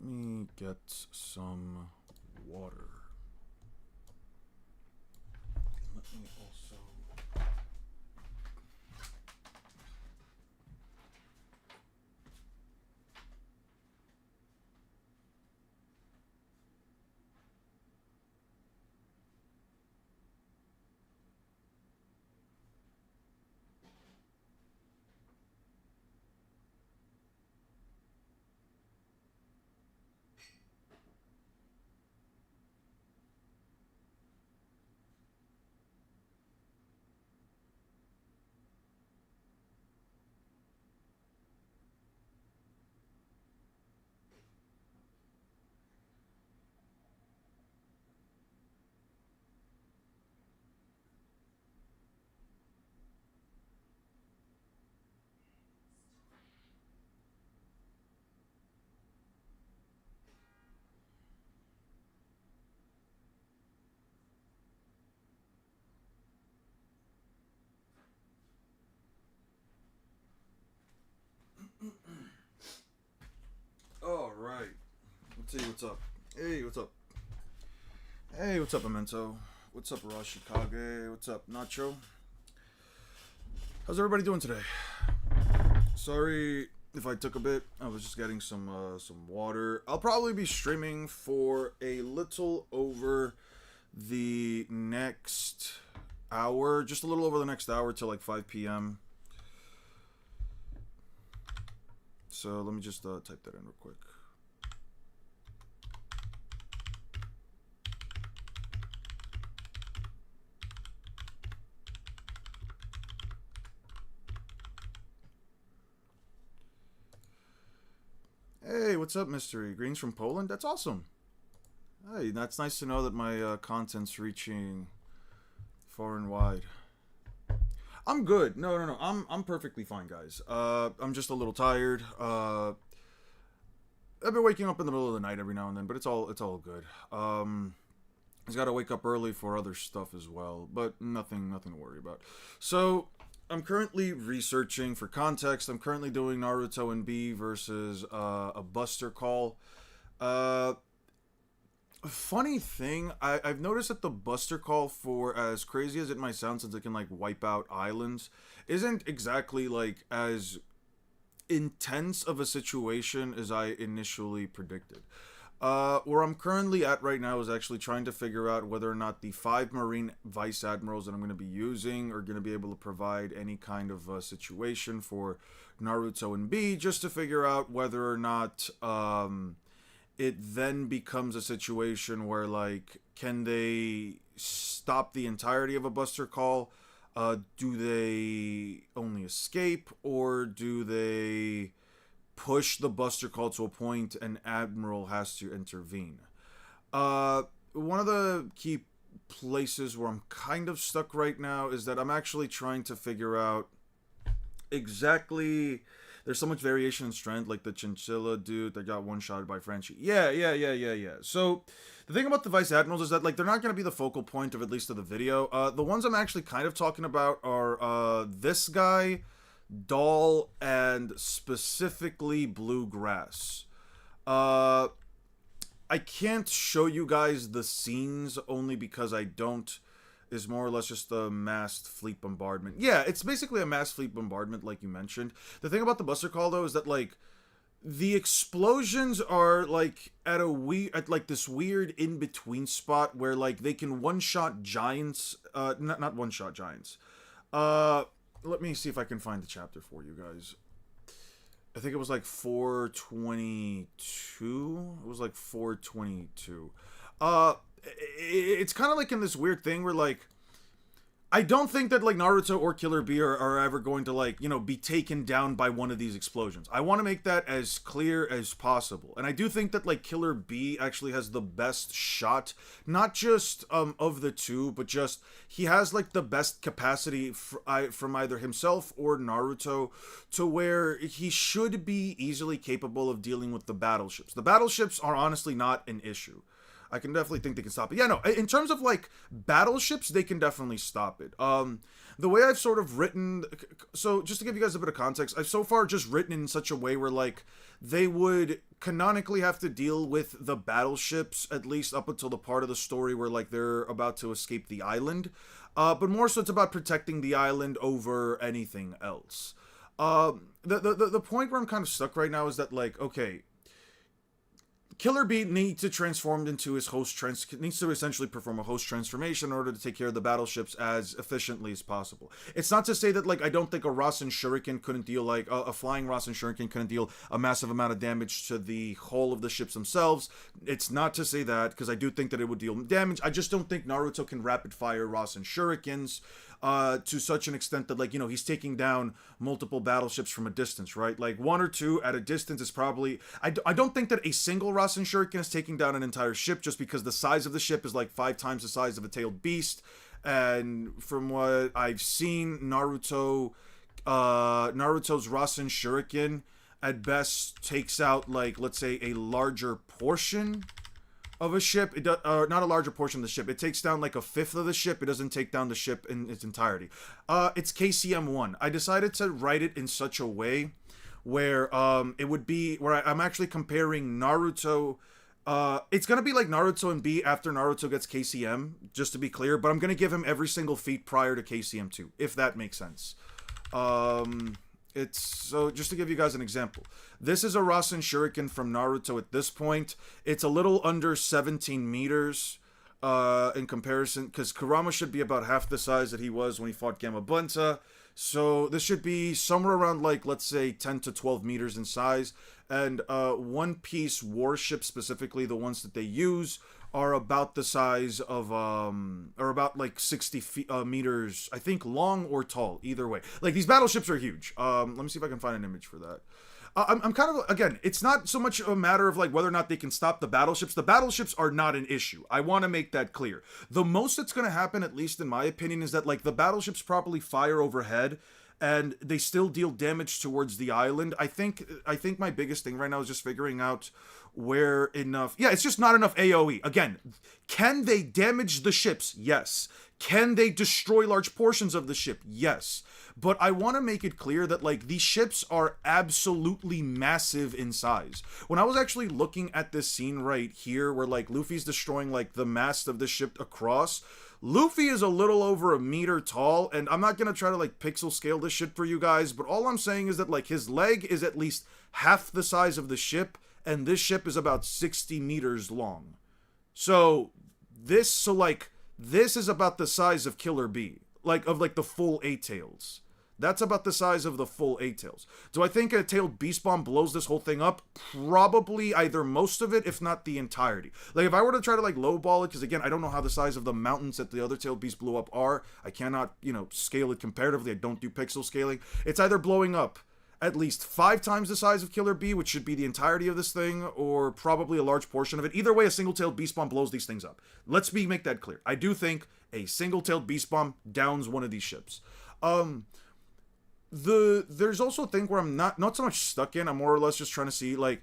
me get some water. Let me also... All right. Let's see what's up. Hey, what's up? Hey, what's up, Memento? What's up, Rashikage? What's up, Nacho? How's everybody doing today? Sorry if I took a bit. I was just getting some water. I'll probably be streaming for a little over the next hour, just a little over the next hour till like 5 p.m. So let me just type that in real quick. Hey, what's up, Mystery? Greens from Poland? That's awesome. Hey, that's nice to know that my content's reaching far and wide. I'm good. No. I'm perfectly fine, guys. I'm just a little tired. I've been waking up in the middle of the night every now and then, but it's all good. I just gotta wake up early for other stuff as well, but nothing to worry about. So I'm currently researching for context. I'm currently doing Naruto and B versus a Buster Call. Funny thing, I've noticed that the Buster Call, for as crazy as it might sound, since it can like wipe out islands, isn't exactly like as intense of a situation as I initially predicted. Where I'm currently at right now is actually trying to figure out whether or not the 5 Marine Vice Admirals that I'm going to be using are going to be able to provide any kind of situation for Naruto and B, just to figure out whether or not it then becomes a situation where, like, can they stop the entirety of a Buster Call? Do they only escape, or do they push the Buster Call to a point and Admiral has to intervene? One of the key places where I'm kind of stuck right now is that I'm actually trying to figure out exactly... There's so much variation in strength, like the Chinchilla dude that got one-shotted by Frenchie. Yeah. So, the thing about the Vice Admirals is that, like, they're not going to be the focal point of at least of the video. The ones I'm actually kind of talking about are, this guy, Doll, and specifically Bluegrass. I can't show you guys the scenes only because I don't... is more or less just a massed fleet bombardment. Yeah, it's basically a mass fleet bombardment, like you mentioned. The thing about the Buster Call, though, is that, like, the explosions are, like, at like this weird in-between spot where, like, they can one-shot giants. Not one-shot giants. Let me see if I can find the chapter for you guys. I think it was, like, 422? It was, like, 422. It's kind of like in this weird thing where, like, I don't think that, like, Naruto or Killer Bee are ever going to, like, you know, be taken down by one of these explosions. I want to make that as clear as possible. And I do think that, like, Killer Bee actually has the best shot, not just of the two, but just he has, like, the best capacity from either himself or Naruto to where he should be easily capable of dealing with the battleships. The battleships are honestly not an issue. I can definitely think they can stop it. Yeah, no, in terms of like battleships, they can definitely stop it. The way I've sort of written, so just to give you guys a bit of context, I've so far just written in such a way where like they would canonically have to deal with the battleships, at least up until the part of the story where like they're about to escape the island. But more so it's about protecting the island over anything else. The point where I'm kind of stuck right now is that like, okay, Killer Bee needs to transform into his needs to essentially perform a host transformation in order to take care of the battleships as efficiently as possible. It's not to say that like I don't think a Rasen Shuriken couldn't deal like a flying Rasen Shuriken couldn't deal a massive amount of damage to the hull of the ships themselves. It's not to say that, because I do think that it would deal damage. I just don't think Naruto can rapid fire Rasen Shurikens to such an extent that, like, you know, he's taking down multiple battleships from a distance, right? Like, one or two at a distance is probably... I don't think that a single Rasen Shuriken is taking down an entire ship, just because the size of the ship is, like, 5 times the size of a tailed beast. And from what I've seen, Naruto's Rasen Shuriken, at best, takes out, like, let's say, a larger portion of a ship. It not a larger portion of the ship. It takes down like a fifth of the ship. It doesn't take down the ship in its entirety. It's KCM1. I decided to write it in such a way where it would be where I'm actually comparing Naruto. It's gonna be like Naruto and B after Naruto gets KCM, just to be clear. But I'm gonna give him every single feat prior to KCM2, if that makes sense. It's so, just to give you guys an example, this is a Rasen Shuriken from Naruto at this point. It's a little under 17 meters in comparison, because Kurama should be about half the size that he was when he fought Gamabunta. So this should be somewhere around, like, let's say 10 to 12 meters in size. And One Piece warships, specifically the ones that they use, are about the size of, or about like 60 meters, I think, long or tall, either way. Like, these battleships are huge. Let me see if I can find an image for that. I'm kind of, again, it's not so much a matter of like whether or not they can stop the battleships. The battleships are not an issue. I want to make that clear. The most that's going to happen, at least in my opinion, is that like the battleships probably fire overhead and they still deal damage towards the island. I think my biggest thing right now is just figuring out where enough... Yeah, it's just not enough AoE. Again, can they damage the ships? Yes. Can they destroy large portions of the ship? Yes. But I want to make it clear that, like, these ships are absolutely massive in size. When I was actually looking at this scene right here, where, like, Luffy's destroying, like, the mast of the ship across... Luffy is a little over a meter tall, and I'm not gonna try to, like, pixel scale this shit for you guys, but all I'm saying is that, like, his leg is at least half the size of the ship, and this ship is about 60 meters long. So, this is about the size of Killer Bee. Like, of, like, the full 8-tails. That's about the size of the full 8-tails. Do I think a tailed beast bomb blows this whole thing up? Probably either most of it, if not the entirety. Like, if I were to try to, like, lowball it, because, again, I don't know how the size of the mountains that the other tailed beast blew up are. I cannot, you know, scale it comparatively. I don't do pixel scaling. It's either blowing up at least 5 times the size of Killer Bee, which should be the entirety of this thing, or probably a large portion of it. Either way, a single-tailed beast bomb blows these things up. Make that clear. I do think a single-tailed beast bomb downs one of these ships. There's also a thing where I'm not so much stuck in. I'm more or less just trying to see, like,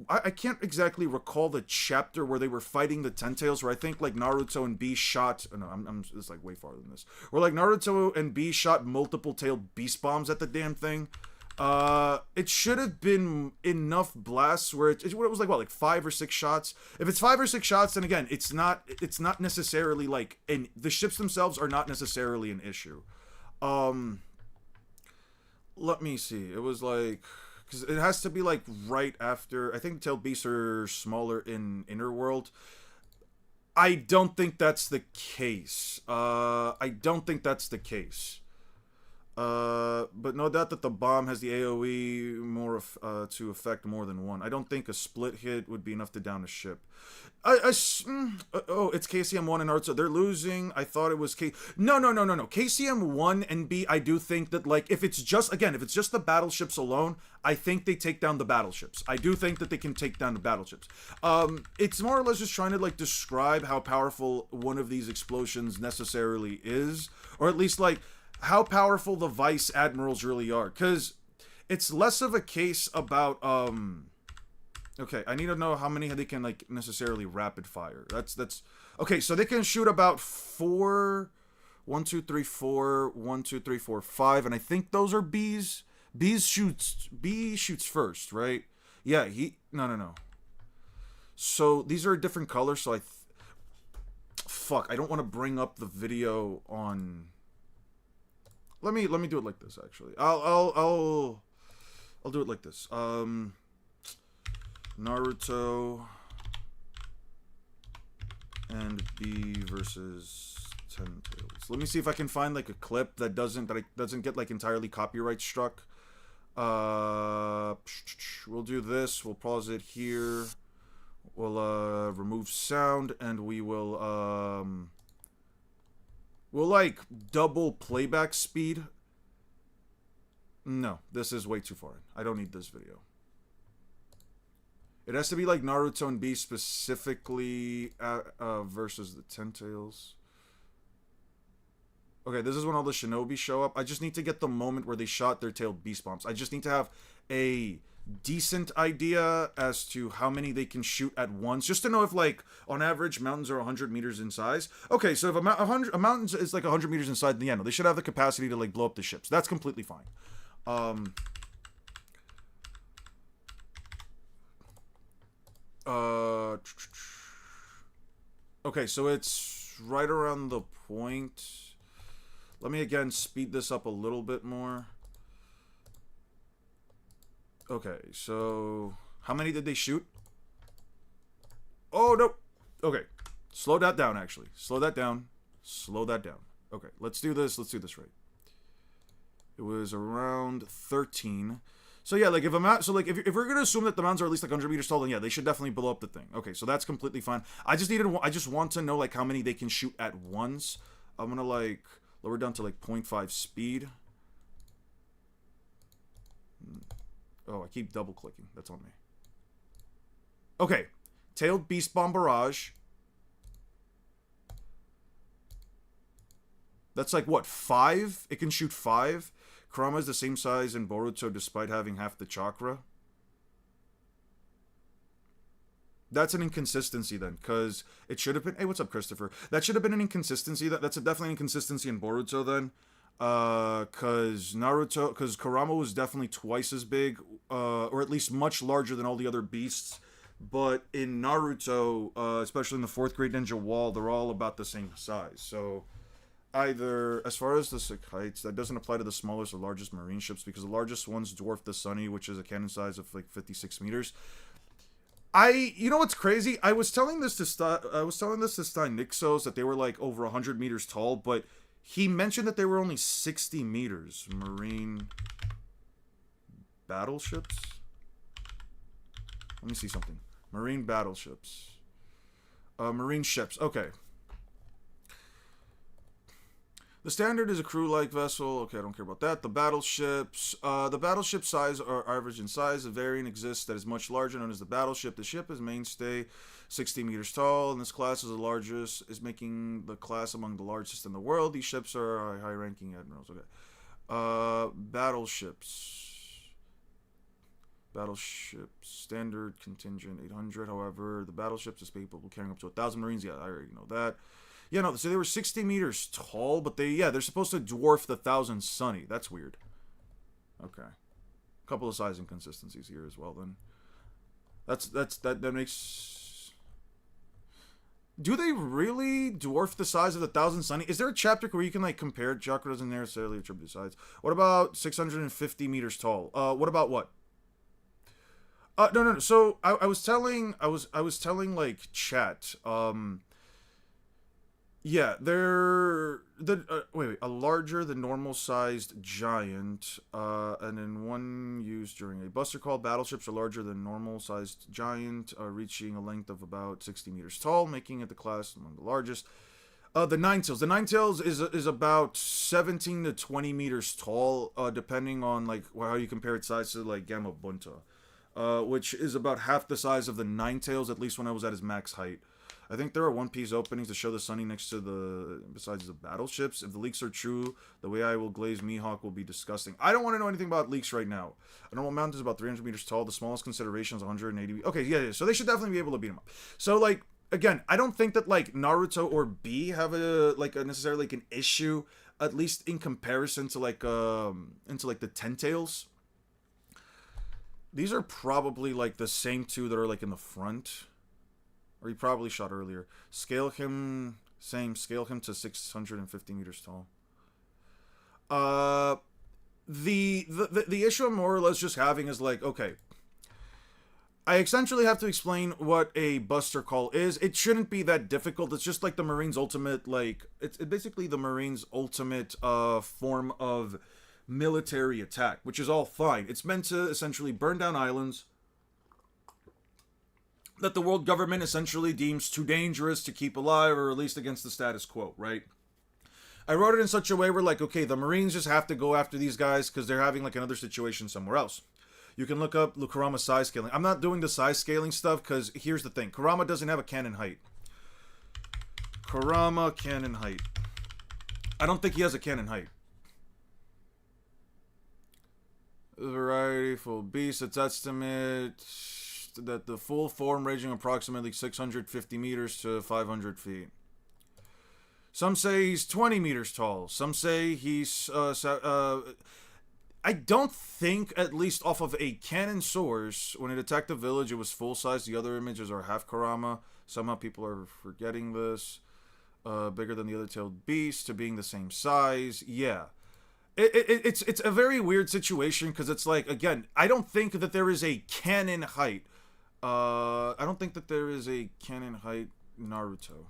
I can't exactly recall the chapter where they were fighting the Ten Tails, where I think, like, Naruto and B shot... No, it's, like, way farther than this. Where, like, Naruto and B shot multiple tailed beast bombs at the damn thing. It should have been enough blasts where it was like, what, like 5 or 6 shots? If it's 5 or 6 shots, then again, it's not necessarily like, and the ships themselves are not necessarily an issue. Let me see. It was like, because it has to be like right after, I think tailed beasts are smaller in Inner World. I don't think that's the case. But no doubt that the bomb has the AoE more to affect more than one. I don't think a split hit would be enough to down a ship. It's KCM1 and Naruto. They're losing. I thought it was No. KCM1 and B, I do think that, like, if it's just the battleships alone, I think they take down the battleships. I do think that they can take down the battleships. It's more or less just trying to, like, describe how powerful one of these explosions necessarily is. Or at least, like, how powerful the vice admirals really are, because it's less of a case about Okay, I need to know how many they can like necessarily rapid fire. That's okay. So they can shoot about four, 1, 2, 3, 4, 1, 2, 3, 4, 5, and I think those are bees. B shoots first, right? Yeah, no. So these are a different color. So fuck. I don't want to bring up the video on. Let me do it like this. Actually, I'll do it like this. Naruto and B versus Ten Tails. Let me see if I can find like a clip that doesn't get like entirely copyright struck. We'll do this. We'll pause it here. We'll remove sound, and we'll like double playback speed. No, this is way too far in. I don't need this video. It has to be like Naruto and B specifically versus the Ten Tails. Okay, this is when all the shinobi show up. I just need to get the moment where they shot their tailed beast bombs. I just need to have a decent idea as to how many they can shoot at once, just to know if, like, on average, mountains are 100 meters in size. Okay, so if a mountain is like 100 meters in size, then yeah, no, they should have the capacity to, like, blow up the ships. That's completely fine. Okay, so it's right around the point. Let me again speed this up a little bit more. Okay, so how many did they shoot? Oh, no. Okay, slow that down, actually. Slow that down. Slow that down. Okay, let's do this. Let's do this right. It was around 13. So yeah, like if we're gonna assume that the mountains are at least like 100 meters tall, then yeah, they should definitely blow up the thing. Okay, so that's completely fine. I just want to know like how many they can shoot at once. I'm gonna like lower down to like 0.5 speed. Oh, I keep double clicking. That's on me. Okay, tailed beast bomb barrage. That's like what, 5? It can shoot 5. Kurama is the same size in Boruto despite having half the chakra. That's an inconsistency then, because it should have been... Hey, what's up, Christopher? That should have been an inconsistency. That's definitely an inconsistency in Boruto then. Because Kurama was definitely twice as big, or at least much larger than all the other beasts. But in Naruto, especially in the 4th grade ninja wall, they're all about the same size. So... either, as far as the Sekaites, that doesn't apply to the smallest or largest marine ships, because the largest ones dwarf the Sunny, which is a cannon size of like 56 meters. You know what's crazy? I was telling this to Stein Nixos that they were like over 100 meters tall, but he mentioned that they were only 60 meters. Marine battleships? Let me see something. Marine battleships. Marine ships. Okay. The Standard is a crew-like vessel. Okay, I don't care about that. The battleships. The battleship size are average in size. A variant exists that is much larger, known as the battleship. The ship is mainstay, 60 meters tall, and this class is the largest, is making the class among the largest in the world. These ships are high-ranking admirals. Okay. Battleships. Standard contingent 800. However, the battleships is capable of carrying up to 1,000 Marines. Yeah, I already know that. Yeah, no, so they were 60 meters tall, but they're supposed to dwarf the 1,000 Sunny. That's weird. Okay. A couple of size inconsistencies here as well, then. That makes... Do they really dwarf the size of the 1,000 Sunny? Is there a chapter where you can, like, compare? Chakra doesn't necessarily attribute size. What about 650 meters tall? What about what? No. So, I was telling, like, chat, yeah, they're a larger than normal sized giant, and then one used during a buster call. Battleships are larger than normal sized giant, reaching a length of about 60 meters tall, making it the class among the largest. The Nine Tails. The Nine Tails is about 17 to 20 meters tall, depending on like how you compare its size to like Gamma Bunta. which is about half the size of the Ninetales, at least when I was at his max height. I think there are One Piece openings to show the Sunny next to the, besides the battleships. If the leaks are true, the way I will glaze Mihawk will be disgusting. I don't want to know anything about leaks right now. A normal mountain is about 300 meters tall. The smallest consideration is 180. Okay, yeah. So they should definitely be able to beat him up. So, like, again, I don't think that, like, Naruto or B have a necessarily, like, an issue, at least in comparison to, like, the Ten-Tails. These are probably, like, the same two that are, like, in the front. Or he probably shot earlier. Scale him to 650 meters tall. The issue I'm more or less just having is like, okay, I essentially have to explain what a Buster Call is. It shouldn't be that difficult. It's just like the Marines' ultimate, like, it's basically the Marines' ultimate form of military attack, which is all fine. It's meant to essentially burn down islands that the world government essentially deems too dangerous to keep alive, or at least against the status quo, right? I wrote it in such a way where, like, okay, the Marines just have to go after these guys because they're having, like, another situation somewhere else. You can look up Kurama size scaling. I'm not doing the size scaling stuff because here's the thing. Kurama doesn't have a cannon height. Kurama cannon height. I don't think he has a cannon height. Variety, full beast, its estimate that the full form ranging approximately 650 meters to 500 feet. Some say he's 20 meters tall. Some say he's... I don't think, at least off of a canon source, when it attacked the village, it was full size. The other images are half Kurama. Somehow people are forgetting this. Bigger than the other tailed beast to being the same size. Yeah. It's a very weird situation because it's like, again, I don't think that there is a canon height. I don't think that there is a canon height Naruto.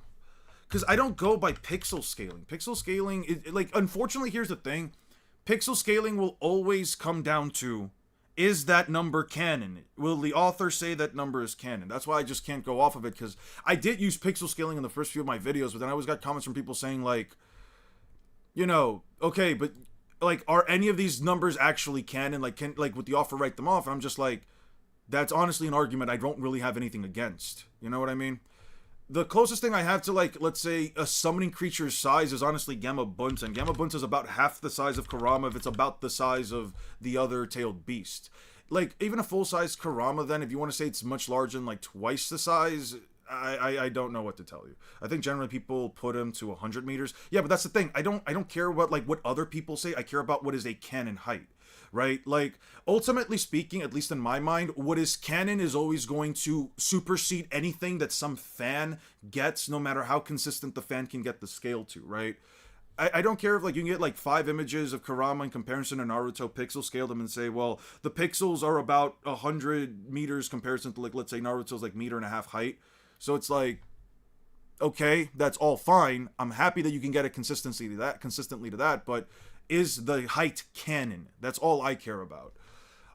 Because I don't go by pixel scaling. Pixel scaling, like, unfortunately, here's the thing. Pixel scaling will always come down to, is that number canon? Will the author say that number is canon? That's why I just can't go off of it, because I did use pixel scaling in the first few of my videos, but then I always got comments from people saying, like, you know, okay, but, like, are any of these numbers actually canon? Like, would the author write them off? And I'm just like, that's honestly an argument I don't really have anything against. You know what I mean? The closest thing I have to, like, let's say, a summoning creature's size is honestly Gamma Bunta. And Gamma Bunta is about half the size of Kurama if it's about the size of the other tailed beast. Like, even a full-size Kurama, then, if you want to say it's much larger than, like, twice the size, I don't know what to tell you. I think generally people put him to 100 meters. Yeah, but that's the thing. I don't care what, like, what other people say. I care about what is a canon height. Right? Like, ultimately speaking, at least in my mind, what is canon is always going to supersede anything that some fan gets, no matter how consistent the fan can get the scale to, right? I don't care if, like, you can get, like, 5 images of Kurama in comparison to Naruto, pixel scale them and say, well, the pixels are about 100 meters comparison to, like, let's say Naruto's, like, 1.5 meters height. So it's like, okay, that's all fine. I'm happy that you can get it consistently to that, but is the height canon? That's all I care about.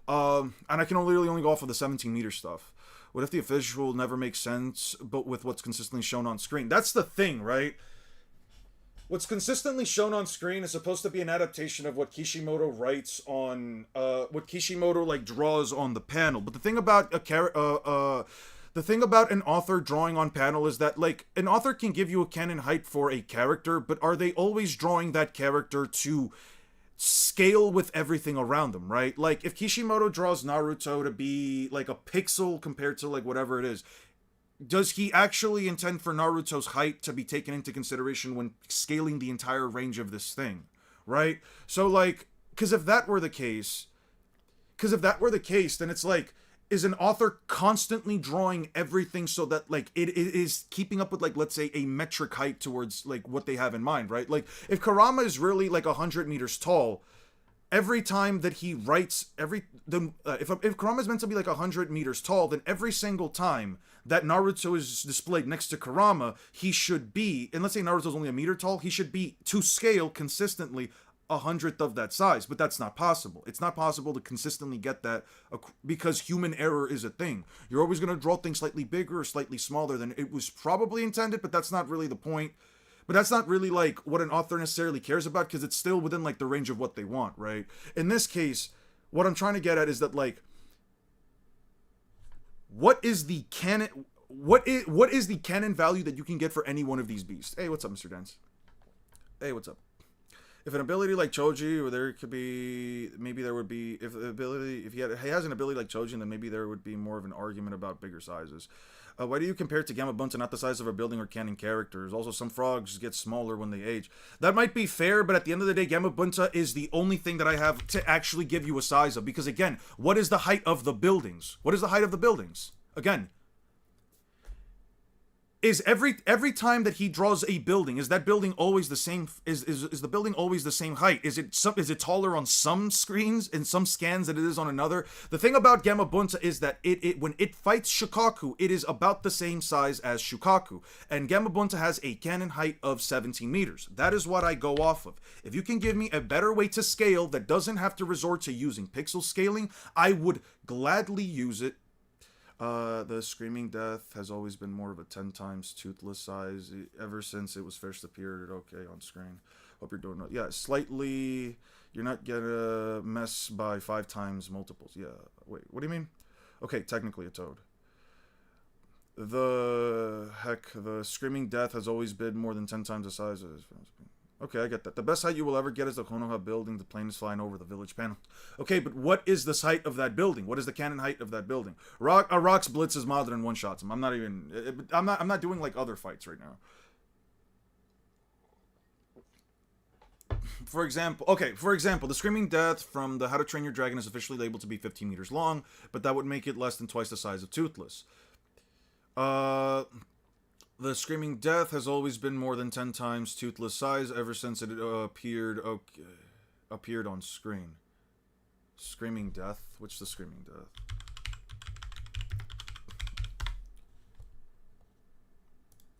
And I can literally only go off of the 17-meter stuff. What if the visual never makes sense, but with what's consistently shown on screen? That's the thing, right? What's consistently shown on screen is supposed to be an adaptation of what Kishimoto writes on, what Kishimoto, like, draws on the panel. But the thing about the thing about an author drawing on panel is that, like, an author can give you a canon height for a character, but are they always drawing that character to scale with everything around them, right? Like, if Kishimoto draws Naruto to be, like, a pixel compared to, like, whatever it is, does he actually intend for Naruto's height to be taken into consideration when scaling the entire range of this thing, right? So, like, because if that were the case, then it's like, is an author constantly drawing everything so that, like, it is keeping up with, like, let's say, a metric height towards, like, what they have in mind, right? Like, if Kurama is really, like, 100 meters tall, every time that he writes, if Kurama is meant to be, like, 100 meters tall, then every single time that Naruto is displayed next to Kurama, he should be, and let's say Naruto's only a meter tall, he should be, to scale consistently, 100th of that size, but that's not possible. It's not possible to consistently get that because human error is a thing. You're always going to draw things slightly bigger or slightly smaller than it was probably intended, but that's not really the point. But that's not really, like, what an author necessarily cares about, because it's still within, like, the range of what they want, right? In this case, what I'm trying to get at is that, like, what is the canon? What is the canon value that you can get for any one of these beasts? Hey, what's up, Mr. Dance? Hey, what's up? If an ability like Choji, or there could be, maybe there would be, if he has an ability like Choji, then maybe there would be more of an argument about bigger sizes. Why do you compare it to Gamabunta, not the size of a building or canon characters? Also, some frogs get smaller when they age. That might be fair, but at the end of the day, Gamabunta is the only thing that I have to actually give you a size of. Because again, what is the height of the buildings? What is the height of the buildings? Again, is every time that he draws a building, is that building always the same? Is the building always the same height? Is it taller on some screens in some scans than it is on another? The thing about Gamabunta is that when it fights Shukaku, it is about the same size as Shukaku, and Gamabunta has a canon height of 17 meters. That is what I go off of. If you can give me a better way to scale that doesn't have to resort to using pixel scaling, I would gladly use it. The Screaming Death has always been more of a 10 times toothless size ever since it was first appeared. Okay, on screen. Hope you're doing it. Yeah, slightly. You're not gonna mess by 5 times multiples. Yeah. Wait, what do you mean? Okay, technically a toad. The Screaming Death has always been more than 10 times the size of his. Okay, I get that. The best height you will ever get is the Konoha building. The plane is flying over the village panel. Okay, but what is the height of that building? What is the canon height of that building? Rock's blitzes Madara and one-shots him. I'm not doing like other fights right now. For example, the Screaming Death from the How to Train Your Dragon is officially labeled to be 15 meters long, but that would make it less than twice the size of Toothless. The Screaming Death has always been more than 10 times Toothless size ever since it appeared on screen. Screaming Death? Which is the Screaming Death?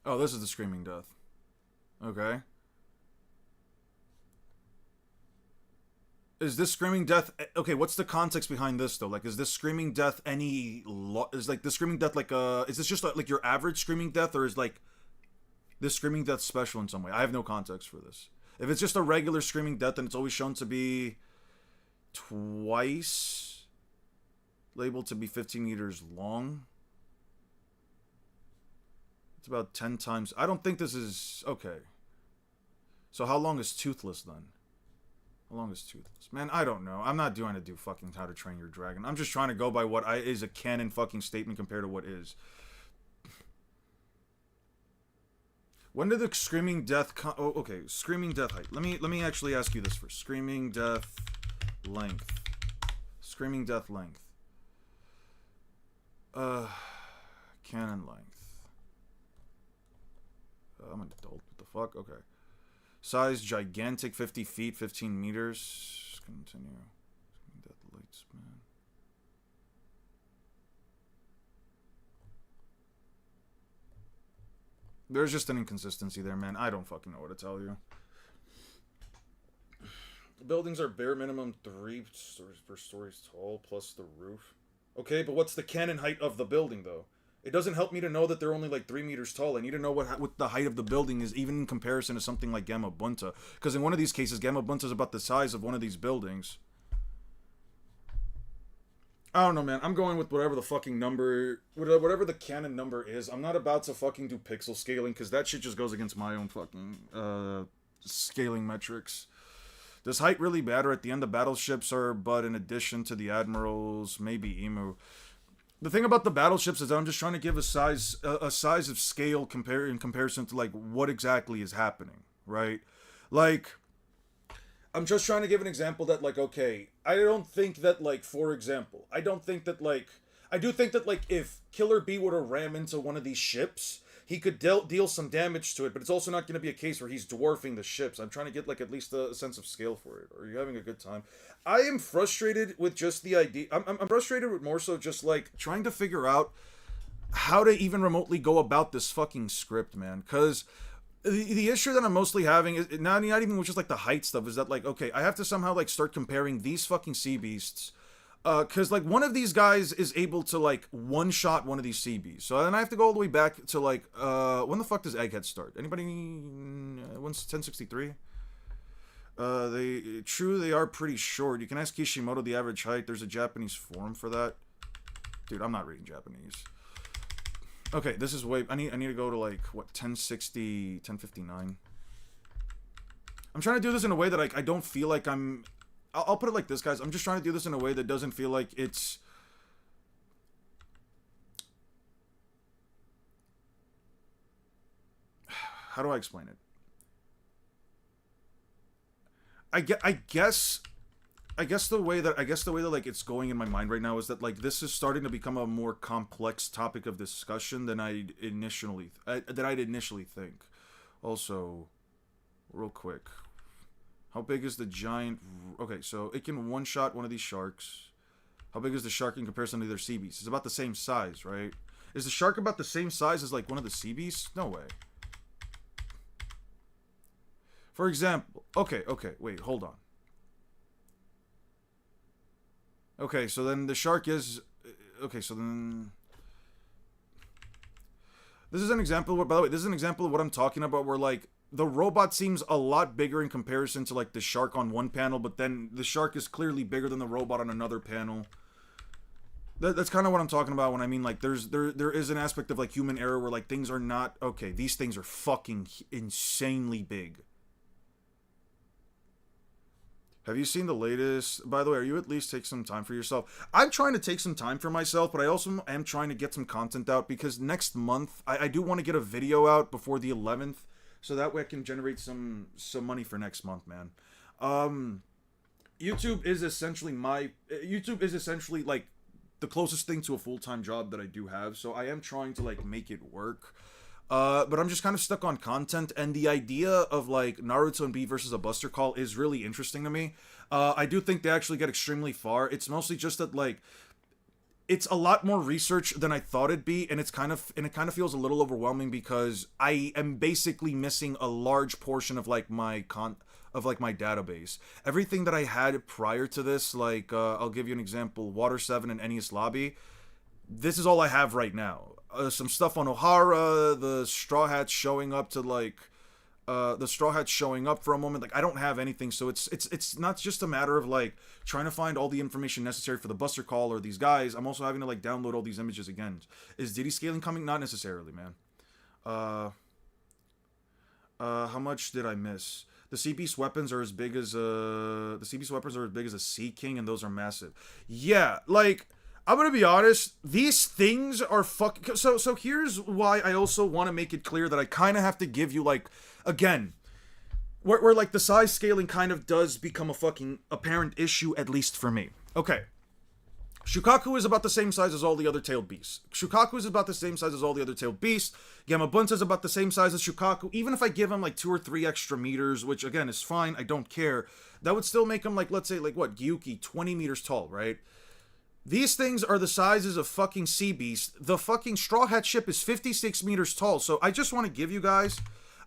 Oh, this is the Screaming Death. Okay. Is this Screaming Death... Okay, what's the context behind this, though? Like, is this Screaming Death any... Is, like, the Screaming Death, like, Is this just, like, your average Screaming Death, or is, like, this Screaming Death special in some way? I have no context for this. If it's just a regular Screaming Death, then it's always shown to be... twice... labeled to be 15 meters long. It's about 10 times... I don't think this is... Okay. So how long is Toothless, then? How long is Toothless? Man, I don't know. I'm not trying to do fucking How to Train Your Dragon. I'm just trying to go by what is a canon fucking statement compared to what is. When did the Screaming Death... Oh, okay. Screaming Death height. Let me actually ask you this first. Screaming Death length. Screaming Death length. Canon length. I'm an adult. What the fuck? Okay. Size, gigantic, 50 feet, 15 meters. Continue. Death lights, man. There's just an inconsistency there, man. I don't fucking know what to tell you. The buildings are bare minimum 3 stories per stories tall, plus the roof. Okay, but what's the canon height of the building, though? It doesn't help me to know that they're only like 3 meters tall. I need to know what the height of the building is, even in comparison to something like Gamabunta. Because in one of these cases, Gamabunta is about the size of one of these buildings. I don't know, man. I'm going with whatever the fucking number... Whatever the canon number is. I'm not about to fucking do pixel scaling, because that shit just goes against my own fucking scaling metrics. Does height really matter? At the end, the battleships are but in addition to the admirals, maybe Emu. The thing about the battleships is that I'm just trying to give a size of scale in comparison to, like, what exactly is happening, right? Like, I'm just trying to give an example that, like, okay, I don't think that, like, for example, I do think that, like, if Killer B were to ram into one of these ships, he could deal some damage to it, but it's also not going to be a case where he's dwarfing the ships. I'm trying to get, like, at least a sense of scale for it. Are you having a good time? I am frustrated with just the idea. I'm frustrated with more so just, like, trying to figure out how to even remotely go about this fucking script, man. Because the issue that I'm mostly having is not even with just, like, the height stuff, is that, like, okay, I have to somehow, like, start comparing these fucking sea beasts. Because, like, one of these guys is able to, like, one-shot one of these sea beasts. So then I have to go all the way back to, like, when the fuck does Egghead start? Anybody? 1063? They are pretty short. You can ask Kishimoto the average height. There's a Japanese forum for that. Dude, I'm not reading Japanese. Okay, this is way... I need to go to, like, what, 1060, 1059? I'm trying to do this in a way that I don't feel like I'm... I'll put it like this, guys. I'm just trying to do this in a way that doesn't feel like it's... How do I explain it? I guess the way that like it's going in my mind right now is that like this is starting to become a more complex topic of discussion than I'd initially think. Also, real quick, how big is the giant? Okay, so it can one-shot one of these sharks. How big is the shark in comparison to their sea beasts? It's about the same size, right? Is the shark about the same size as like one of the sea beasts? No way. For example, okay, wait, hold on. Okay, so then the shark is... Okay, so then... This is an example, by the way, this is an example of what I'm talking about where, like, the robot seems a lot bigger in comparison to, like, the shark on one panel, but then the shark is clearly bigger than the robot on another panel. That's kind of what I'm talking about when I mean, like, there is an aspect of, like, human error where, like, things are not... Okay, these things are fucking insanely big. Have you seen the latest? By the way, are you at least take some time for yourself? I'm trying to take some time for myself, but I also am trying to get some content out because next month, I do want to get a video out before the 11th, so that way I can generate some money for next month, man. YouTube is essentially like the closest thing to a full-time job that I do have, so I am trying to like make it work. But I'm just kind of stuck on content, and the idea of, like, Naruto and B versus a Buster Call is really interesting to me. I do think they actually get extremely far. It's mostly just that, like, it's a lot more research than I thought it'd be, and it kind of feels a little overwhelming because I am basically missing a large portion of, like, my database. Everything that I had prior to this, like, I'll give you an example, Water 7 and NES Lobby, this is all I have right now. Some stuff on Ohara, the Straw Hats showing up to like, the Straw Hats showing up for a moment. Like I don't have anything, so it's not just a matter of like trying to find all the information necessary for the Buster Call or these guys. I'm also having to like download all these images again. Is Diddy scaling coming? Not necessarily, man. How much did I miss? The Sea Beast weapons are as big as a Sea King, and those are massive. Yeah, like. I'm gonna be honest, these things are fucking... So here's why I also want to make it clear that I kind of have to give you, like, again, where, like, the size scaling kind of does become a fucking apparent issue, at least for me. Okay. Shukaku is about the same size as all the other tailed beasts. Shukaku is about the same size as all the other tailed beasts. Gamabunta is about the same size as Shukaku. Even if I give him, like, 2 or 3 extra meters, which, again, is fine, I don't care, that would still make him, like, let's say, like, what, Gyuki, 20 meters tall, right? These things are the sizes of fucking sea beasts. The fucking Straw Hat ship is 56 meters tall. So I just want to give you guys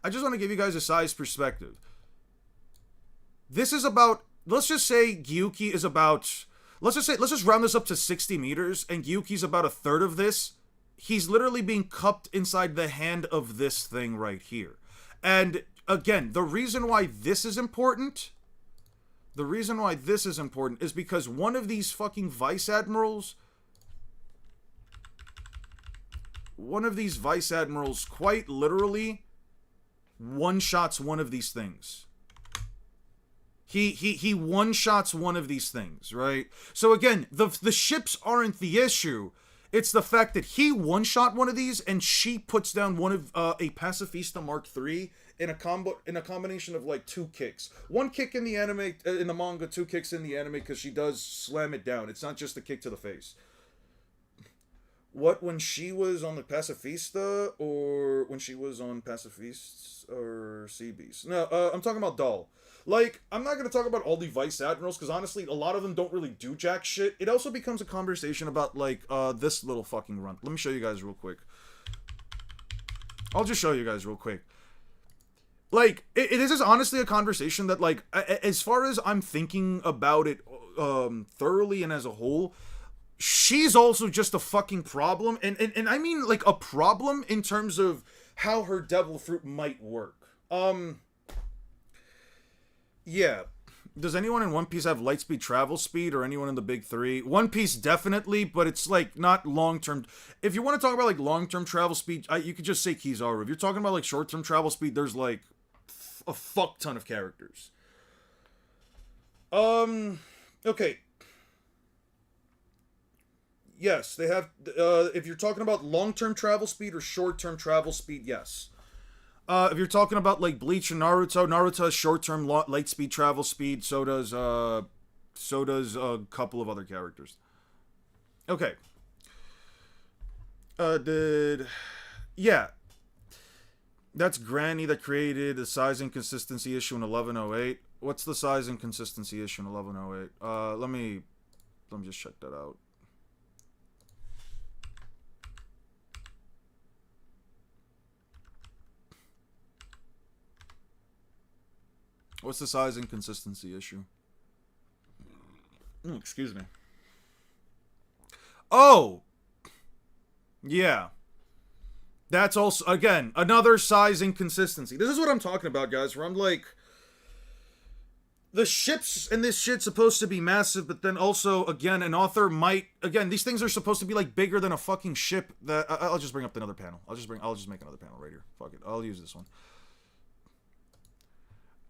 a size perspective. This is about, let's just say Gyuki is about, let's just round this up to 60 meters, and Gyuki's about a third of this. He's literally being cupped inside the hand of this thing right here. And again, the reason why this is important... is because one of these fucking vice admirals quite literally one-shots one of these things. He one-shots one of these things, right? So again, the ships aren't the issue. It's the fact that he one-shot one of these and she puts down one of a Pacifista Mark III in a combination of like 2 kicks. 1 kick in the anime, in the manga, 2 kicks in the anime because she does slam it down. It's not just a kick to the face. What, when she was on the Pacifista or when she was on Pacifists or Sea Beast? No, I'm talking about Doll. Like, I'm not going to talk about all the Vice Admirals, because honestly, a lot of them don't really do jack shit. It also becomes a conversation about, like, this little fucking runt. Let me show you guys real quick. I'll just show you guys real quick. Like, this is honestly a conversation that, like, as far as I'm thinking about it thoroughly and as a whole, she's also just a fucking problem. And I mean, like, a problem in terms of how her devil fruit might work. Yeah. Does anyone in One Piece have lightspeed travel speed, or anyone in the big three? One Piece definitely, but it's like not long term. If you want to talk about like long term travel speed, you could just say Kizaru. If you're talking about like short term travel speed, there's like a fuck ton of characters. Okay. Yes, they have. If you're talking about long term travel speed or short term travel speed, yes. If you're talking about like Bleach and Naruto has short-term light speed travel speed. So does a couple of other characters. Okay. Yeah. That's Granny that created the size and consistency issue in 1108. What's the size and consistency issue in 1108? Let me just check that out. What's the size and consistency issue? Excuse me. Oh! Yeah. That's also, again, another size inconsistency. This is what I'm talking about, guys, where I'm like, the ships in this shit's supposed to be massive, but then also, again, an author might, again, these things are supposed to be like bigger than a fucking ship. That I'll just bring up another panel. I'll just make another panel right here. Fuck it. I'll use this one.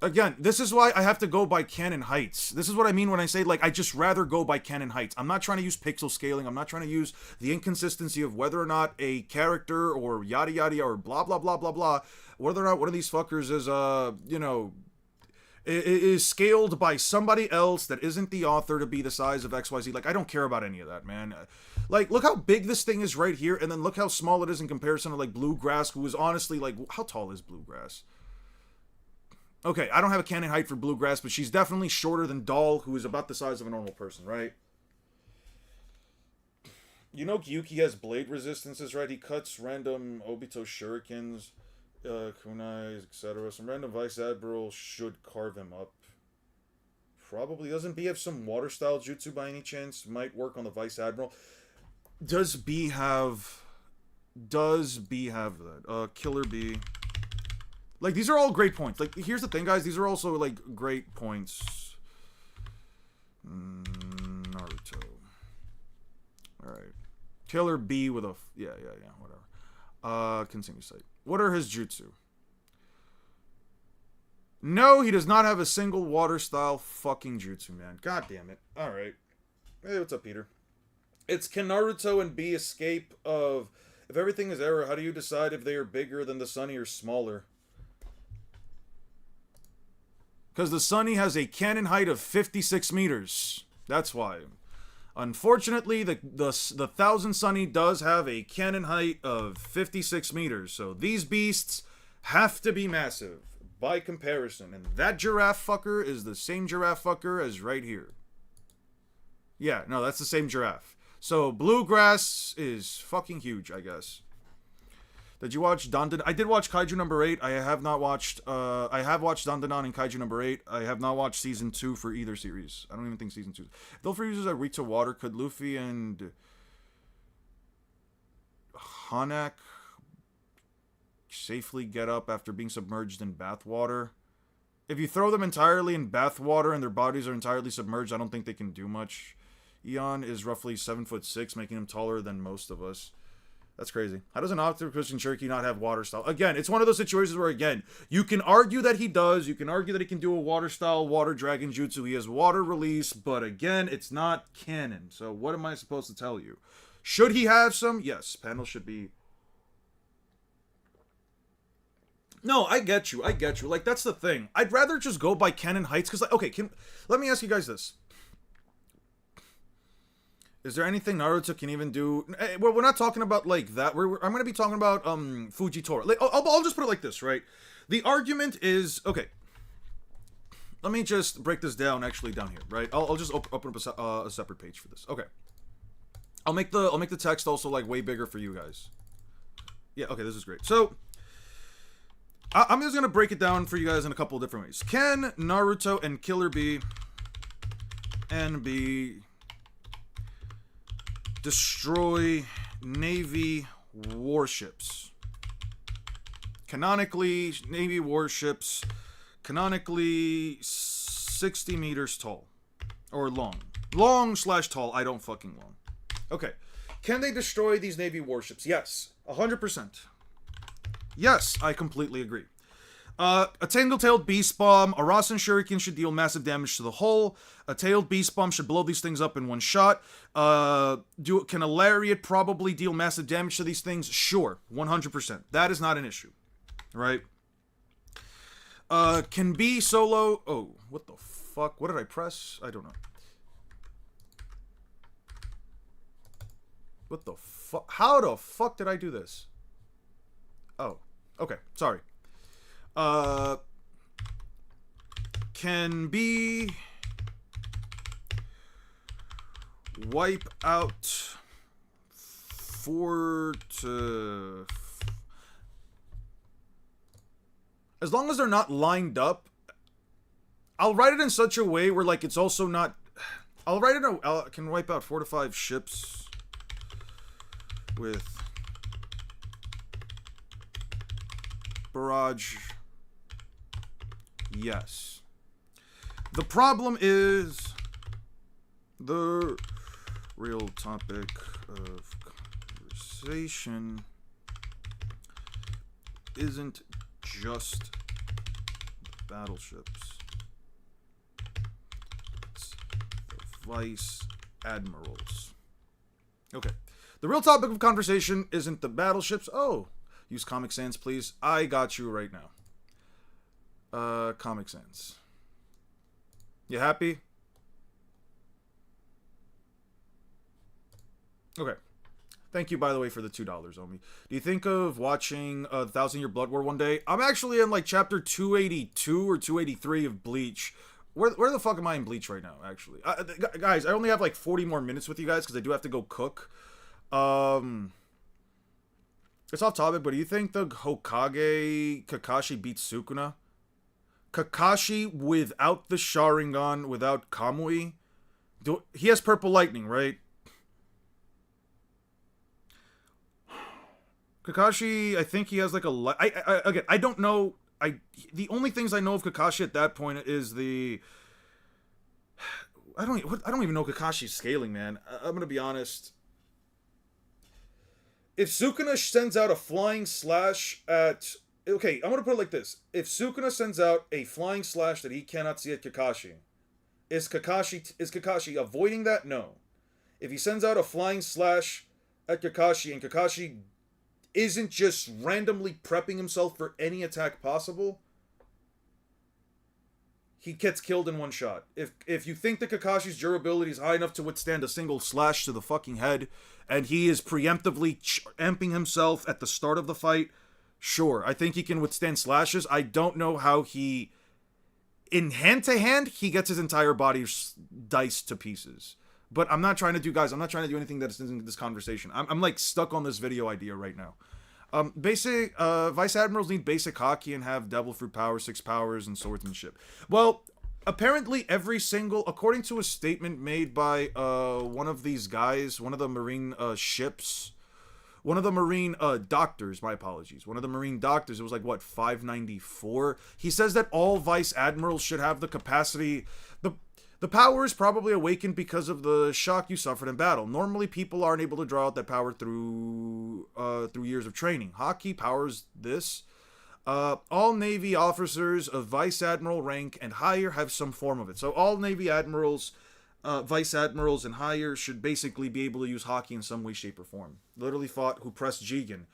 Again, this is why I have to go by canon heights. This is what I mean when I say, like, I just rather go by canon heights. I'm not trying to use pixel scaling. I'm not trying to use the inconsistency of whether or not a character or yada yada or blah blah blah blah blah, whether or not one of these fuckers is, is scaled by somebody else that isn't the author to be the size of XYZ. Like, I don't care about any of that, man. Like, look how big this thing is right here, and then look how small it is in comparison to, like, Bluegrass, who is honestly, like, how tall is Bluegrass? Okay, I don't have a canon height for Bluegrass, but she's definitely shorter than Doll, who is about the size of a normal person, right? You know Gyuki has blade resistances, right? He cuts random Obito shurikens, kunais, etc. Some random Vice Admiral should carve him up. Probably. Doesn't B have some water style jutsu by any chance? Might work on the Vice Admiral. Does B have that? Killer B. Like, these are all great points. Like, here's the thing, guys. These are also, like, great points. Naruto. Alright. Killer B with a... Yeah, whatever. Continue site. What are his jutsu? No, he does not have a single water-style fucking jutsu, man. God damn it. Alright. Hey, what's up, Peter? It's can Naruto and B escape of... If everything is error, how do you decide if they are bigger than the Sunny or smaller? Because the Sunny has a canon height of 56 meters. That's why. Unfortunately, the 1000 Sunny does have a canon height of 56 meters. So these beasts have to be massive by comparison. And that giraffe fucker is the same giraffe fucker as right here. Yeah, no, that's the same giraffe. So Bluegrass is fucking huge, I guess. Did you watch Dandadan? I did watch Kaiju number 8. I have not watched, I have watched Dandadan and Kaiju number 8. I have not watched season 2 for either series. I don't even think season 2. If Luffy uses a Rita water, could Luffy and Hanak safely get up after being submerged in bath water? If you throw them entirely in bath water and their bodies are entirely submerged, I don't think they can do much. Eon is roughly 7'6", making him taller than most of us. That's crazy. How does an Octopus Cherokee not have water style? Again, it's one of those situations where, again, you can argue that he does. You can argue that he can do a water style, water dragon jutsu. He has water release, but again, it's not canon. So what am I supposed to tell you? Should he have some? Yes, panel should be... No, I get you. Like, that's the thing. I'd rather just go by canon heights, because, like, okay, let me ask you guys this. Is there anything Naruto can even do? Well, we're not talking about, like, that. I'm going to be talking about, Fujitora. Like, I'll just put it like this, right? The argument is... Okay. Let me just break this down, actually, down here, right? I'll just open up a separate page for this. Okay. I'll make the text also, like, way bigger for you guys. Yeah, okay, this is great. So... I'm just going to break it down for you guys in a couple of different ways. Can Naruto and Killer B and B destroy Navy warships? Canonically, Navy warships, canonically, 60 meters tall. Or long. Long/tall. I don't fucking long. Okay. Can they destroy these Navy warships? Yes. 100%. Yes, I completely agree. A Tangle-tailed Beast Bomb, a Rasen Shuriken should deal massive damage to the hull. A Tailed Beast Bomb should blow these things up in one shot. Can a Lariat probably deal massive damage to these things? Sure, 100%. That is not an issue, right? Can be solo... Oh, what the fuck? What did I press? I don't know. What the fuck? How the fuck did I do this? Oh, okay, sorry. Can be wipe out as long as they're not lined up. I'll write it in such a way where like it's also not. I'll write it. Can wipe out 4 to 5 ships with barrage. Yes. The problem is the real topic of conversation isn't just battleships. It's the vice admirals. Okay. The real topic of conversation isn't the battleships. Oh, use Comic Sans, please. I got you right now. Comic Sans. You happy? Okay. Thank you, by the way, for the $2, Omi. Do you think of watching 1,000 Year Blood War one day? I'm actually in, like, chapter 282 or 283 of Bleach. Where the fuck am I in Bleach right now, actually? Guys, I only have, like, 40 more minutes with you guys, because I do have to go cook. It's off topic, but do you think the Hokage Kakashi beats Sukuna? Kakashi without the Sharingan, without Kamui? He has Purple Lightning, right? Kakashi, I think he has like a... Again, I don't know. The only things I know of Kakashi at that point is the... I don't even know Kakashi's scaling, man. I'm gonna be honest. If Sukuna sends out a flying slash at... Okay, I'm gonna put it like this. If Sukuna sends out a flying slash that he cannot see at Kakashi, is Kakashi avoiding that? No. If he sends out a flying slash at Kakashi and Kakashi isn't just randomly prepping himself for any attack possible, he gets killed in one shot. If you think that Kakashi's durability is high enough to withstand a single slash to the fucking head, and he is preemptively amping himself at the start of the fight, sure, I think he can withstand slashes. I don't know how he... In hand-to-hand, he gets his entire body diced to pieces. But I'm not trying to do, guys, I'm not trying to do anything that is in this conversation. I'm like, stuck on this video idea right now. Vice Admirals need basic hockey and have Devil Fruit power, 6 powers, and swordsmanship. Well, apparently every single... According to a statement made by one of these guys, one of the Marine ships... One of the Marine doctors, my apologies. One of the Marine doctors, it was like, what, 594? He says that all Vice Admirals should have the capacity... The power is probably awakened because of the shock you suffered in battle. Normally, people aren't able to draw out that power through years of training. Hockey powers this. All Navy officers of Vice Admiral rank and higher have some form of it. So all Navy Admirals... Vice Admirals and higher should basically be able to use hockey in some way, shape, or form. Literally fought who pressed Jigen.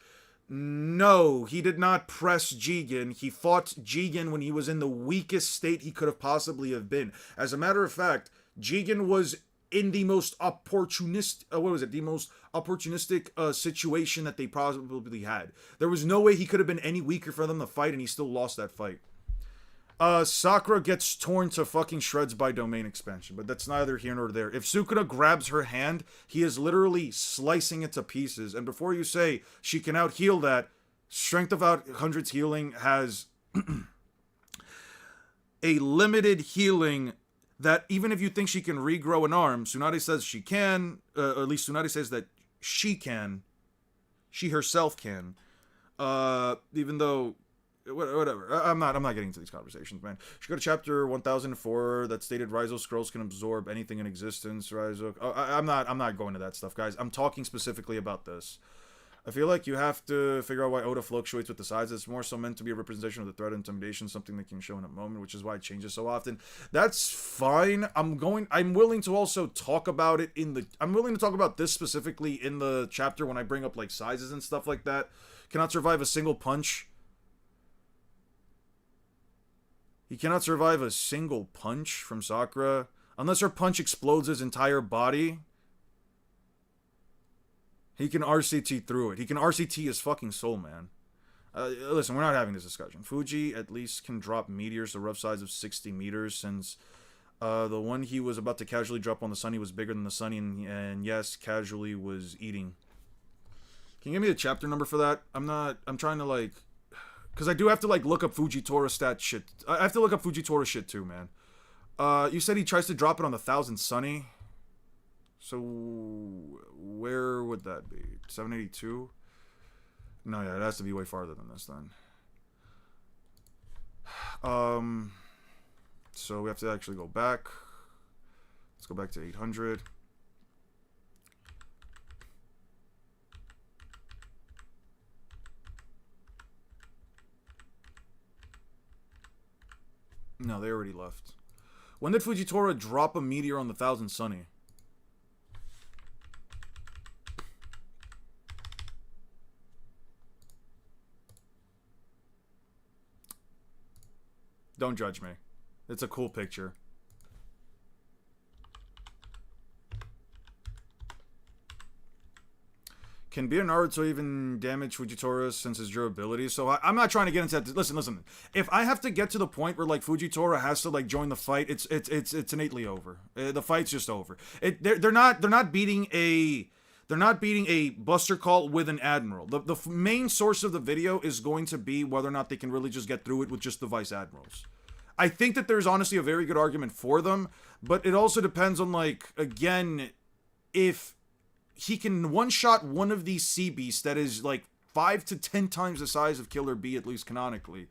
No, he did not press Jigen. He fought Jigen when he was in the weakest state he could have possibly have been. As a matter of fact, Jigen was in the most opportunistic, the most opportunistic situation that they probably had. There was no way he could have been any weaker for them to fight, and he still lost that fight. Sakura gets torn to fucking shreds by domain expansion, but that's neither here nor there. If Sukuna grabs her hand, he is literally slicing it to pieces. And before you say she can out-heal that, Strength of Out Hundreds healing has a limited healing that even if you think she can regrow an arm, Tsunade says she can, or at least Tsunade says that she can. She herself can. Even though whatever. I'm not getting into these conversations, man. You should go to chapter 1004 that stated Raizo scrolls can absorb anything in existence. Raizo. I'm not going to that stuff, guys. I'm talking specifically about this. I feel like you have to figure out why Oda fluctuates with the size. It's more so meant to be a representation of the threat and intimidation, something that can show in a moment, which is why it changes so often. That's fine. I'm willing to also talk about it I'm willing to talk about this specifically in the chapter when I bring up like sizes and stuff like that. Cannot survive a single punch. He cannot survive a single punch from Sakura unless her punch explodes his entire body. He can RCT through it. He can RCT his fucking soul, man. Listen, we're not having this discussion. Fuji at least can drop meteors to rough size of 60 meters since the one he was about to casually drop on the Sunny was bigger than the Sunny and yes, casually was eating. Can you give me the chapter number for that? I'm trying to like... Because I do have to like look up Fujitora stat shit. I have to look up Fujitora shit too, man. You said he tries to drop it on the 1000 Sunny. So, where would that be? 782? No, yeah, it has to be way farther than this, then. So we have to actually go back. Let's go back to 800. No, they already left. When did Fujitora drop a meteor on the 1000 Sunny? Don't judge me. It's a cool picture. Can be a Naruto even damage Fujitora since his durability? So I'm not trying to get into that. Listen. If I have to get to the point where like Fujitora has to like join the fight, it's innately over. The fight's just over. They're not beating a Buster Call with an Admiral. The main source of the video is going to be whether or not they can really just get through it with just the Vice Admirals. I think that there's honestly a very good argument for them, but it also depends on, like, again, if he can one-shot one of these sea beasts that is, like, 5 to 10 times the size of Killer Bee, at least canonically.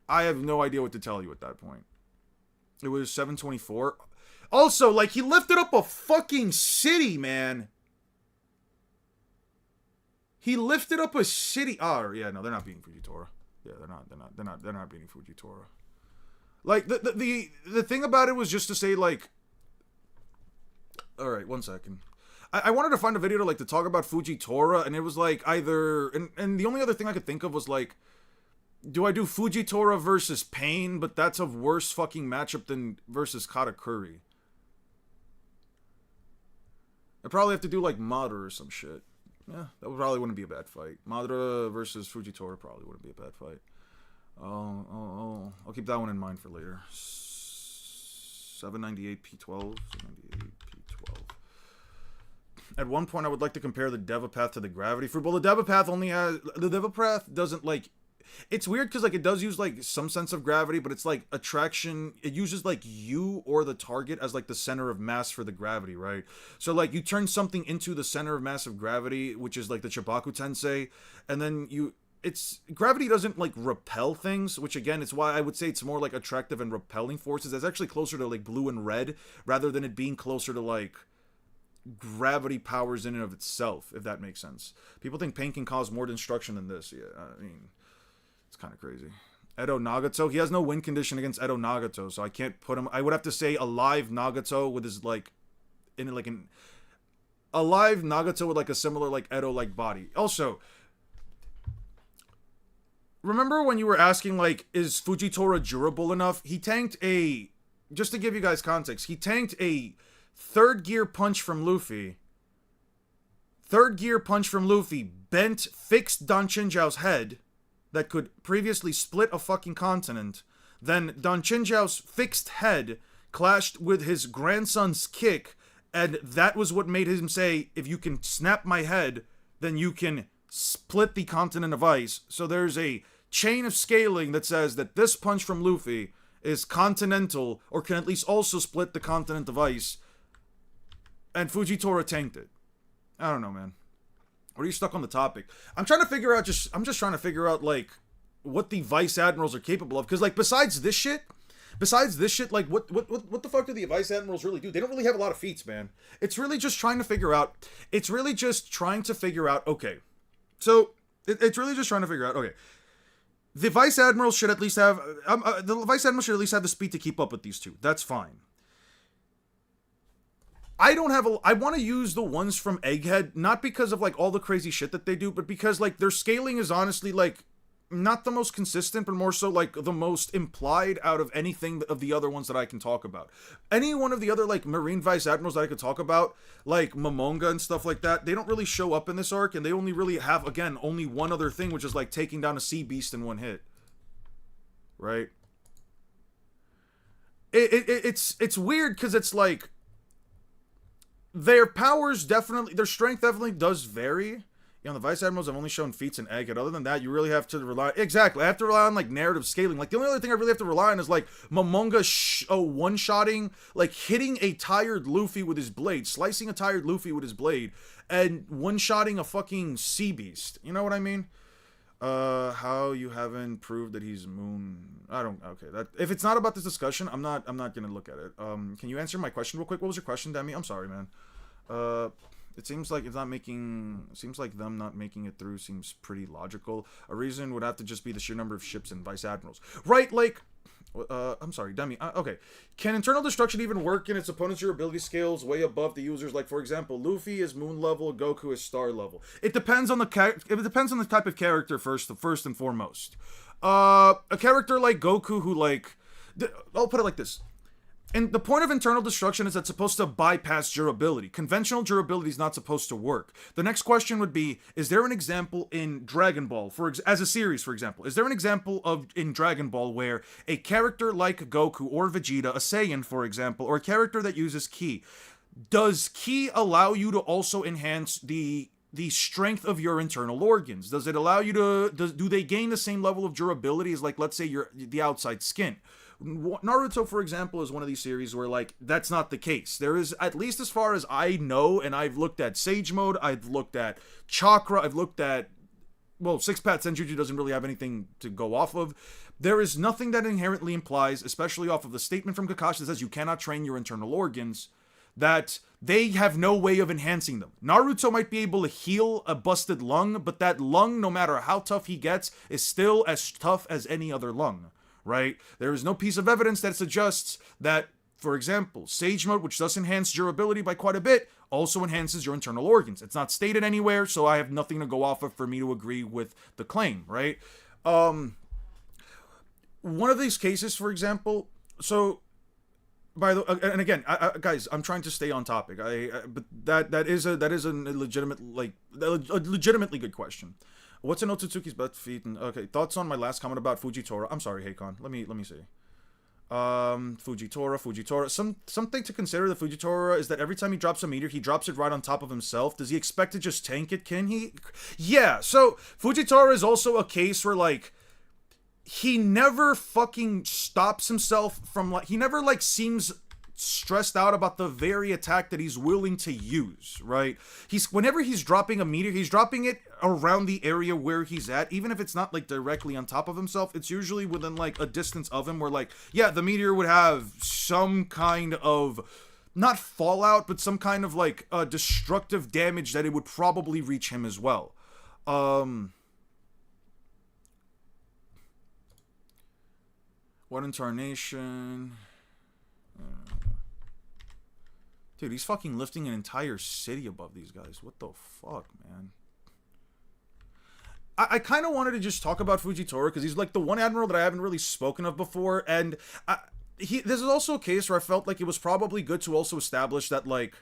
I have no idea what to tell you at that point. It was 724. Also, like, he lifted up a fucking city, man. He lifted up a city. Oh, yeah, no, they're not beating Fujitora. Yeah, they're not beating Fujitora. Like, the thing about it was just to say, like... Alright, one second. I wanted to find a video to talk about Fujitora, and it was, like, either... And the only other thing I could think of was, like... Do I do Fujitora versus Pain? But that's a worse fucking matchup than versus Katakuri. I probably have to do, like, Madara or some shit. Yeah, that probably wouldn't be a bad fight. Madara versus Fujitora probably wouldn't be a bad fight. I'll keep that one in mind for later. 798 P12. 798 P12. At one point, I would like to compare the Devapath to the Gravity Fruit. Well, the Devapath only has... The Devapath doesn't, like... It's weird because, like, it does use, like, some sense of gravity, but it's, like, attraction. It uses, like, you or the target as, like, the center of mass for the gravity, right? So, like, you turn something into the center of mass of gravity, which is, like, the Chibaku Tensei, and then gravity doesn't, like, repel things, which, again, is why I would say it's more, like, attractive and repelling forces. That's actually closer to, like, blue and red, rather than it being closer to, like, gravity powers in and of itself, if that makes sense. People think pain can cause more destruction than this. Yeah, I mean... It's kind of crazy. Edo Nagato. He has no win condition against Edo Nagato, so I can't put him... I would have to say a live Nagato with his, like... A live Nagato with, like, a similar, like, Edo-like body. Also... Remember when you were asking, like, is Fujitora durable enough? He tanked a... Just to give you guys context, he tanked a third gear punch from Luffy. Third gear punch from Luffy fixed Don Chinjiao's head... that could previously split a fucking continent. Then Don Chinjiao's fixed head clashed with his grandson's kick, and that was what made him say, if you can snap my head, then you can split the continent of ice. So there's a chain of scaling that says that this punch from Luffy is continental, or can at least also split the continent of ice. And Fujitora tanked it. I don't know, man. Or are you stuck on the topic? I'm just trying to figure out, like, what the vice admirals are capable of. Because like besides this shit, like what the fuck do the vice admirals really do? They don't really have a lot of feats, man. It's really just trying to figure out. It's really just trying to figure out. Okay, so it's really just trying to figure out. Okay, the vice admiral should at least have the speed to keep up with these two. That's fine. I want to use the ones from Egghead, not because of like all the crazy shit that they do, but because like their scaling is honestly like not the most consistent, but more so like the most implied out of anything of the other ones that I can talk about. Any one of the other like Marine Vice Admirals that I could talk about, like Momonga and stuff like that, they don't really show up in this arc, and they only really have, again, only one other thing, which is like taking down a sea beast in one hit. Right? It's weird because it's like their strength definitely does vary. You know, the Vice Admirals have only shown feats in Egghead. Other than that, you really have to rely... Exactly. I have to rely on, like, narrative scaling. Like, the only other thing I really have to rely on is, like, Momonga one-shotting, like, hitting a tired Luffy with his blade, slicing a tired Luffy with his blade, and one-shotting a fucking sea beast. You know what I mean? How you haven't proved that he's Moon... I don't... Okay, that... If it's not about this discussion, I'm not gonna look at it. Can you answer my question real quick? What was your question, Demi? I'm sorry, man. It seems like them not making it through seems pretty logical. A reason would have to just be the sheer number of ships and vice admirals. Right, like... I'm sorry, Demi. Okay. Can internal destruction even work in its opponent's durability scales way above the users? Like, for example, Luffy is moon level, Goku is star level. It depends on the type of character first and foremost. A character like Goku who, like... I'll put it like this. And the point of internal destruction is that it's supposed to bypass durability. Conventional durability is not supposed to work. The next question would be, is there an example in Dragon Ball, as a series, for example? Is there an example in Dragon Ball where a character like Goku or Vegeta, a Saiyan, for example, or a character that uses Ki, does Ki allow you to also enhance the strength of your internal organs? Does it allow you to... Do they gain the same level of durability as, like, let's say, the outside skin? Naruto, for example, is one of these series where, like, that's not the case. There is, at least as far as I know, and I've looked at Sage Mode, I've looked at Chakra, I've looked at... Well, Six Path Senjutsu doesn't really have anything to go off of. There is nothing that inherently implies, especially off of the statement from Kakashi that says you cannot train your internal organs, that they have no way of enhancing them. Naruto might be able to heal a busted lung, but that lung, no matter how tough he gets, is still as tough as any other lung. Right? There is no piece of evidence that suggests that, for example, Sage Mode, which does enhance durability by quite a bit, also enhances your internal organs. It's not stated anywhere, so I have nothing to go off of for me to agree with the claim, right? One of these cases, for example, so and again, guys, I'm trying to stay on topic. But that is a legitimately good question. What's an Otsutsuki's best feat? Okay, thoughts on my last comment about Fujitora? I'm sorry, Heikon. Let me see. Fujitora. Something to consider the Fujitora is that every time he drops a meteor, he drops it right on top of himself. Does he expect to just tank it? Can he? Yeah, so Fujitora is also a case where, like, he never fucking stops himself from, like, he never, like, seems stressed out about the very attack that he's willing to use, right? Whenever he's dropping a meteor, he's dropping it around the area where he's at, even if it's not, like, directly on top of himself. It's usually within, like, a distance of him where, like, yeah, the meteor would have some kind of, not fallout, but some kind of, like, destructive damage that it would probably reach him as well. What incarnation? Dude, he's fucking lifting an entire city above these guys. What the fuck, man? I kind of wanted to just talk about Fujitora because he's like the one admiral that I haven't really spoken of before, and this is also a case where I felt like it was probably good to also establish that, like,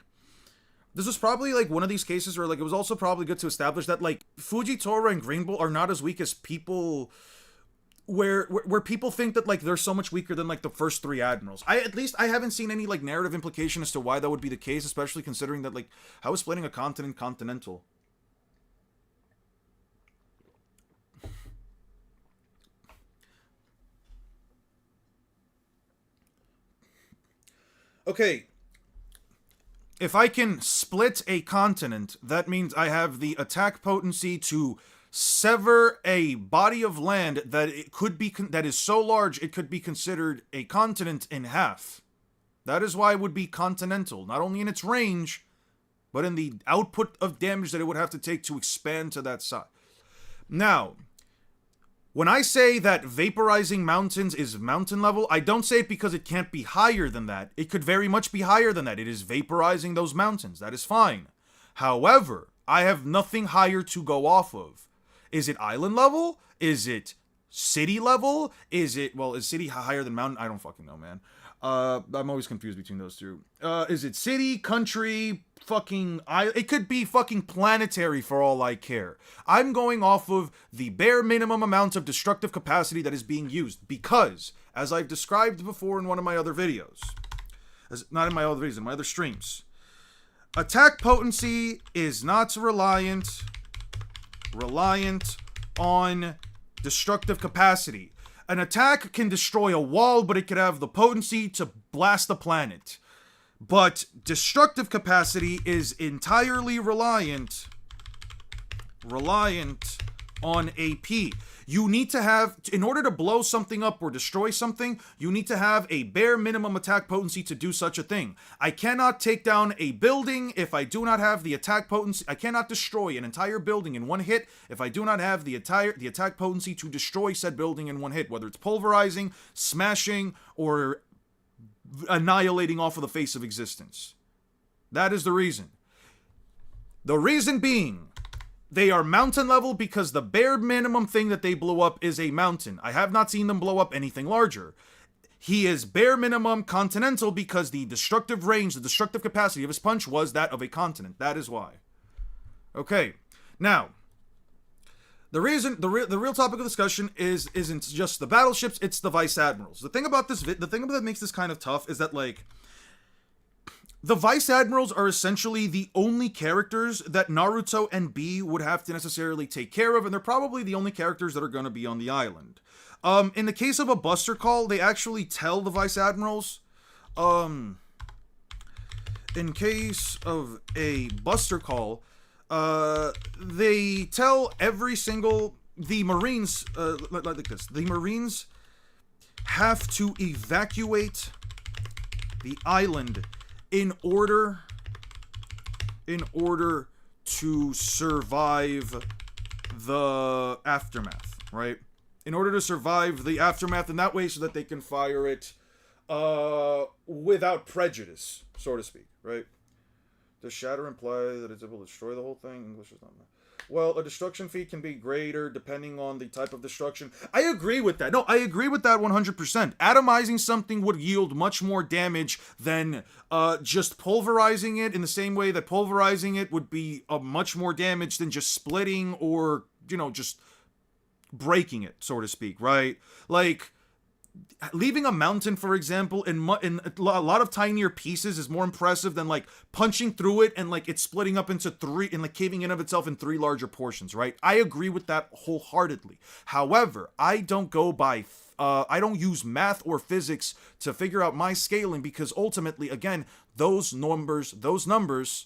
this was probably, like, one of these cases where, like, it was also probably good to establish that, like, Fujitora and Green Bull are not as weak as people... Where people think that, like, they're so much weaker than, like, the first three admirals. I haven't seen any, like, narrative implication as to why that would be the case, especially considering that, like, how is splitting a continent continental? Okay. If I can split a continent, that means I have the attack potency to sever a body of land that it could be that is so large it could be considered a continent in half. That is why it would be continental, not only in its range, but in the output of damage that it would have to take to expand to that size. Now, when I say that vaporizing mountains is mountain level, I don't say it because it can't be higher than that. It could very much be higher than that. It is vaporizing those mountains. That is fine. However, I have nothing higher to go off of. Is it island level? Is it city level? Is city higher than mountain? I don't fucking know, man. I'm always confused between those two. Is it city, country, fucking it could be fucking planetary for all I care. I'm going off of the bare minimum amount of destructive capacity that is being used because, as I've described before in one of my other videos, not in my other videos, in my other streams, attack potency is not reliant on destructive capacity. An attack can destroy a wall, but it could have the potency to blast a planet. But destructive capacity is entirely reliant on AP. You need to have, in order to blow something up or destroy something, you need to have a bare minimum attack potency to do such a thing. I cannot take down a building if I do not have the attack potency. I cannot destroy an entire building in one hit if I do not have the attack potency to destroy said building in one hit, whether it's pulverizing, smashing, or annihilating off of the face of existence. That is the reason. The reason being, they are mountain level because the bare minimum thing that they blow up is a mountain. I have not seen them blow up anything larger. He is bare minimum continental because the destructive range, the destructive capacity of his punch was that of a continent. That is why. Okay, now, the real topic of discussion isn't just the battleships, it's the vice admirals. The thing about that makes this kind of tough is that, like, the vice admirals are essentially the only characters that Naruto and B would have to necessarily take care of, and they're probably the only characters that are going to be on the island. In the case of a Buster Call, they actually tell the vice admirals, in case of a Buster Call, they tell the Marines, like this, the Marines have to evacuate the island in order to survive the aftermath, right? In order to survive the aftermath in that way so that they can fire it without prejudice, so to speak, right? Does shatter imply that it's able to destroy the whole thing? English is not. Well, a destruction feat can be greater depending on the type of destruction. I agree with that. No, I agree with that 100%. Atomizing something would yield much more damage than just pulverizing it, in the same way that pulverizing it would be much more damage than just splitting or, just breaking it, so to speak, right? Like, leaving a mountain, for example, in a lot of tinier pieces is more impressive than, like, punching through it and, like, it splitting up into three and, like, caving in of itself in three larger portions, right? I agree with that wholeheartedly. However, I don't use math or physics to figure out my scaling because ultimately, again, those numbers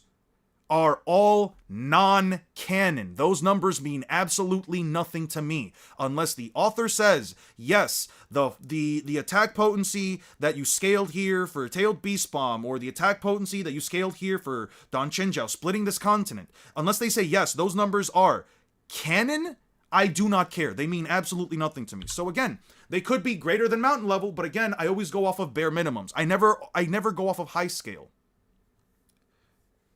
are all non-canon. Those numbers mean absolutely nothing to me unless the author says, yes, the attack potency that you scaled here for Tailed Beast Bomb, or the attack potency that you scaled here for Don Chenjiao splitting this continent. Unless they say, yes, those numbers are canon, I do not care. They mean absolutely nothing to me. So again, they could be greater than mountain level, but again, I always go off of bare minimums. I never go off of high scale.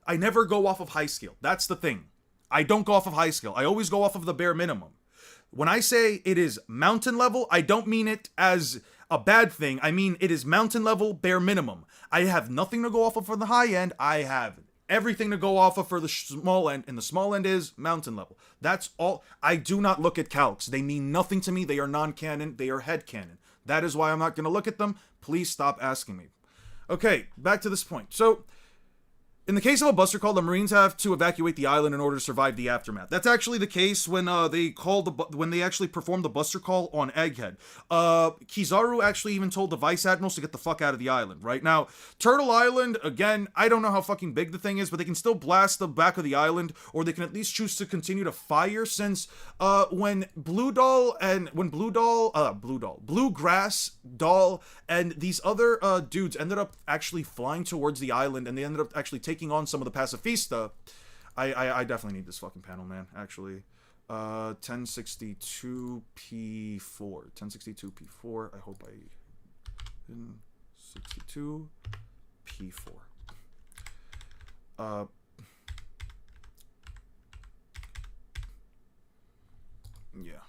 I never go off of high scale. That's the thing. I don't go off of high scale. I always go off of the bare minimum. When I say it is mountain level, I don't mean it as a bad thing. I mean it is mountain level, bare minimum. I have nothing to go off of for the high end. I have everything to go off of for the small end, and the small end is mountain level. That's all. I do not look at calcs. They mean nothing to me. They are non-canon. They are headcanon. That is why I'm not going to look at them. Please stop asking me. Okay, back to this point. So, In the case of a buster call, the Marines have to evacuate the island in order to survive the aftermath. That's actually the case when when they actually performed the buster call on Egghead. Kizaru actually even told the vice admirals to get the fuck out of the island. Right now, Turtle Island, again, I don't know how fucking big the thing is, but they can still blast the back of the island, or they can at least choose to continue to fire. Since when Bluegrass Doll and these other dudes ended up actually flying towards the island, and they ended up actually taking on some of the pacifista. I definitely need this fucking panel, man, actually. 1062 P4. 1062 P4. I hope 1062 P4. Yeah.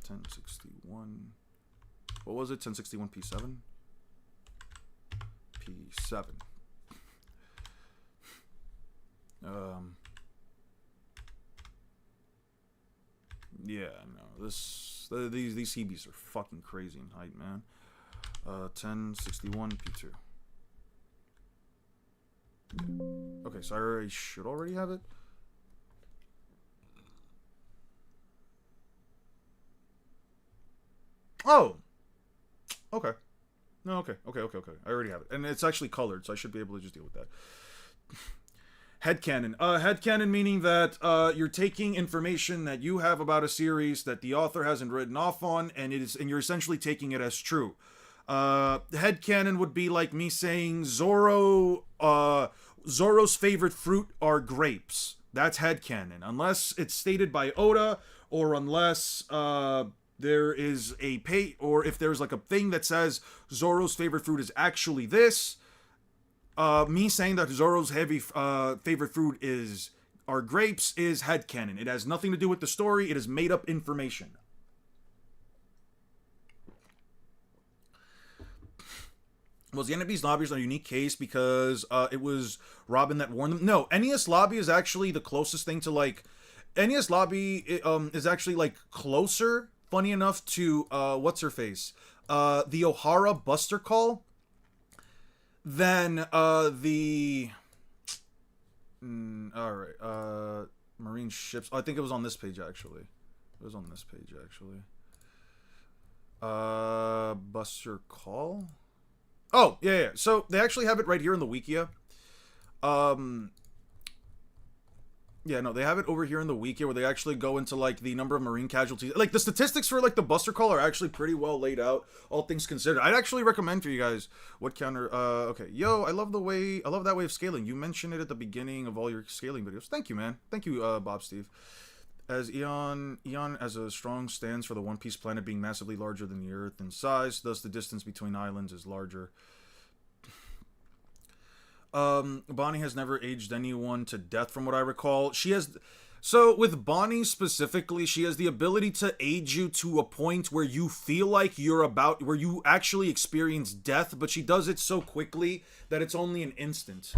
1061. What was it? 1061 P7? P7. Yeah, no. These Hebes are fucking crazy in height, man. 1061 P2. Okay, so I should already have it. Oh! Okay. No, okay. I already have it. And it's actually colored, so I should be able to just deal with that. Headcanon. Headcanon meaning that you're taking information that you have about a series that the author hasn't written off on, and you're essentially taking it as true. Headcanon would be like me saying Zoro's favorite fruit are grapes. That's headcanon. Unless it's stated by Oda, or unless there is or if there's like a thing that says Zoro's favorite fruit is actually this. Me saying that Zoro's favorite fruit are grapes is headcanon. It has nothing to do with the story. It is made up information. Was the enemy's lobbies a unique case because it was Robin that warned them? No, Enies Lobby is actually the closest thing to like... Enies Lobby is actually like closer, funny enough, to what's-her-face? The Ohara Buster Call than the... Alright, Marine ships. Oh, I think it was on this page, actually. Buster Call? Oh, yeah. So, they actually have it right here in the Wikia. Yeah, no, they have it over here in the Wikia where they actually go into, like, the number of Marine casualties. Like, the statistics for, like, the Buster Call are actually pretty well laid out, all things considered. I'd actually recommend for you guys what counter... okay. Yo, I love that way of scaling. You mentioned it at the beginning of all your scaling videos. Thank you, man. Thank you, Bob Steve. As Eon as a strong stands for the One Piece planet being massively larger than the Earth in size, thus the distance between islands is larger. Bonnie has never aged anyone to death from what I recall. She has... So, with Bonnie specifically, she has the ability to age you to a point where you feel like where you actually experience death, but she does it so quickly that it's only an instant.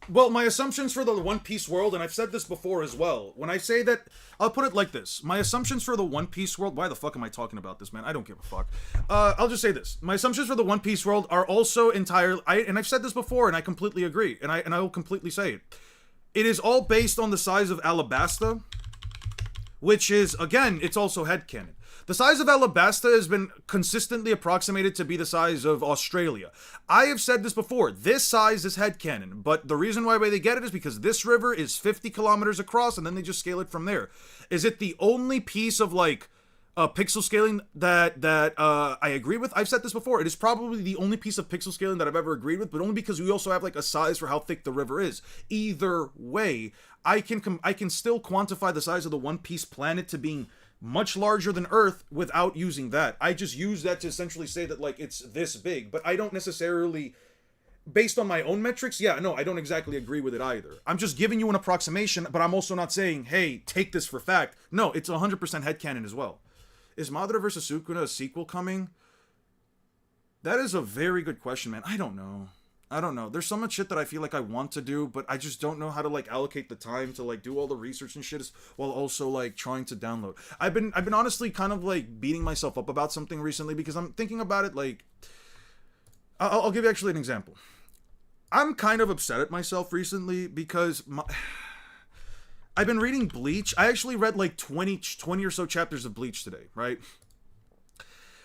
Well, my assumptions for the One Piece world, and I've said this before as well, when I say that, I'll put it like this. My assumptions for the One Piece world, why the fuck am I talking about this, man? I don't give a fuck. I'll just say this. My assumptions for the One Piece world are also entirely, and I've said this before, and I completely agree, and I will completely say it. It is all based on the size of Alabasta, which is, again, it's also headcanon. The size of Alabasta has been consistently approximated to be the size of Australia. I have said this before, this size is headcanon, but the reason why they get it is because this river is 50 kilometers across, and then they just scale it from there. Is it the only piece of, like, pixel scaling that I agree with? I've said this before, it is probably the only piece of pixel scaling that I've ever agreed with, but only because we also have, like, a size for how thick the river is. Either way, I can still quantify the size of the One Piece planet to being much larger than Earth without using that. I just use that to essentially say that, like, it's this big, but I don't necessarily, based on my own metrics, I don't exactly agree with it either. I'm just giving you an approximation, but I'm also not saying, hey, take this for fact. No, it's 100% headcanon as well. Is Madara vs. Sukuna a sequel coming? That is a very good question, man. I don't know. I don't know. There's so much shit that I feel like I want to do, but I just don't know how to like allocate the time to like do all the research and shit while also like trying to download. I've been honestly kind of like beating myself up about something recently because I'm thinking about it like I'll give you actually an example. I'm kind of upset at myself recently because I've been reading Bleach. I actually read like 20 or so chapters of Bleach today, right?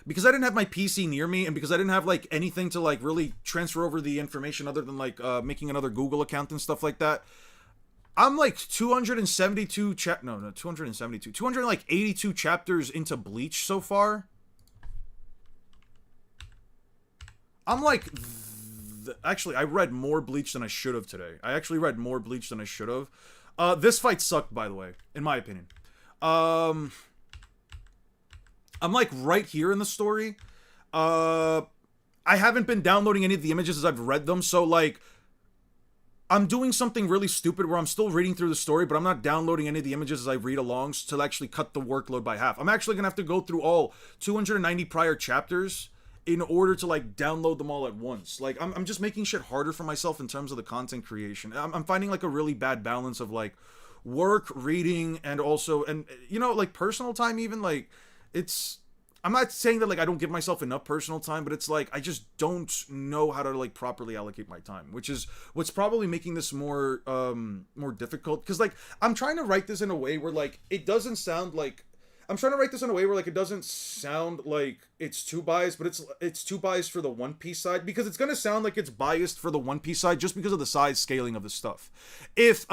Because I didn't have my PC near me and because I didn't have like anything to like really transfer over the information other than like making another Google account and stuff like that. I'm like 282 chapters into Bleach so far. I'm like actually I read more Bleach than I should have today. I actually read more Bleach than I should have. This fight sucked, by the way, in my opinion. I'm like right here in the story. I haven't been downloading any of the images as I've read them, so like I'm doing something really stupid where I'm still reading through the story, but I'm not downloading any of the images as I read along to actually cut the workload by half. I'm actually gonna have to go through all 290 prior chapters in order to like download them all at once. Like I'm just making shit harder for myself in terms of the content creation. I'm finding like a really bad balance of like work, reading, and also and you know like personal time even like it's I'm not saying that like I don't give myself enough personal time, but it's like I just don't know how to like properly allocate my time, which is what's probably making this more difficult cuz like I'm trying to write this in a way where like it doesn't sound like I'm trying to write this in a way where like it doesn't sound like it's too biased, but it's too biased for the One Piece side because it's gonna sound like it's biased for the One Piece side just because of the size scaling of the stuff. If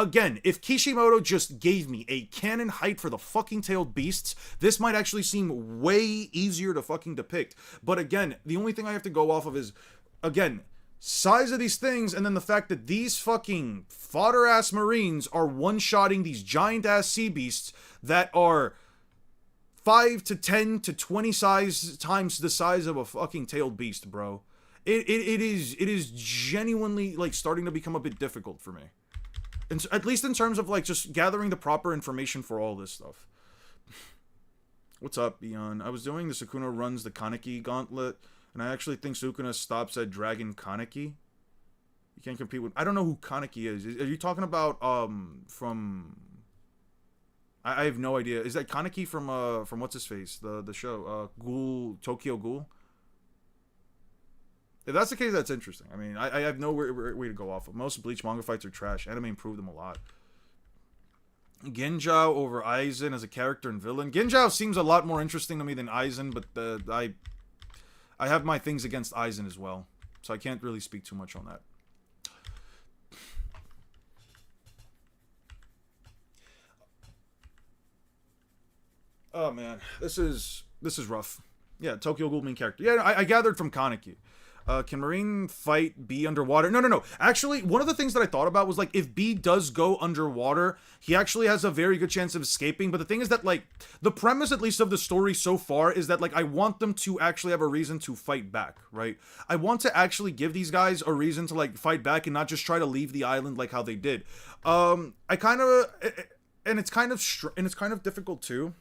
Kishimoto just gave me a cannon height for the fucking tailed beasts, this might actually seem way easier to fucking depict. But again, the only thing I have to go off of is again size of these things and then the fact that these fucking fodder ass marines are one-shotting these giant ass sea beasts that are 5 to 10 to 20 times the size of a fucking tailed beast, bro. It is genuinely like starting to become a bit difficult for me. And at least in terms of like just gathering the proper information for all this stuff. What's up, Eon? I was doing the Sukuna runs the Kaneki gauntlet, and I actually think Sukuna stops at Dragon Kaneki. You can't compete with... I don't know who Kaneki is. Are you talking about from... I have no idea. Is that Kaneki from what's his face? The show Ghoul, Tokyo Ghoul. If that's the case, that's interesting. I mean, I have no way to go off of. Most Bleach manga fights are trash. Anime improved them a lot. Genjao over Aizen as a character and villain. Genjao seems a lot more interesting to me than Aizen, but I have my things against Aizen as well, so I can't really speak too much on that. Oh man, this is rough. Yeah, Tokyo Ghoul main character. Yeah, I gathered from Kaneki. Can Marine fight B underwater? No. Actually, one of the things that I thought about was like if B does go underwater, he actually has a very good chance of escaping. But the thing is that like the premise, at least of the story so far, is that like I want them to actually have a reason to fight back, right? I want to actually give these guys a reason to like fight back and not just try to leave the island like how they did. I kind of and it's kind of difficult too.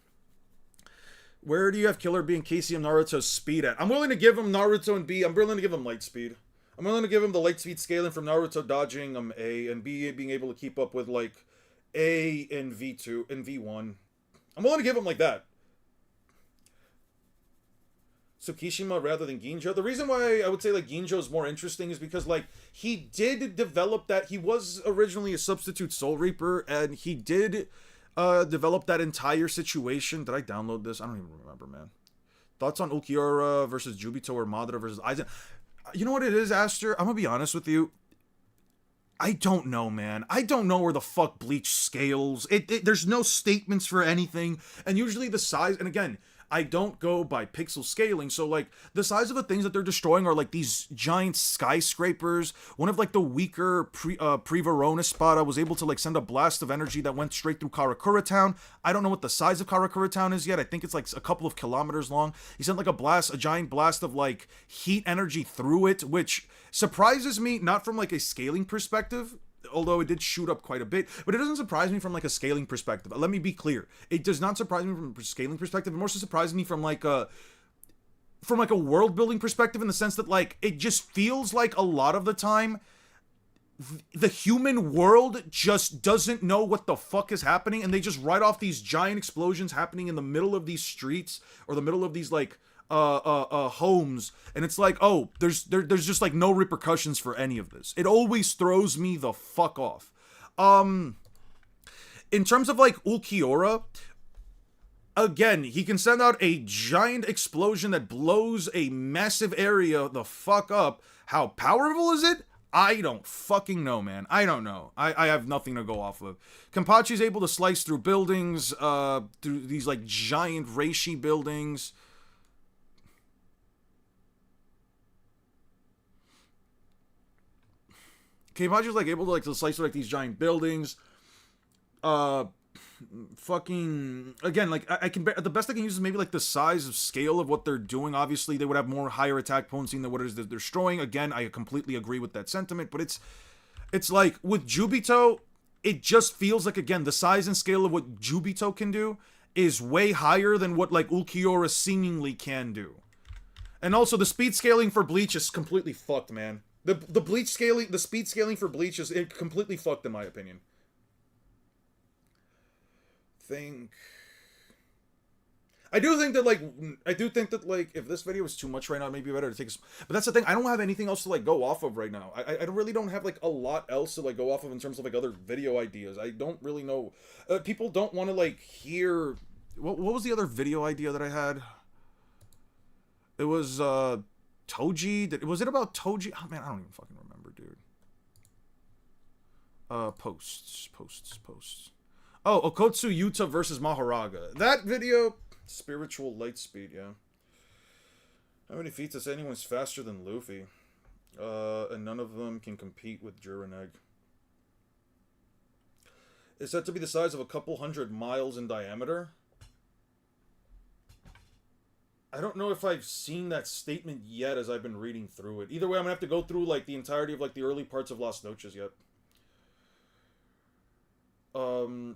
Where do you have Killer B and Casey and Naruto's speed at? I'm willing to give him Naruto and B. I'm willing to give him light speed. I'm willing to give him the light speed scaling from Naruto dodging A and B being able to keep up with like A and V2 and V1. I'm willing to give him like that. So Kishima rather than Ginjo. The reason why I would say like Ginjo is more interesting is because like he did develop that. He was originally a substitute Soul Reaper and he did develop that entire situation. Did I download this? I don't even remember, man. Thoughts on Ulquiorra versus Jubito or Madara versus Aizen? You know what it is, Aster? I'm gonna be honest with you. I don't know, man. I don't know where the fuck Bleach scales. There's no statements for anything. And usually the size, and again, I don't go by pixel scaling, so like the size of the things that they're destroying are like these giant skyscrapers. One of like the weaker pre-Verona Spada was able to like send a blast of energy that went straight through Karakura Town. I don't know what the size of Karakura Town is yet. I think it's like a couple of kilometers long. He sent like a giant blast of like heat energy through it, which surprises me, not from like a scaling perspective, although it did shoot up quite a bit, but it doesn't surprise me from like a scaling perspective. Let me be clear. It does not surprise me from a scaling perspective. It more so surprises me from like from like a world building perspective, in the sense that like it just feels like a lot of the time the human world just doesn't know what the fuck is happening, and they just write off these giant explosions happening in the middle of these streets or the middle of these like homes, and it's like, oh, there's just like no repercussions for any of this. It always throws me the fuck off. In terms of like Ulquiorra, again, he can send out a giant explosion that blows a massive area the fuck up. How powerful is it? I don't fucking know, man. I don't know. I have nothing to go off of. Kenpachi's able to slice through buildings, through these like giant reishi buildings. Kenpachi's like able to like to slice through like these giant buildings. Fucking again, like I can the best I can use is maybe like the size of scale of what they're doing. Obviously they would have more higher attack potency than what it is that they're destroying. Again, I completely agree with that sentiment, but it's like with Jubito, it just feels like, again, the size and scale of what Jubito can do is way higher than what like Ulquiorra seemingly can do. And also the speed scaling for Bleach is completely fucked, man. The speed scaling for Bleach is completely fucked in my opinion. I do think that like if this video is too much right now, maybe better to take a, but that's the thing, I don't have anything else to like go off of right now. I really don't have like a lot else to like go off of in terms of like other video ideas. I don't really know. People don't want to like hear what was the other video idea that I had? It was Toji. Was it about Toji? Oh man, I don't even fucking remember, dude. Posts. Oh, Okotsu Yuta versus Maharaga. That video, spiritual light speed, yeah. How many feats does anyone's faster than Luffy? And none of them can compete with Jirenegg. It's said to be the size of a couple 100 miles in diameter. I don't know if I've seen that statement yet as I've been reading through it. Either way, I'm gonna have to go through like the entirety of like the early parts of Las Noches yet.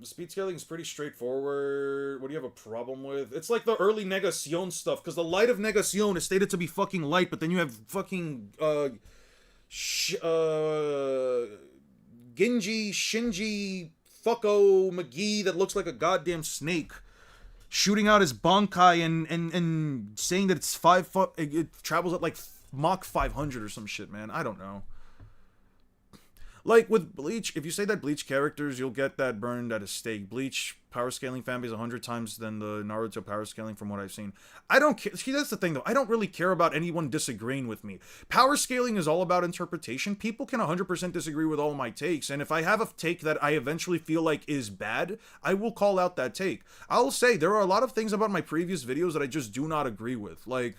Speed scaling is pretty straightforward. What do you have a problem with? It's like the early Negacion stuff, because the light of Negacion is stated to be fucking light, but then you have fucking, Genji, Shinji, fucko, McGee that looks like a goddamn snake, shooting out his Bankai and saying that it's it travels at like Mach 500 or some shit, man. I don't know. Like, with Bleach, if you say that Bleach characters, you'll get that burned at a stake. Bleach power scaling fanbase 100 times than the Naruto power scaling from what I've seen. I don't care. See, that's the thing, though. I don't really care about anyone disagreeing with me. Power scaling is all about interpretation. People can 100% disagree with all my takes, and if I have a take that I eventually feel like is bad, I will call out that take. I'll say there are a lot of things about my previous videos that I just do not agree with. Like,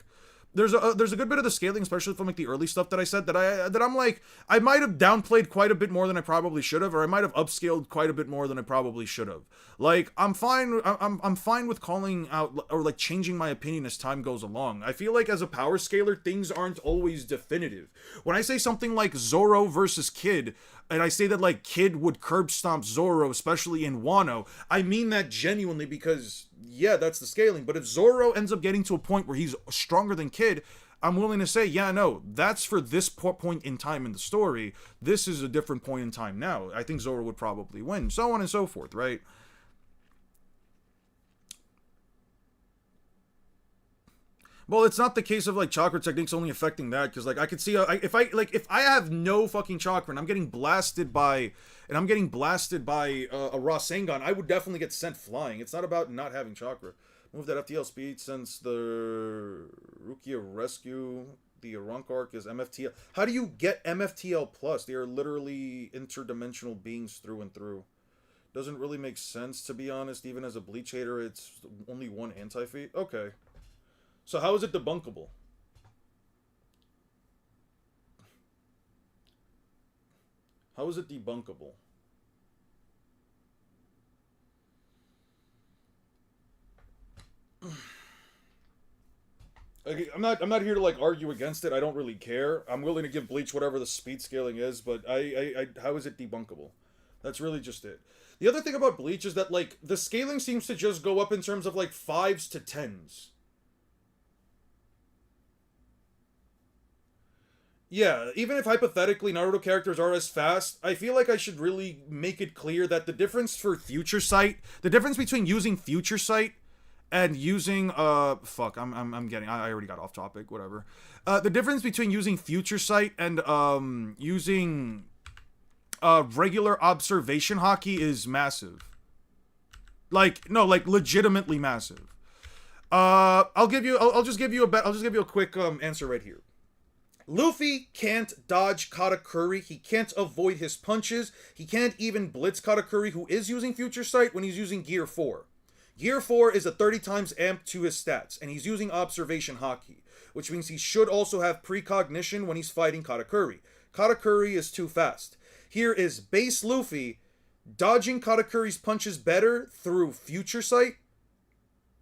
there's a good bit of the scaling, especially from like the early stuff that I said, that I'm like, I might have downplayed quite a bit more than I probably should have, or I might have upscaled quite a bit more than I probably should have. Like, I'm fine with calling out or like changing my opinion as time goes along. I feel like as a power scaler, things aren't always definitive. When I say something like Zoro versus Kid, and I say that like Kid would curb stomp Zoro, especially in Wano, I mean that genuinely, because yeah, that's the scaling. But if Zoro ends up getting to a point where he's stronger than Kid, I'm willing to say, yeah, no, that's for this point in time in the story. This is a different point in time now. I think Zoro would probably win, so on and so forth, right? Well, it's not the case of like chakra techniques only affecting that, because like I could see if I have no fucking chakra and I'm getting blasted by a Rasengan, I would definitely get sent flying. It's not about not having chakra. Move that FTL speed since the Rukia rescue. The Rank arc is MFTL. How do you get MFTL plus? They are literally interdimensional beings through and through. Doesn't really make sense, to be honest. Even as a Bleach hater, it's only one anti-feat. Okay. So how is it debunkable? How is it debunkable? Okay, I'm not here to like argue against it. I don't really care. I'm willing to give Bleach whatever the speed scaling is, but how is it debunkable? That's really just it. The other thing about Bleach is that like the scaling seems to just go up in terms of like 5s to 10s. Yeah, even if hypothetically Naruto characters are as fast, I feel like I should really make it clear that the difference for Future Sight, the difference between using Future Sight and using fuck, I'm getting I already got off topic, whatever. The difference between using Future Sight and using regular observation hockey is massive. Like no, like legitimately massive. I'll just give you a quick answer right here. Luffy can't dodge Katakuri. He can't avoid his punches. He can't even blitz Katakuri, who is using Future Sight when he's using Gear 4. Gear 4 is a 30 times amp to his stats, and he's using Observation Haki, which means he should also have precognition when he's fighting Katakuri. Katakuri is too fast. Here is base Luffy dodging Katakuri's punches better through Future Sight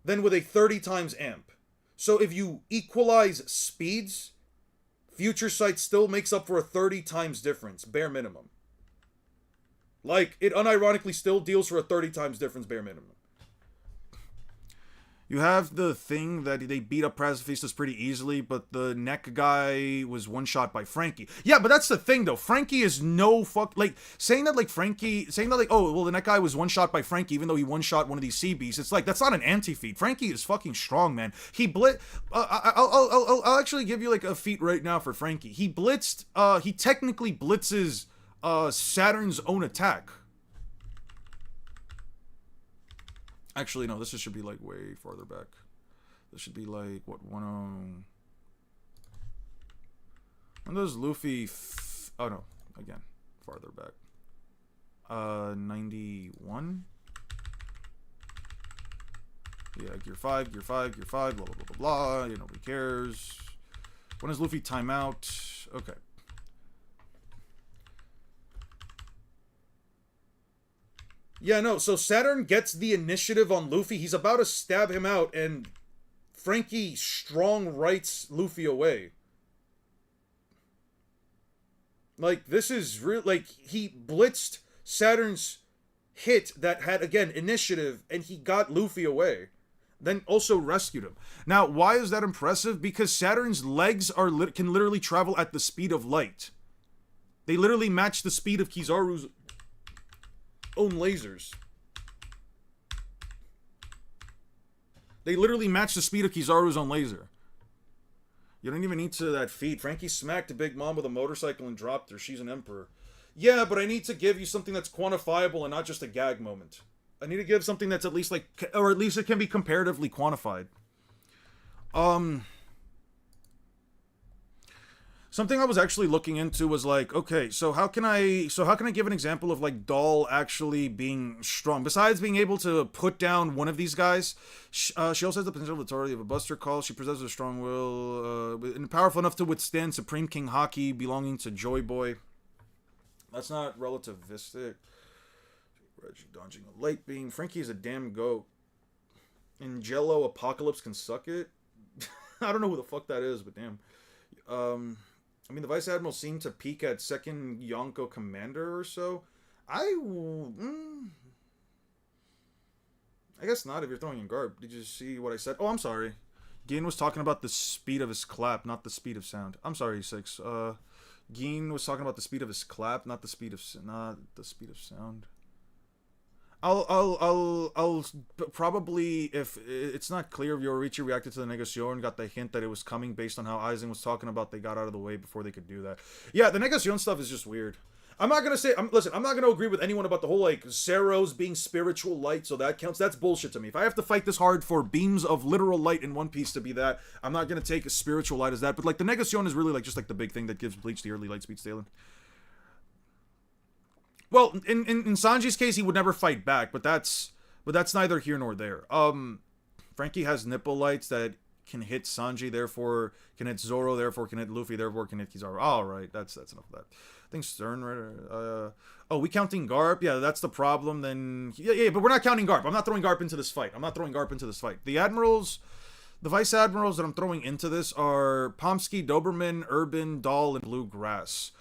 than with a 30 times amp. So if you equalize speeds, Future Sight still makes up for a 30 times difference, bare minimum. Like, it unironically still deals for a 30 times difference, bare minimum. You have the thing that they beat up Pacifistas pretty easily, but the neck guy was one shot by Frankie. Yeah, but that's the thing though. Frankie is no fuck like saying that oh well the neck guy was one shot by Frankie even though he one shot one of these sea beasts. It's like that's not an anti-feat. Frankie is fucking strong, man. He I'll actually give you like a feat right now for Frankie. He blitzed. He technically blitzes Saturn's own attack. Actually, no, this should be, like, way farther back. This should be, like, what, 10... When does Luffy... Oh, no. Again. Farther back. 91? Yeah, Gear 5, Gear 5, Gear 5, blah, blah, blah, blah, blah. You know, nobody cares. When does Luffy time out? Okay. Yeah, no, so Saturn gets the initiative on Luffy. He's about to stab him out, and Frankie strong rights Luffy away. Like, this is real. Like, he blitzed Saturn's hit that had, again, initiative, and he got Luffy away. Then also rescued him. Now, why is that impressive? Because Saturn's legs can literally travel at the speed of light. They literally match the speed of Kizaru's own lasers. They literally match the speed of Kizaru's own laser. You don't even need to that feat. Frankie smacked a big mom with a motorcycle and dropped her. She's an emperor. Yeah, but I need to give you something that's quantifiable and not just a gag moment. I need to give something that's at least like, or at least it can be comparatively quantified. Something I was actually looking into was like, okay, so how can I give an example of like Doll actually being strong? Besides being able to put down one of these guys, she also has the potential authority of a Buster Call. She possesses a strong will and powerful enough to withstand Supreme King Haki belonging to Joy Boy. That's not relativistic. Reggie dodging a light beam. Frankie is a damn goat. And Jello Apocalypse can suck it. I don't know who the fuck that is, but damn. I mean, the Vice Admiral seemed to peak at second Yonko Commander or so. I guess not if you're throwing in Garb. Did you see what I said? Oh, I'm sorry. Gin was talking about the speed of his clap, not the speed of sound. I'm sorry, Six. Gin was talking about the speed of his clap, not the speed of sound. I'll probably, if it's not clear if Yoruichi reacted to the Negacion and got the hint that it was coming based on how Aizen was talking about they got out of the way before they could do that. Yeah, the Negacion stuff is just weird. I'm not gonna say, listen, I'm not gonna agree with anyone about the whole, like, Ceros being spiritual light, so that counts. That's bullshit to me. If I have to fight this hard for beams of literal light in One Piece to be that, I'm not gonna take a spiritual light as that, but, like, the Negacion is really, like, just, like, the big thing that gives Bleach the early light speed scaling. Well, in Sanji's case, he would never fight back, but that's neither here nor there. Frankie has nipple lights that can hit Sanji, therefore can hit Zoro, therefore can hit Luffy, therefore can hit Kizaru. All right, that's enough of that. I think Stern. Oh, we counting Garp? Yeah, that's the problem. Then yeah, but we're not counting Garp. I'm not throwing Garp into this fight. The Vice Admirals that I'm throwing into this are Pomsky, Doberman, Urban, Dahl, and Bluegrass.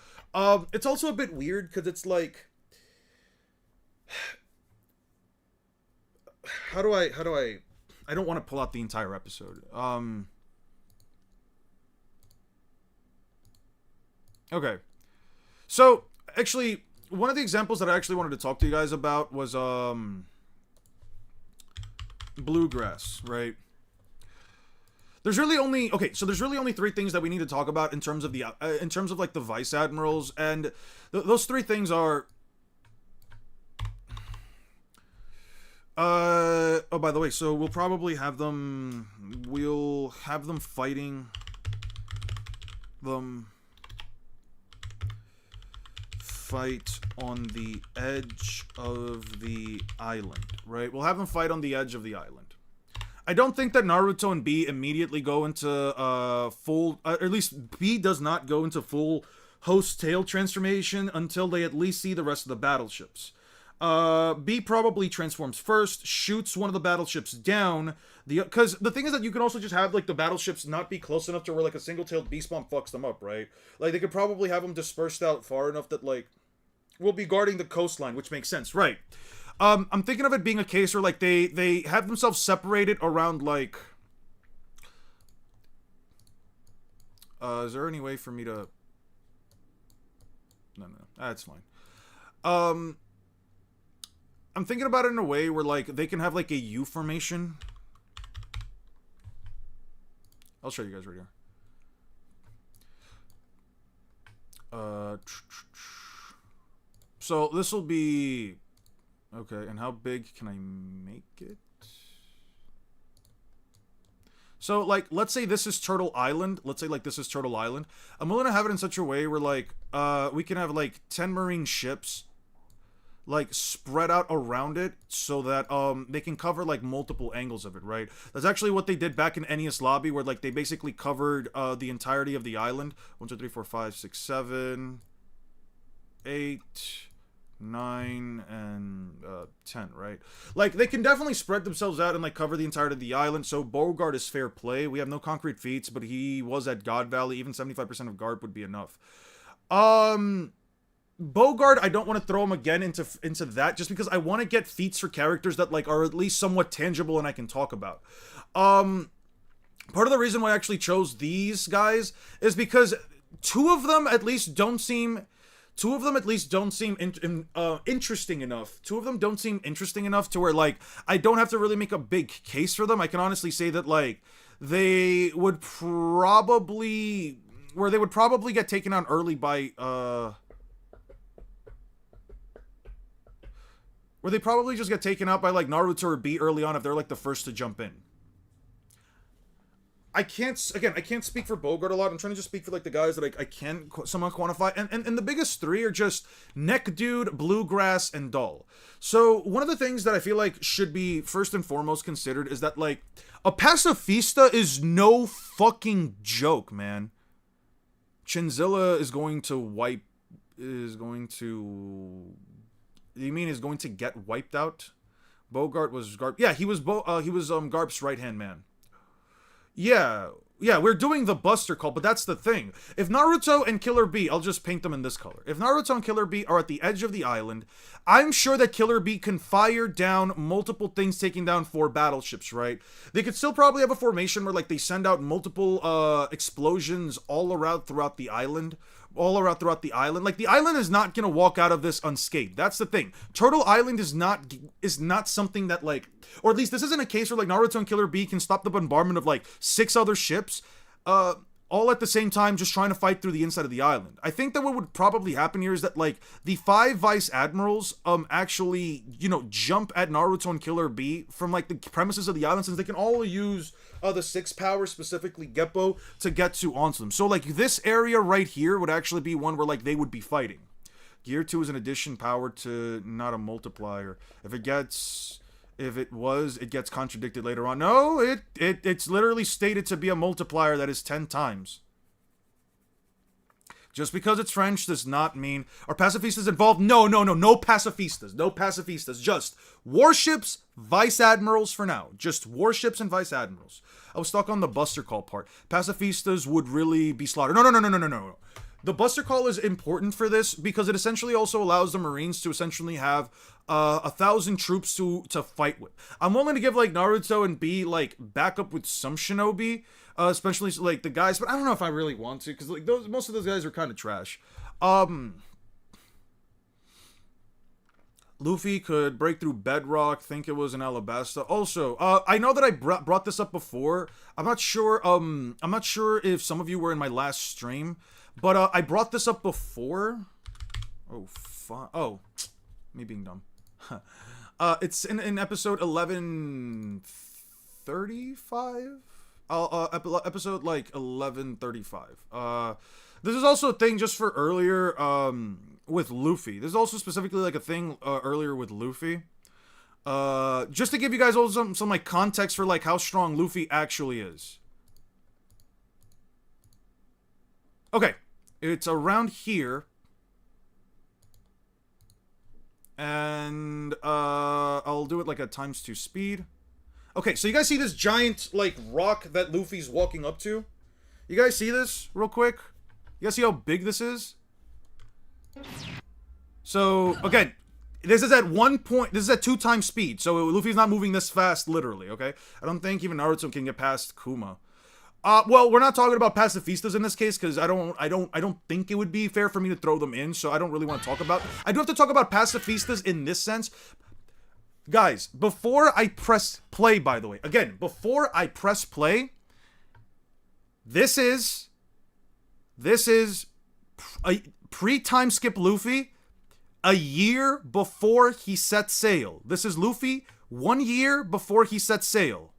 It's also a bit weird because it's like, how do I I don't want to pull out the entire episode. Okay. So, actually, one of the examples that I actually wanted to talk to you guys about was, Bluegrass, right? There's really only there's really only three things that we need to talk about in terms of like the vice admirals, and those three things are. Oh, by the way, so we'll probably have them. We'll have them fighting them. Fight on the edge of the island, right? We'll have them fight on the edge of the island. I don't think that Naruto and B immediately go into full, or at least B does not go into full host tail transformation until they at least see the rest of the battleships. B probably transforms first, shoots one of the battleships down. Because the thing is that you can also just have like the battleships not be close enough to where like a single-tailed beast bomb fucks them up, right? Like they could probably have them dispersed out far enough that like we'll be guarding the coastline, which makes sense, right? I'm thinking of it being a case where like they have themselves separated around like. Is there any way for me to? No, that's fine. I'm thinking about it in a way where like they can have like a U formation. I'll show you guys right here. So this will be okay. And how big can I make it? So like, let's say this is Turtle Island. Let's say like this is Turtle Island. I'm willing to have it in such a way where like we can have like 10 marine ships like spread out around it so that they can cover like multiple angles of it, right? That's actually what they did back in NES Lobby, where like they basically covered the entirety of the island. 1, 2, 3, 4, 5, 6, 7, 8, 9, and 10, right? Like they can definitely spread themselves out and like cover the entirety of the island. So Bogart is fair play. We have no concrete feats, but he was at God Valley. Even 75% of Garp would be enough. Bogart, I don't want to throw him again into that, just because I want to get feats for characters that like are at least somewhat tangible and I can talk about. Part of the reason why I actually chose these guys is because two of them at least don't seem interesting enough. Two of them don't seem interesting enough to where like I don't have to really make a big case for them. I can honestly say that like they would probably get taken out early by where they probably just get taken out by like Naruto or B early on if they're like the first to jump in. I can't speak for Bogart a lot. I'm trying to just speak for like the guys that I can somewhat quantify. And the biggest three are just Neck Dude, Bluegrass, and Dull. So one of the things that I feel like should be first and foremost considered is that like a pacifista is no fucking joke, man. Chinzilla is going to get wiped out? Bogart was Garp. Yeah, he was Garp's right-hand man. Yeah, we're doing the Buster Call, but that's the thing. If Naruto and Killer Bee, I'll just paint them in this color. If Naruto and Killer Bee are at the edge of the island, I'm sure that Killer Bee can fire down multiple things, taking down 4 battleships, right? They could still probably have a formation where like they send out multiple explosions all around throughout the island. Like the island is not gonna walk out of this unscathed. That's the thing. Turtle Island is not something that like, or at least this isn't a case where like Naruto and Killer Bee can stop the bombardment of like 6 other ships, all at the same time, just trying to fight through the inside of the island. I think that what would probably happen here is that like the 5 vice admirals actually jump at Naruto and Killer Bee from like the premises of the island, since they can all use the 6 power, specifically Geppo, to get to onto them. So like this area right here would actually be one where like they would be fighting. Gear 2 is an addition power to, not a multiplier. It gets contradicted later on. No, it's literally stated to be a multiplier that is 10 times. Just because it's French does not mean... Are pacifistas involved? No pacifistas. No pacifistas. Just warships, vice admirals for now. Just warships and vice admirals. I was stuck on the Buster Call part. Pacifistas would really be slaughtered. No. The Buster Call is important for this because it essentially also allows the Marines to essentially have 1,000 troops to fight with. I'm willing to give like Naruto and B like backup with some shinobi, especially like the guys, but I don't know if I really want to because like most of those guys are kind of trash. Luffy could break through bedrock, think it was an Alabasta. Also, I know that I brought this up before. I'm not sure if some of you were in my last stream, but I brought this up before. Oh, oh, me being dumb. It's in episode 1135. Episode like 1135. This is also a thing just for earlier. With Luffy. There's also specifically like a thing earlier with Luffy. Just to give you guys also some like context for like how strong Luffy actually is. Okay, it's around here. And I'll do it like at ×2 speed. Okay, so you guys see this giant like rock that Luffy's walking up to? You guys see this real quick? You guys see how big this is? So, again, this is at 2 times speed, so Luffy's not moving this fast, literally, okay? I don't think even Naruto can get past Kuma. Well, we're not talking about pacifistas in this case, because I don't think it would be fair for me to throw them in, so I don't really want to talk about. I do have to talk about pacifistas in this sense. Guys, before I press play, by the way, again, before I press play, this is a pre-time skip Luffy a year before he set sail. This is Luffy 1 year before he set sail.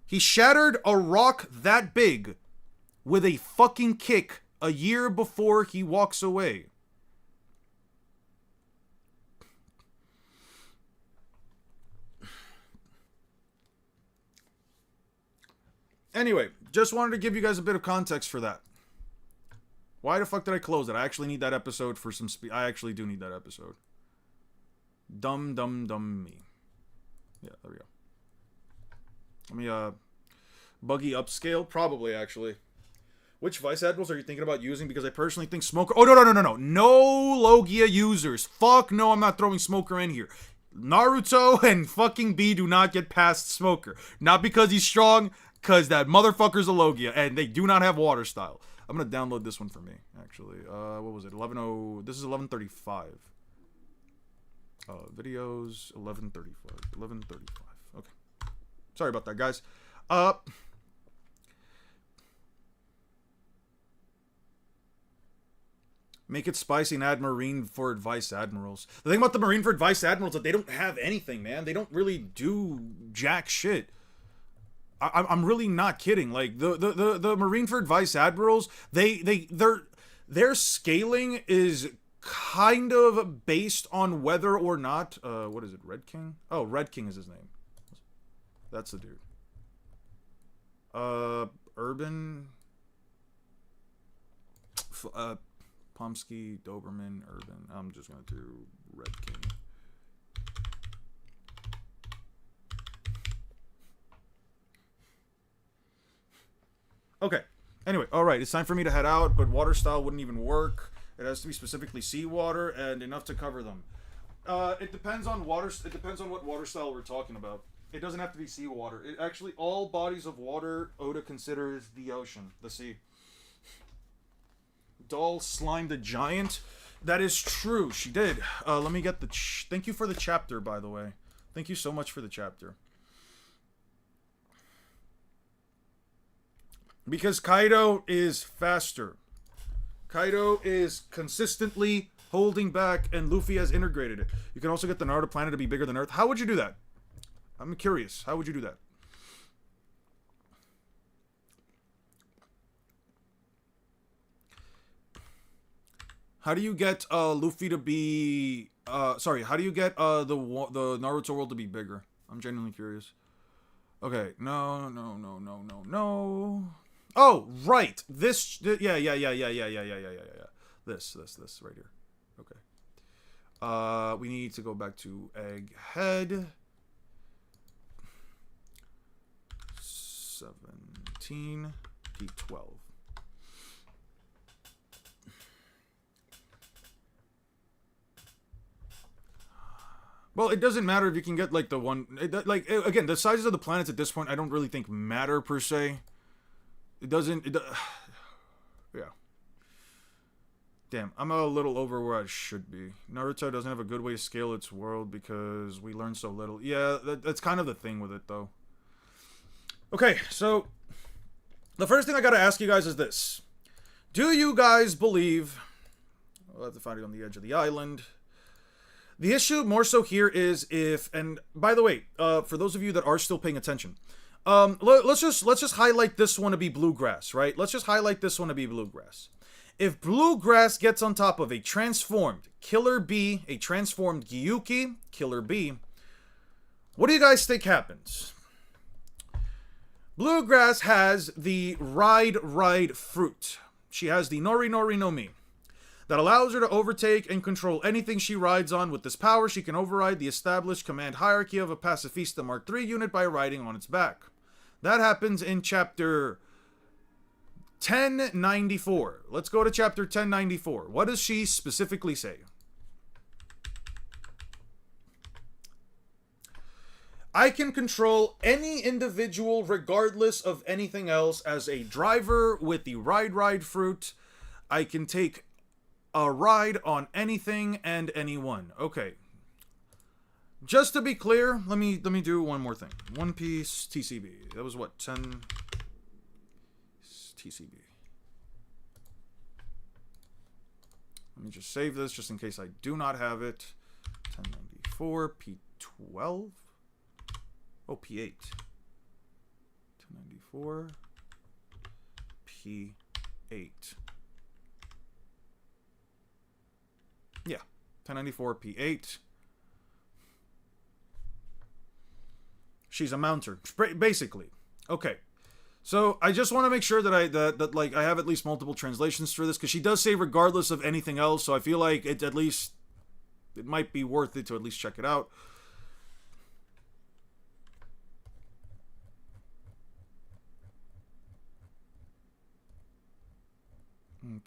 He shattered a rock that big with a fucking kick a year before he walks away. Anyway, just wanted to give you guys a bit of context for that. Why the fuck did I close it? I actually need that episode for some speed. I actually do need that episode. Dumb me. Yeah, there we go. Let me, buggy upscale? Probably, actually. Which Vice Admirals are you thinking about using? Because I personally think Smoker... Oh, no. No Logia users. Fuck no, I'm not throwing Smoker in here. Naruto and fucking B do not get past Smoker. Not because he's strong, because that motherfucker's a Logia, and they do not have water style. I'm gonna download this one for me, actually. What was it? 11:0. This is 11:35. Videos 11:35. 11:35. Okay. Sorry about that, guys. Make it spicy and add Marine for Vice Admirals. The thing about the Marine for Vice Admirals is that they don't have anything, man. They don't really do jack shit. I'm really not kidding. Like the Marineford Vice Admirals, their scaling is kind of based on whether or not what is it, Red King? Oh, Red King is his name. That's the dude. Urban, Pomsky, Doberman, Urban. I'm just gonna do Red King. Okay. Anyway, alright, it's time for me to head out, but water style wouldn't even work. It has to be specifically seawater and enough to cover them. It depends on water. It depends on what water style we're talking about. It doesn't have to be seawater. It actually, all bodies of water, Oda considers the ocean, the sea. Doll slimed a giant. That is true. She did. Let me get the... Thank you for the chapter, by the way. Thank you so much for the chapter. Because Kaido is faster. Kaido is consistently holding back, and Luffy has integrated it. You can also get the Naruto planet to be bigger than Earth. How would you do that? I'm curious. How would you do that? How do you get Luffy to be... sorry, how do you get the Naruto world to be bigger? I'm genuinely curious. Okay, no. Oh, right. This, yeah. This right here. Okay. We need to go back to Egghead. 17 P12. Well, it doesn't matter if you can get like the one. Again, the sizes of the planets at this point, I don't really think matter per se. It doesn't. Yeah. Damn, I'm a little over where I should be. Naruto doesn't have a good way to scale its world because we learn so little. Yeah, that's kind of the thing with it, though. Okay, so the first thing I gotta ask you guys is this. Do you guys believe... We'll have to find it on the edge of the island. The issue more so here is if... And by the way, for those of you that are still paying attention, let's just highlight this one to be bluegrass, right? Let's just highlight this one to be bluegrass. If bluegrass gets on top of a transformed Killer Bee, a transformed Gyuki, Killer Bee, what do you guys think happens? Bluegrass has the ride fruit. She has the Nori Nori no Mi that allows her to overtake and control anything she rides on. With this power, she can override the established command hierarchy of a Pacifista Mark III unit by riding on its back. That happens in chapter 1094. Let's go to chapter 1094. What does she specifically say? I can control any individual regardless of anything else as a driver with the ride fruit. I can take a ride on anything and anyone. Okay. Just to be clear, let me do one more thing. One Piece TCB. That was what, 10 TCB. Let me just save this just in case I do not have it. 1094 P12. Oh, P8. 1094 P8. Yeah, 1094 P8. She's a mounter, basically. Okay. So I just want to make sure that I have at least multiple translations for this, because she does say regardless of anything else, so I feel like it might be worth it to at least check it out.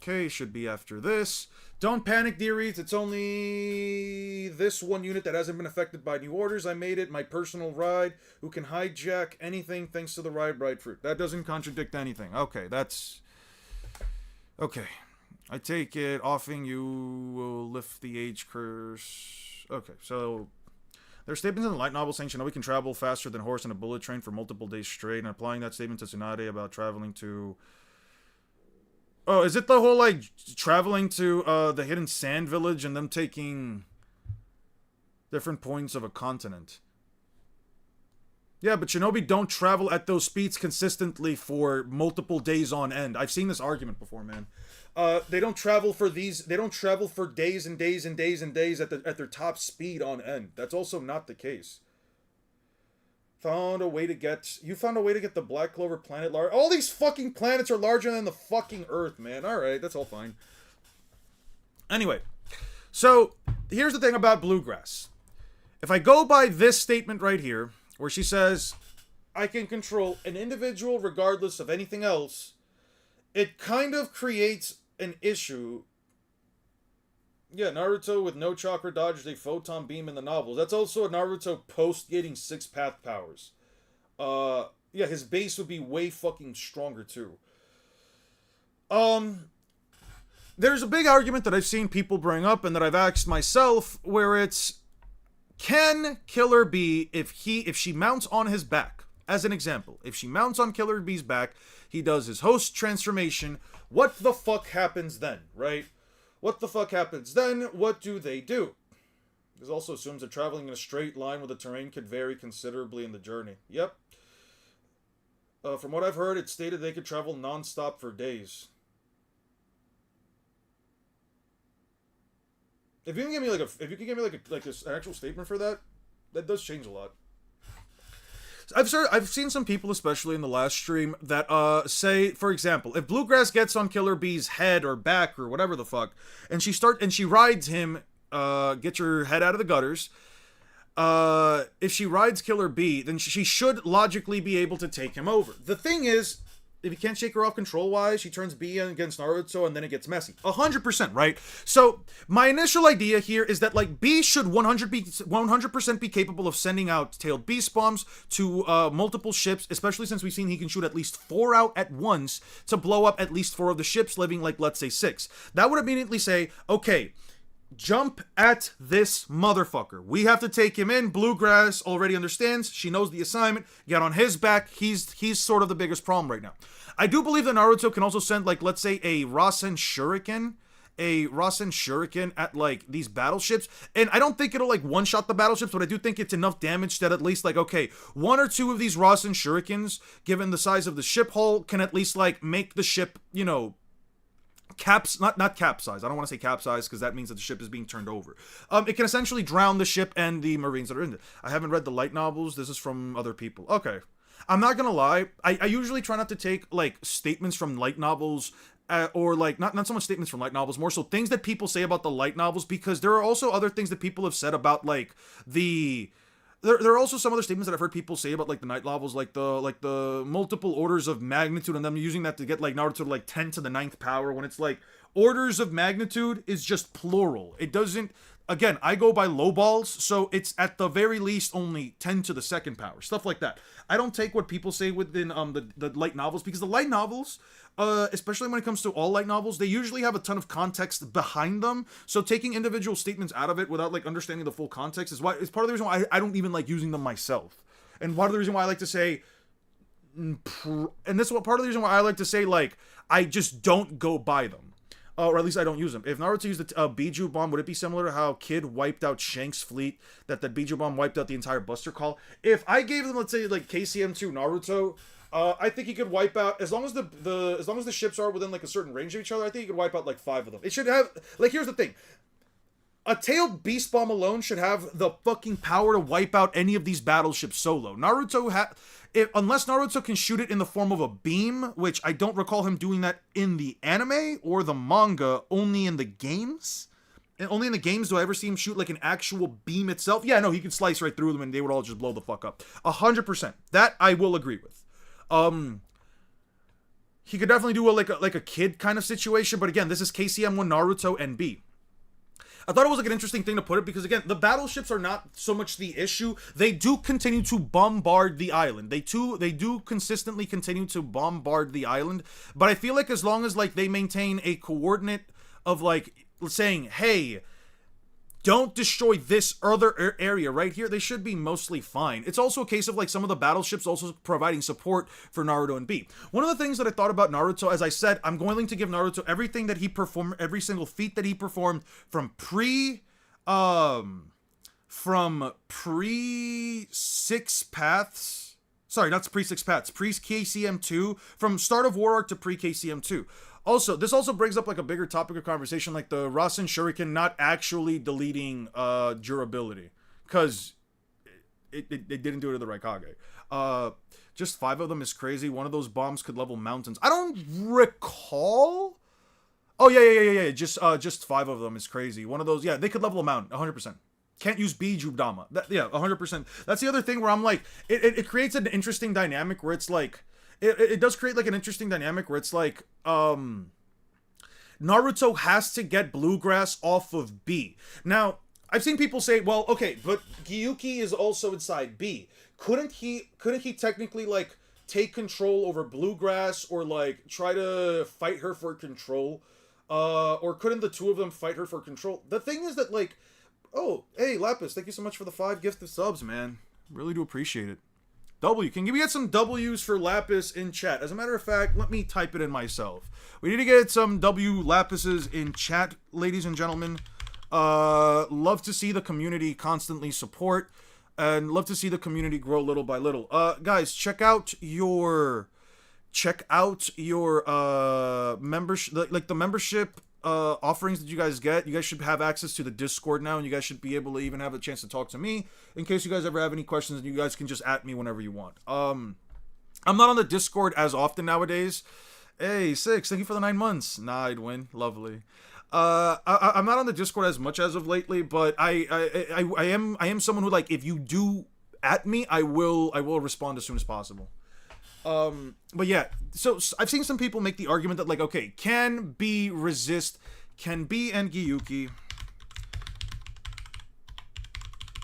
Okay, should be after this. Don't panic, dearies. It's only this one unit that hasn't been affected by new orders. I made it my personal ride who can hijack anything thanks to the ride fruit. That doesn't contradict anything. Okay, that's... Okay. I take it. Offing you will lift the age curse. Okay, so... There's statements in the light novel saying Shinobi can travel faster than horse in a bullet train for multiple days straight, and applying that statement to Tsunade about traveling to... Oh, is it the whole, like, traveling to the hidden sand village and them taking different points of a continent? Yeah, but Shinobi don't travel at those speeds consistently for multiple days on end. I've seen this argument before, man. They don't travel for these... They don't travel for days and days and days and days at their top speed on end. That's also not the case. You found a way to get the Black Clover planet large. All these fucking planets are larger than the fucking Earth, man. Alright, that's all fine. Anyway, so here's the thing about Bluegrass. If I go by this statement right here, where she says, I can control an individual regardless of anything else, it kind of creates an issue. Yeah, Naruto with no chakra dodges a photon beam in the novels. That's also a Naruto post getting 6 path powers. Yeah, his base would be way fucking stronger too. There's a big argument that I've seen people bring up and that I've asked myself, where it's, can Killer Bee, if she mounts on his back, as an example, if she mounts on Killer Bee's back, he does his host transformation, what the fuck happens then, right? What the fuck happens then? What do they do? This also assumes that traveling in a straight line with the terrain could vary considerably in the journey. Yep. From what I've heard, it's stated they could travel non-stop for days. If you can give me an actual statement for that, that does change a lot. I've seen some people, especially in the last stream, that say, for example, if Bluegrass gets on Killer Bee's head or back or whatever the fuck, and she rides him, get your head out of the gutters. If she rides Killer Bee, then she should logically be able to take him over. The thing is, if he can't shake her off control-wise, she turns B against Naruto, and then it gets messy. 100%, right? So, my initial idea here is that, like, B should 100% be capable of sending out tailed beast bombs to multiple ships, especially since we've seen he can shoot at least 4 out at once to blow up at least 4 of the ships, leaving, like, let's say 6. That would immediately say, okay, jump at this motherfucker. We have to take him in. Bluegrass already understands. She knows the assignment. Get on his back. He's sort of the biggest problem right now. I do believe that Naruto can also send, like, let's say a Rasen Shuriken at, like, these battleships. And I don't think it'll, like, one-shot the battleships, but I do think it's enough damage that at least, like, okay, 1 or 2 of these Rasen Shurikens, given the size of the ship hull, can at least, like, make the ship, you know, not capsize. I don't want to say capsize because that means that the ship is being turned over. It can essentially drown the ship and the marines that are in it. I haven't read the light novels. This is from other people. Okay. I'm not gonna lie. I usually try not to take, like, statements from light novels or, like, not so much statements from light novels, more so things that people say about the light novels, because there are also other things that people have said about, like, There are also some other statements that I've heard people say about, like, the night novels, like the multiple orders of magnitude, and them using that to get, like, Naruto to, like, 10 to the 9th power, when it's like orders of magnitude is just plural. It doesn't. Again, I go by low balls, so it's at the very least only 10 to the 2nd power, stuff like that. I don't take what people say within the light novels, because the light novels, especially when it comes to all light novels, they usually have a ton of context behind them. So taking individual statements out of it without, like, understanding the full context is part of the reason why I don't even like using them myself. And part of the reason why I like to say, and this is what part of the reason why I like to say, like, I just don't go by them. Or at least I don't use them. If Naruto used a Biju bomb, would it be similar to how Kid wiped out Shank's fleet? That Biju bomb wiped out the entire Buster Call? If I gave them, let's say, like, KCM2 Naruto, I think he could wipe out, as long as the ships are within, like, a certain range of each other, I think he could wipe out, like, 5 of them. It should have, like, here's the thing. A tailed beast bomb alone should have the fucking power to wipe out any of these battleships solo. Unless Naruto can shoot it in the form of a beam, which I don't recall him doing that in the anime or the manga, only in the games. And only in the games do I ever see him shoot, like, an actual beam itself. Yeah, no, he could slice right through them and they would all just blow the fuck up. 100%. That I will agree with. He could definitely do like a kid kind of situation, but again, this is KCM1 Naruto and B. I thought it was, like, an interesting thing to put it because, again, the battleships are not so much the issue. They do continue to bombard the island. They do consistently continue to bombard the island. But I feel like as long as, like, they maintain a coordinate of, like, saying, hey, don't destroy this other area right here, they should be mostly fine. It's also a case of, like, some of the battleships also providing support for Naruto and B. One of the things that I thought about Naruto, as I said, I'm going to give Naruto everything that he performed, every single feat that he performed from pre Six Paths. Sorry, not pre Six Paths, pre KCM2, from start of War Arc to pre KCM2. Also, this also brings up, like, a bigger topic of conversation, like the Rasen Shuriken not actually deleting durability, because it didn't do it to the Raikage. Just 5 of them is crazy. One of those bombs could level mountains. I don't recall. Oh yeah. Just 5 of them is crazy. One of those, yeah, they could level a mountain, 100%. Can't use Biju Dama. Yeah, 100%. That's the other thing where I'm like, it creates an interesting dynamic where it's like. It does create, like, an interesting dynamic where it's like, Naruto has to get Bluegrass off of B. Now, I've seen people say, well, okay, but Gyuki is also inside B. Couldn't he technically, like, take control over Bluegrass or, like, try to fight her for control? Or couldn't the 2 of them fight her for control? The thing is that, like, oh, hey, Lapis, thank you so much for the 5 gifted subs, man. Really do appreciate it. Can you get some W's for Lapis in chat? As a matter of fact, let me type it in myself. We need to get some W Lapises in chat, ladies and gentlemen. Love to see the community constantly support, and love to see the community grow little by little. Guys, check out your membership, like the membership offerings that you guys get. You guys should have access to the Discord now, and you guys should be able to even have a chance to talk to me in case you guys ever have any questions, and you guys can just at me whenever you want. I'm not on the Discord as often nowadays. Hey, 6, thank you for the 9 months. Nah, I'd win. Lovely. I'm not on the Discord as much as of lately, but I am someone who, like, if you do at me, I will respond as soon as possible. But yeah, so I've seen some people make the argument that like, okay, can B resist, can B and Gyuki,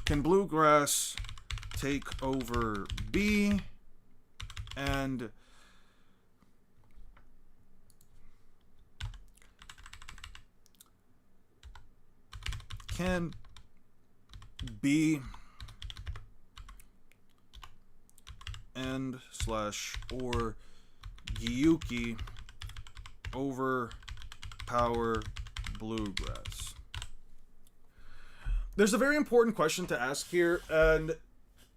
can Bluegrass take over B, and can B and slash or Gyuki overpower Bluegrass? There's a very important question to ask here, and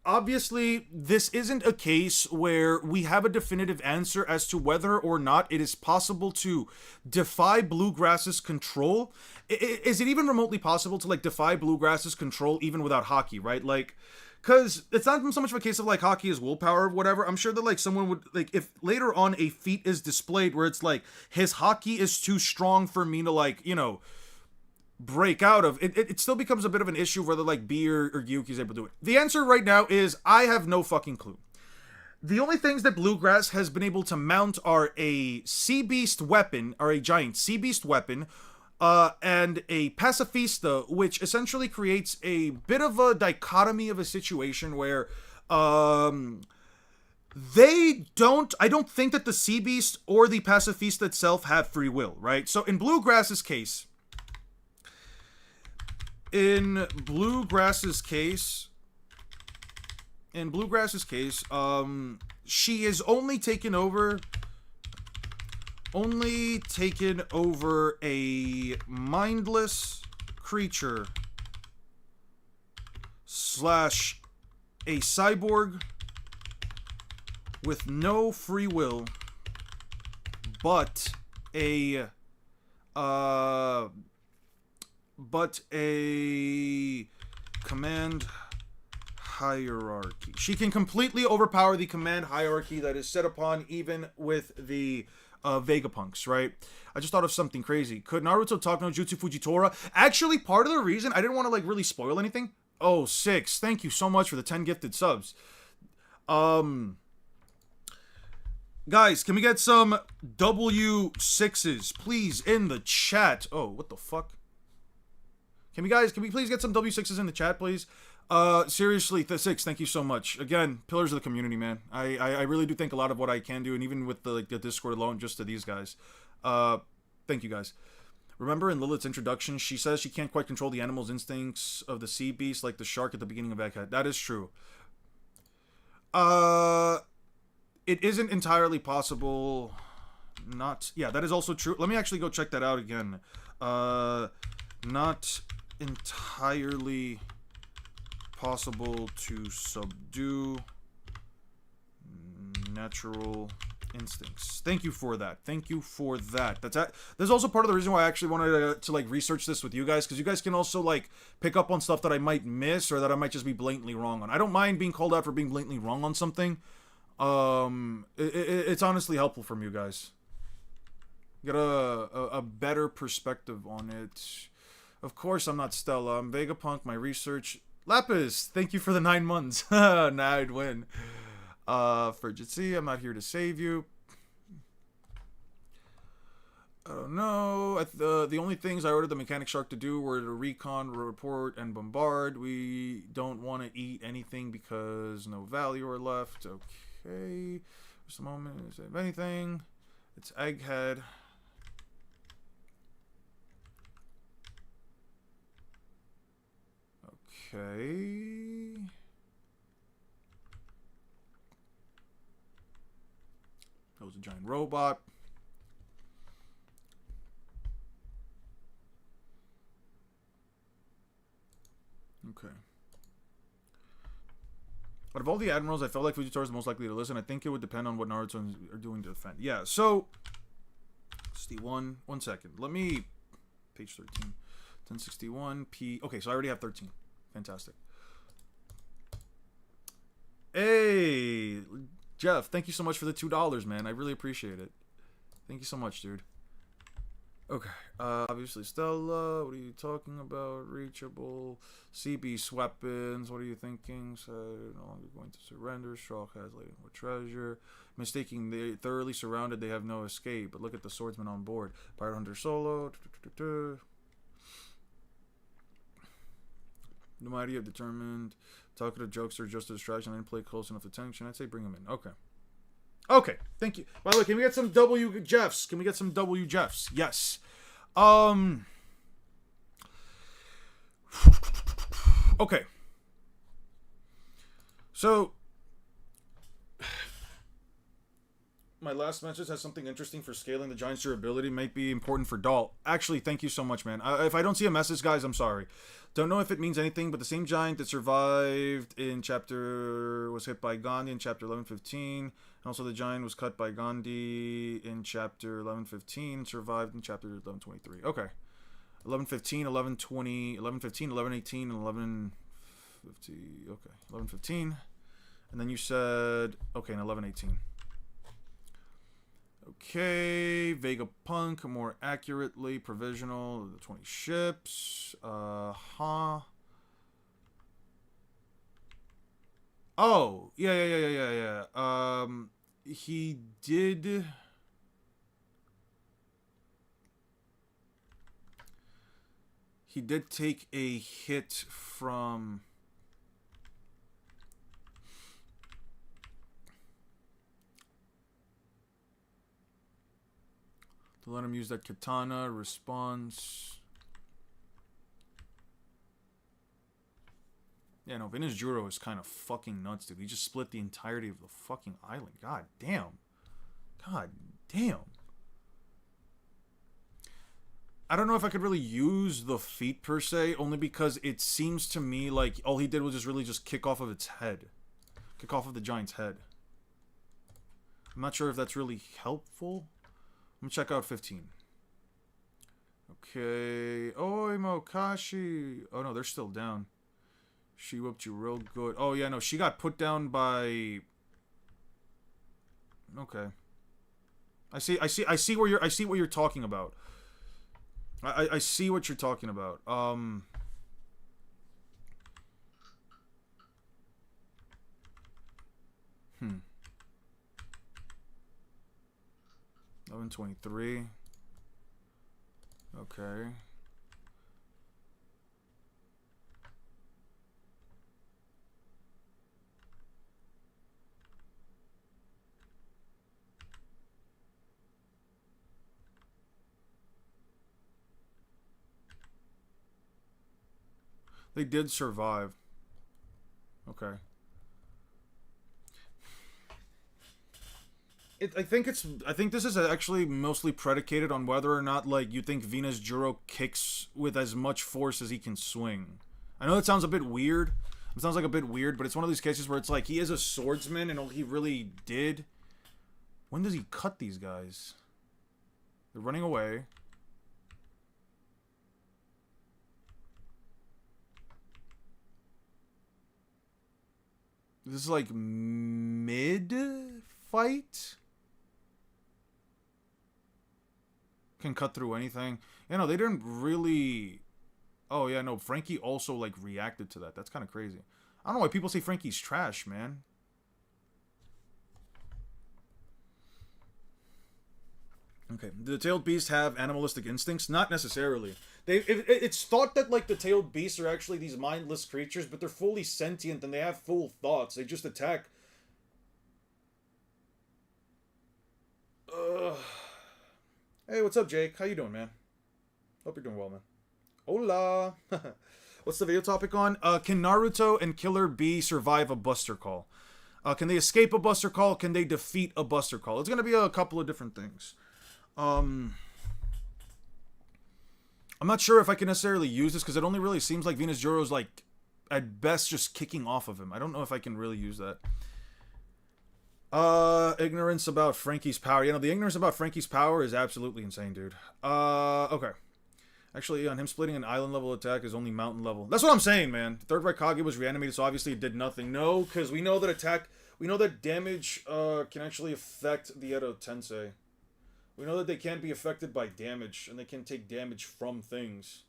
obviously this isn't a case where we have a definitive answer as to whether or not it is possible to defy Bluegrass's control. Is it even remotely possible to like defy Bluegrass's control even without Haki, right? Like, because it's not so much of a case of like Haki is willpower or whatever. I'm sure that like someone would like, if later on a feat is displayed where it's like his Haki is too strong for me to like, you know, break out of it, it still becomes a bit of an issue whether like B or Gyuki is able to do it. The answer right now is I have no fucking clue. The only things that Bluegrass has been able to mount are a Sea Beast weapon, or a giant Sea Beast weapon, and a Pacifista, which essentially creates a bit of a dichotomy of a situation where I don't think that the Sea Beast or the Pacifista itself have free will, right? So in Bluegrass's case, she is only taken over a mindless creature slash a cyborg with no free will, but a command hierarchy. She can completely overpower the command hierarchy that is set upon even with the Vegapunks, right? I just thought of something crazy. Could Naruto talk no Jutsu Fujitora? Actually, part of the reason I didn't want to like really spoil anything. Oh, 6. Thank you so much for the 10 gifted subs. Guys, can we get some W6s, please, in the chat? Oh, what the fuck? Can we please get some W6s in the chat, please? Seriously, the 6, thank you so much. Again, pillars of the community, man. I really do think a lot of what I can do, and even with the Discord alone, just to these guys. Thank you, guys. Remember in Lilith's introduction, she says she can't quite control the animal's instincts of the sea beast like the shark at the beginning of Egghead. That is true. It isn't entirely possible. Yeah, that is also true. Let me actually go check that out again. Not entirely possible to subdue natural instincts. Thank you for that. There's also part of the reason why I actually wanted to like research this with you guys, because you guys can also like pick up on stuff that I might miss or that I might just be blatantly wrong on. I don't mind being called out for being blatantly wrong on something. It's honestly helpful from you guys. Get a better perspective on it. Of course I'm not Stella. I'm Vegapunk. My research... Lapis, thank you for the 9 months. Nah, I'd win. Frigid I'm not here to save you. I don't know. The only things I ordered the Mechanic Shark to do were to recon, report, and bombard. We don't want to eat anything because no value are left. Okay. Just a moment. Save anything. It's Egghead. Okay. That was a giant robot. Okay. Out of all the admirals, I felt like Fujitora is the most likely to listen. I think it would depend on what Naruto are doing to defend. Yeah, so... One second. Let me... Page 13. 1061 P... Okay, so I already have 13. Fantastic. Hey, Jeff, thank you so much for the $2, man. I really appreciate it. Thank you so much, dude. Okay. Obviously Stella. What are you talking about? Reachable. Sea beast weapons. What are you thinking? So no longer going to surrender. Shulk has laid more treasure. Mistaking they thoroughly surrounded, they have no escape. But look at the swordsman on board. Pirate hunter solo. The mighty have determined. Talkative jokester just a distraction. I didn't play close enough attention. I'd say bring him in. Okay. Okay. Thank you. By the way, can we get some W Jeffs? Can we get some W Jeffs? Yes. Okay. So my last message has something interesting for scaling the giant's durability. Might be important for Dalt. Actually, thank you so much, man. If I don't see a message, guys, I'm sorry. Don't know if it means anything, but the same giant that survived in chapter was hit by Gandhi in chapter 11:15. And also the giant was cut by Gandhi in chapter 11:15. Survived in chapter 11:23. Okay. 11:15, 11:20, 11:15, 11:18, and 11:50. Okay. 11:15. And then you said, okay, and 11:18. Okay, Vegapunk, more accurately, provisional, the 20 ships, Oh, yeah. He did... He did take a hit from... Let him use that katana response. Yeah, no, Venus Juro is kind of fucking nuts, dude. He just split the entirety of the fucking island. God damn. God damn. I don't know if I could really use the feat per se, only because it seems to me like all he did was just really just kick off of its head. Kick off of the giant's head. I'm not sure if that's really helpful. Let me check out 15. Okay. Oi, Mokashi. Oh, no, they're still down. She whooped you real good. Oh, yeah, no, she got put down by... Okay. I see what you're talking about. I see what you're talking about. 11:23. Okay. They did survive. Okay. I think this is actually mostly predicated on whether or not, like, you think Venus Juro kicks with as much force as he can swing. I know that sounds a bit weird. It sounds like a bit weird, but it's one of these cases where it's like he is a swordsman and all he really did... When does he cut these guys? They're running away. This is like mid-fight? Can cut through anything. You know, they didn't really... Oh, yeah, no, Frankie also, like, reacted to that. That's kind of crazy. I don't know why people say Frankie's trash, man. Okay, do the tailed beasts have animalistic instincts? Not necessarily. It's thought that, like, the tailed beasts are actually these mindless creatures, but they're fully sentient and they have full thoughts. They just attack. Hey, what's up, Jake? How you doing, man? Hope you're doing well, man. Hola! What's the video topic on? Can Naruto and Killer Bee survive a Buster Call? Can they escape a Buster Call? Can they defeat a Buster Call? It's gonna be a couple of different things. I'm not sure if I can necessarily use this, because it only really seems like Venus Juro's, like, at best just kicking off of him. I don't know if I can really use that. Ignorance about Frankie's power. You know, the ignorance about Frankie's power is absolutely insane, dude. Okay. Actually, on him splitting an island level attack is only mountain level. That's what I'm saying, man. Third Raikage was reanimated, so obviously it did nothing. No, because we know that damage, can actually affect the Edo Tensei. We know that they can be affected by damage, and they can take damage from things.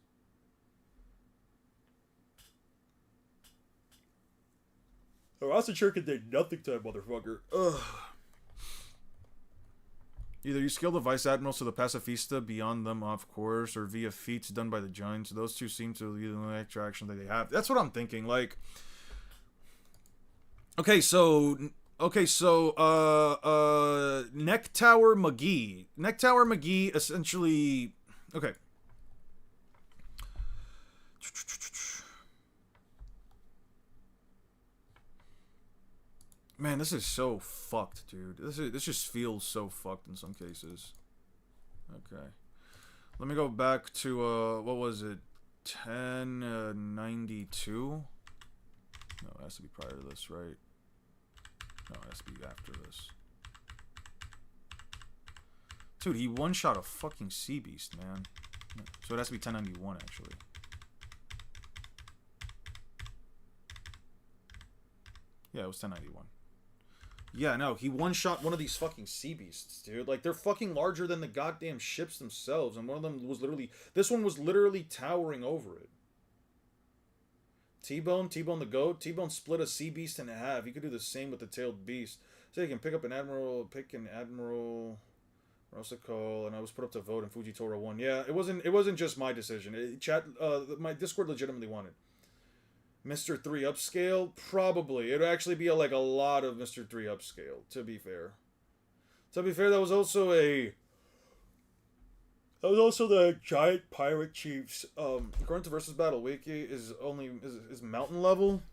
The Ross and Shuriken did nothing to that motherfucker. Ugh. Either you scale the Vice Admirals to the Pacifista beyond them off course, or via feats done by the Giants. Those two seem to be the only extra action that they have. That's what I'm thinking. Like, okay, so Neck Tower McGee. Neck Tower McGee essentially. Okay. Man, this is so fucked, dude. This just feels so fucked in some cases. Okay. Let me go back to, what was it? 1092? No, it has to be prior to this, right? No, it has to be after this. Dude, he one-shot a fucking Sea Beast, man. So it has to be 1091, actually. Yeah, it was 1091. Yeah, no, he one-shot one of these fucking Sea Beasts, dude. Like, they're fucking larger than the goddamn ships themselves, and one of them was literally... This one was literally towering over it. T-Bone the GOAT. T-Bone split a Sea Beast in half. He could do the same with the Tailed Beast. So you can pick an Admiral Rossico, and I was put up to vote, and Fujitora won. Yeah, it wasn't just my decision. My Discord legitimately won it. Mr. 3 upscale? Probably. It would actually be a lot of Mr. 3 upscale, to be fair. To be fair, that was also the giant pirate chiefs. According to Versus Battle Wiki, is mountain level.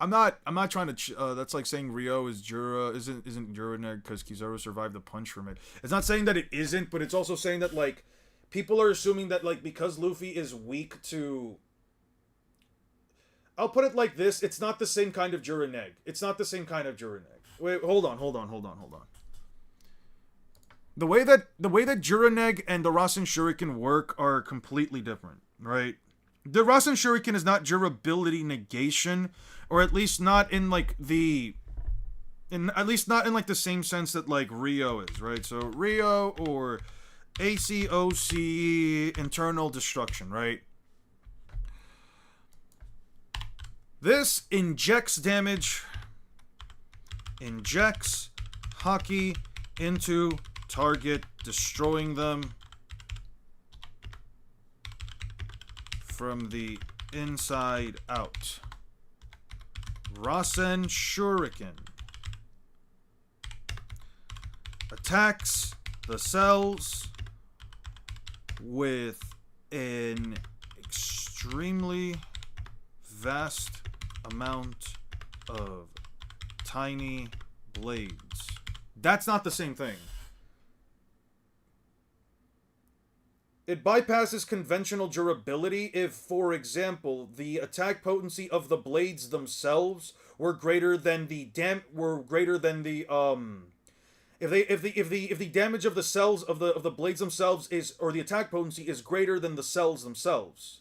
I'm not trying to that's like saying Rio is isn't Juraneg because Kizaru survived the punch from it. It's not saying that it isn't, but it's also saying that like people are assuming that like because Luffy is weak to... I'll put it like this, it's not the same kind of Juraneg. It's not the same kind of Juraneg. Wait, hold on. The way that Juraneg and the Rasen Shuriken work are completely different, right? The Rasen Shuriken is not durability negation, or at least not in like the same sense that like Rio is, right? So Rio or ACOC internal destruction, right? This injects damage, injects Haki into target, destroying them from the inside out. Rasen Shuriken attacks the cells with an extremely vast amount of tiny blades. That's not the same thing. It bypasses conventional durability if, for example, the attack potency of the blades themselves were greater than the if the damage of the cells of the blades themselves is, or the attack potency is greater than the cells themselves.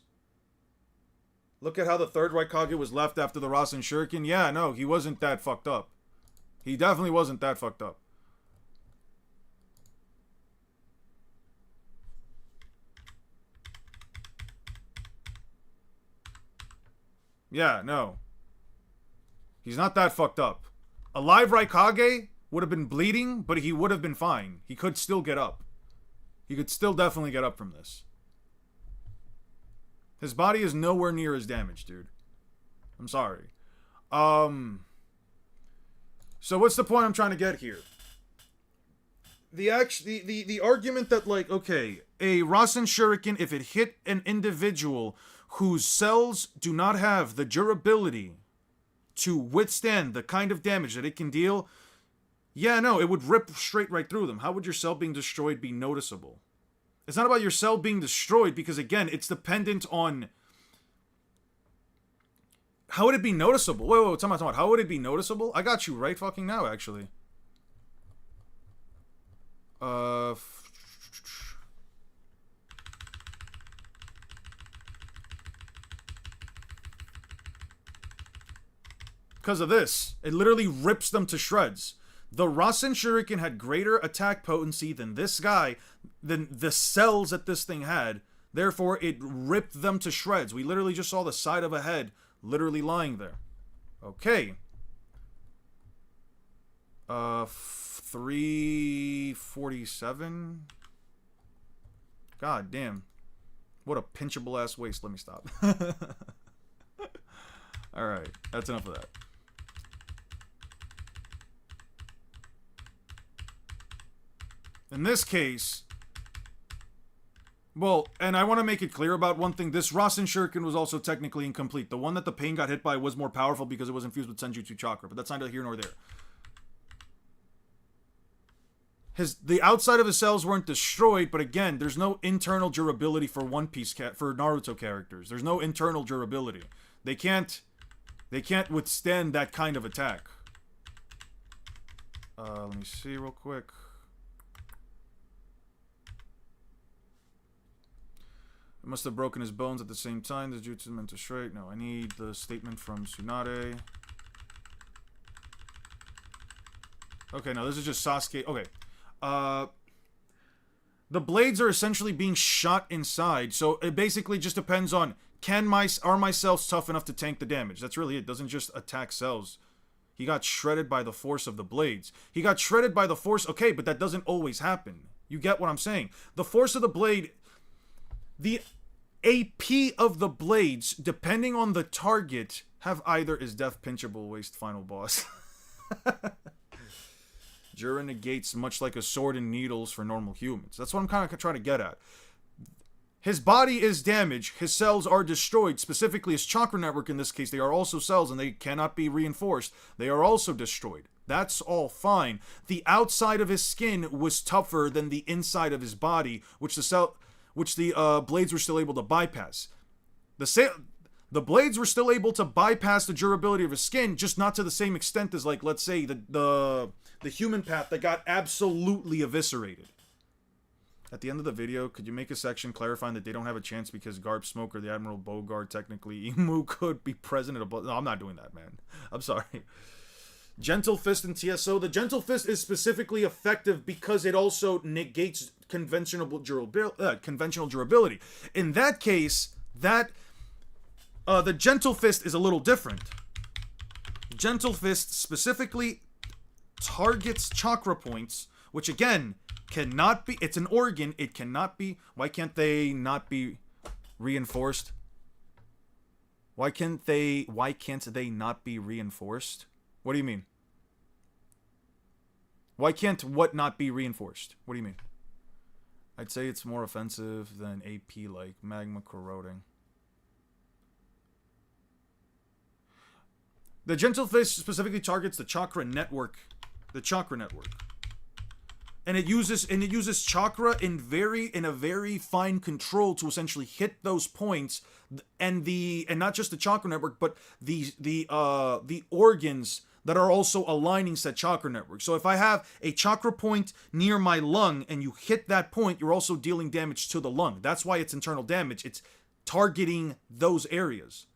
Look at how the third Raikage was left after the Rasen Shuriken. Yeah, no, he wasn't that fucked up. He definitely wasn't that fucked up. Yeah, no. He's not that fucked up. A live Raikage would have been bleeding, but he would have been fine. He could still get up. He could still definitely get up from this. His body is nowhere near as damaged, dude. I'm sorry. So what's the point I'm trying to get here? The argument that, like, okay, a Rasen Shuriken, if it hit an individual whose cells do not have the durability to withstand the kind of damage that it can deal, yeah, no, it would rip straight right through them. How would your cell being destroyed be noticeable? It's not about your cell being destroyed, because again, it's dependent on... How would it be noticeable? Wait, time out. How would it be noticeable? I got you right fucking now, actually. Because of this. It literally rips them to shreds. The Rasen Shuriken had greater attack potency than this guy, than the cells that this thing had. Therefore, it ripped them to shreds. We literally just saw the side of a head literally lying there. Okay. 347. God damn. What a pinchable ass waist. Let me stop. Alright, that's enough of that. In this case, well, and I want to make it clear about one thing. This Rasen Shuriken was also technically incomplete. The one that the Pain got hit by was more powerful because it was infused with Senjutsu Chakra, but that's neither here nor there. The outside of his cells weren't destroyed, but again, there's no internal durability for One Piece for Naruto characters. There's no internal durability. They can't withstand that kind of attack. Let me see real quick. It must have broken his bones at the same time. The jutsu is meant to straight. No, I need the statement from Tsunade. Okay, no, this is just Sasuke. Okay. The blades are essentially being shot inside, so it basically just depends on are my cells tough enough to tank the damage? That's really it. It doesn't just attack cells. He got shredded by the force of the blades. He got shredded by the force. Okay, but that doesn't always happen. You get what I'm saying? The force of the blade, the AP of the blades, depending on the target, have either is death pinchable waste final boss. Jura negates much like a sword and needles for normal humans. That's what I'm kind of trying to get at. His body is damaged. His cells are destroyed. Specifically, his chakra network in this case, they are also cells and they cannot be reinforced. They are also destroyed. That's all fine. The outside of his skin was tougher than the inside of his body, which the blades were still able to bypass. The blades were still able to bypass the durability of his skin, just not to the same extent as, like, let's say, the human path that got absolutely eviscerated. At the end of the video, could you make a section clarifying that they don't have a chance because Garp Smoke or the Admiral Bogard, technically, Emu could be present at a... No, I'm not doing that, man. I'm sorry. Gentle Fist and TSO. The Gentle Fist is specifically effective because it also negates conventional durability. In that case, the Gentle Fist is a little different. Gentle Fist specifically targets chakra points, which again cannot be. It's an organ. It cannot be. Why can't they not be reinforced? Why can't they not be reinforced? What do you mean? Why can't what not be reinforced? What do you mean? I'd say it's more offensive than AP, like magma corroding. The Gentle Fist specifically targets the chakra network. The chakra network. And it uses chakra in a very fine control to essentially hit those points, and not just the chakra network, but the organs that are also aligning said chakra network. So if I have a chakra point near my lung and you hit that point, you're also dealing damage to the lung. That's why it's internal damage. It's targeting those areas.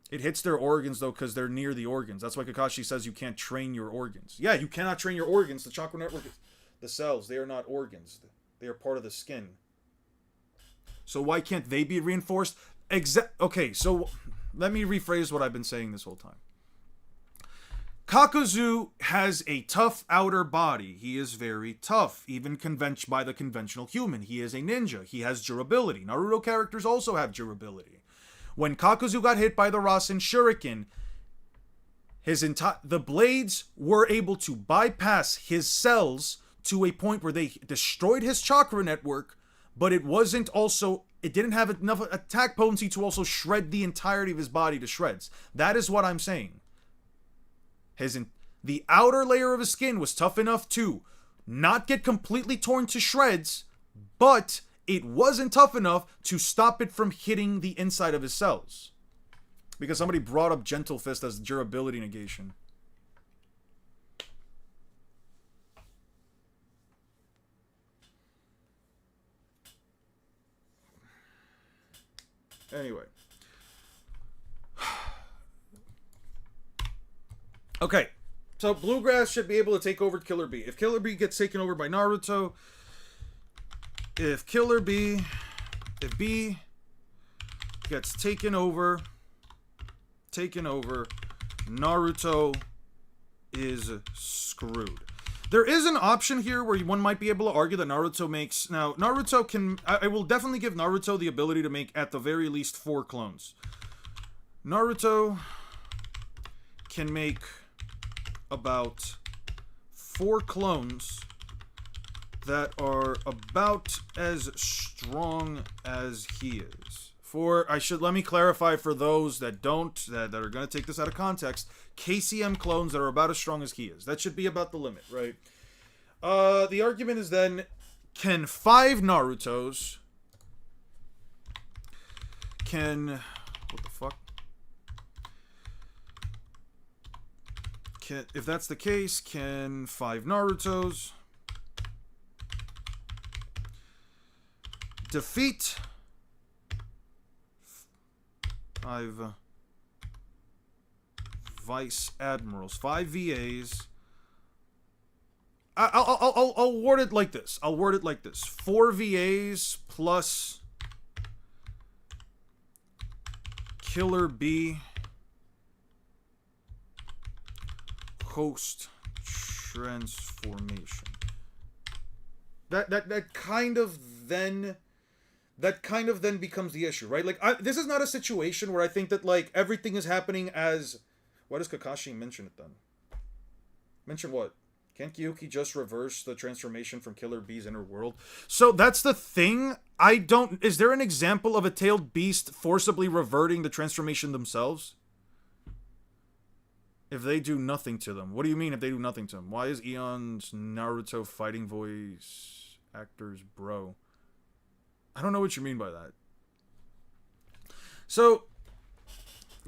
It hits their organs, though, because they're near the organs. That's why Kakashi says you can't train your organs. Yeah, you cannot train your organs. The chakra network is the cells. They are not organs. They are part of the skin. So why can't they be reinforced? Okay, so let me rephrase what I've been saying this whole time. Kakuzu has a tough outer body. He is very tough, even by the conventional human. He is a ninja. He has durability. Naruto characters also have durability. When Kakuzu got hit by the Rasen Shuriken, the blades were able to bypass his cells to a point where they destroyed his chakra network, but it didn't have enough attack potency to also shred the entirety of his body to shreds. That is what I'm saying. The outer layer of his skin was tough enough to not get completely torn to shreds, but it wasn't tough enough to stop it from hitting the inside of his cells. Because somebody brought up Gentle Fist as durability negation. Anyway. Okay. So Bluegrass should be able to take over Killer Bee. If Killer Bee gets taken over by Naruto, if B gets taken over, Naruto is screwed. There is an option here where one might be able to argue that Naruto makes... Now, Naruto can... I will definitely give Naruto the ability to make, at the very least, 4 clones. Naruto can make about 4 clones that are about as strong as he is. Let me clarify for those that that are going to take this out of context, KCM clones that are about as strong as he is. That should be about the limit, right? The argument is then, can 5 Narutos, what the fuck? If that's the case, can 5 Narutos defeat 5 Vice Admirals, 5 VAs. I'll word it like this. 4 VAs plus Killer Bee host transformation. That kind of then becomes the issue, right? Like, this is not a situation where I think that, like, everything is happening as... Why does Kakashi mention it, then? Mention what? Can't Gyuki just reverse the transformation from Killer Bee's inner world? So, that's the thing. Is there an example of a tailed beast forcibly reverting the transformation themselves? If they do nothing to them. What do you mean if they do nothing to them? Why is Eon's Naruto fighting voice actor's bro? I don't know what you mean by that. So,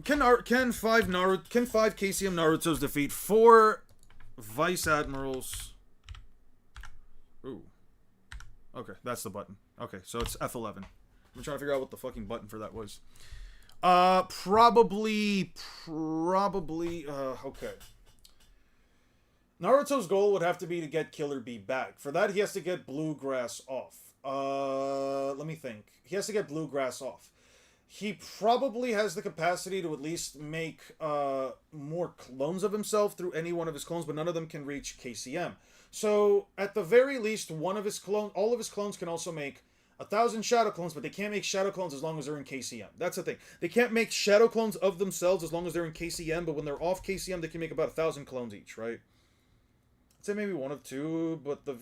can 5 KCM Narutos defeat 4 Vice Admirals? Ooh. Okay, that's the button. Okay, so it's F11. I'm trying to figure out what the fucking button for that was. Probably, okay. Naruto's goal would have to be to get Killer Bee back. For that, he has to get Bluegrass off. Let me think. He has to get Bluegrass off. He probably has the capacity to at least make more clones of himself through any one of his clones, but none of them can reach KCM. So, at the very least, all of his clones can also make 1,000 shadow clones, but they can't make shadow clones as long as they're in KCM. That's the thing. They can't make shadow clones of themselves as long as they're in KCM, but when they're off KCM, they can make about 1,000 clones each, right? I'd say maybe 1 of 2, but all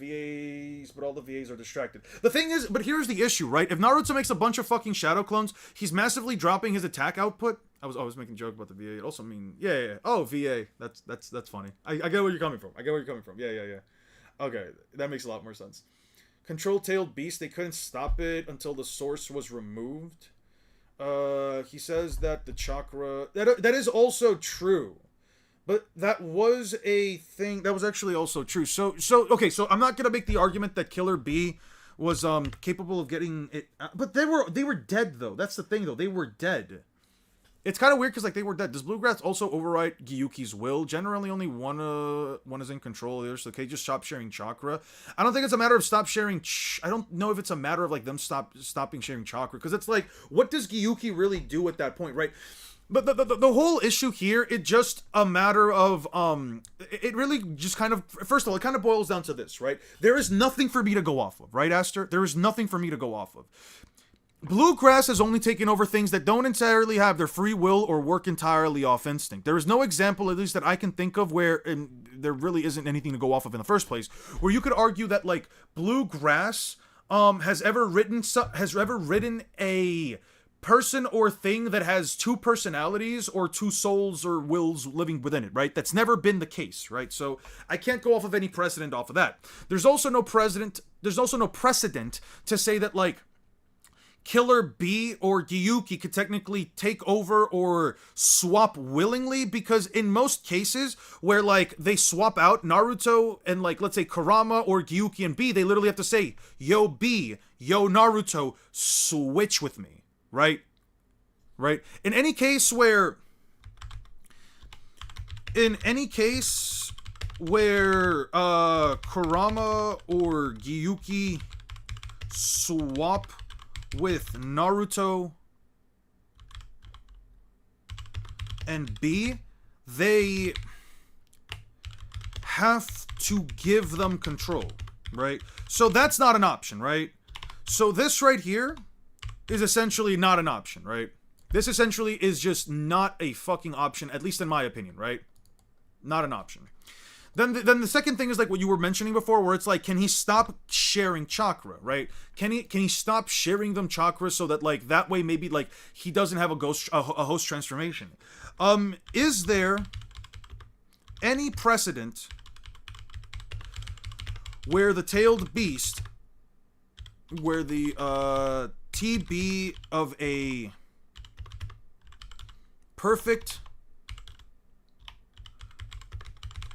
the VAs are distracted. The thing is, but here's the issue, right? If Naruto makes a bunch of fucking shadow clones, he's massively dropping his attack output. I was always making a joke about the VA. It also mean, yeah. Oh, VA. That's funny. I get where you're coming from. Yeah. Okay, that makes a lot more sense. Control Tailed Beast, they couldn't stop it until the source was removed. He says that the chakra... That is also true. But that was a thing... That was actually also true. So I'm not gonna make the argument that Killer Bee was capable of getting it... But they were dead, though. That's the thing, though. They were dead. It's kind of weird because, like, they were dead. Does Bluegrass also overwrite Gyuki's will? Generally, only one is in control here, so they just stop sharing chakra. I don't think it's a matter of stop sharing... I don't know if it's a matter of, like, them stopping sharing chakra, because it's like, what does Gyuki really do at that point, right? But the whole issue here, it's just a matter of, it really just kind of... First of all, it kind of boils down to this, right? There is nothing for me to go off of, right, Aster? There is nothing for me to go off of. Bluegrass has only taken over things that don't entirely have their free will or work entirely off instinct. There is no example, at least that I can think of, where there really isn't anything to go off of in the first place, where you could argue that, like, Bluegrass has ever written a person or thing that has 2 personalities or 2 souls or wills living within it, right? That's never been the case, right? So I can't go off of any precedent off of that. There's also no precedent to say that, like, Killer Bee or Gyuki could technically take over or swap willingly, because in most cases where, like, they swap out Naruto and, like, let's say Kurama or Gyuki and Bee, they literally have to say, yo Bee, yo Naruto, switch with me, right? In any case where Kurama or Gyuki swap with Naruto and B, they have to give them control, right? So that's not an option, right? So this right here is essentially not an option, right? This essentially is just not a fucking option, at least in my opinion, right? Not an option. Then the second thing is like what you were mentioning before, where it's like, can he stop sharing chakra, right? Can he stop sharing them chakra so that like that way maybe like he doesn't have a host transformation? Is there any precedent where the tailed beast, where the TB of a perfect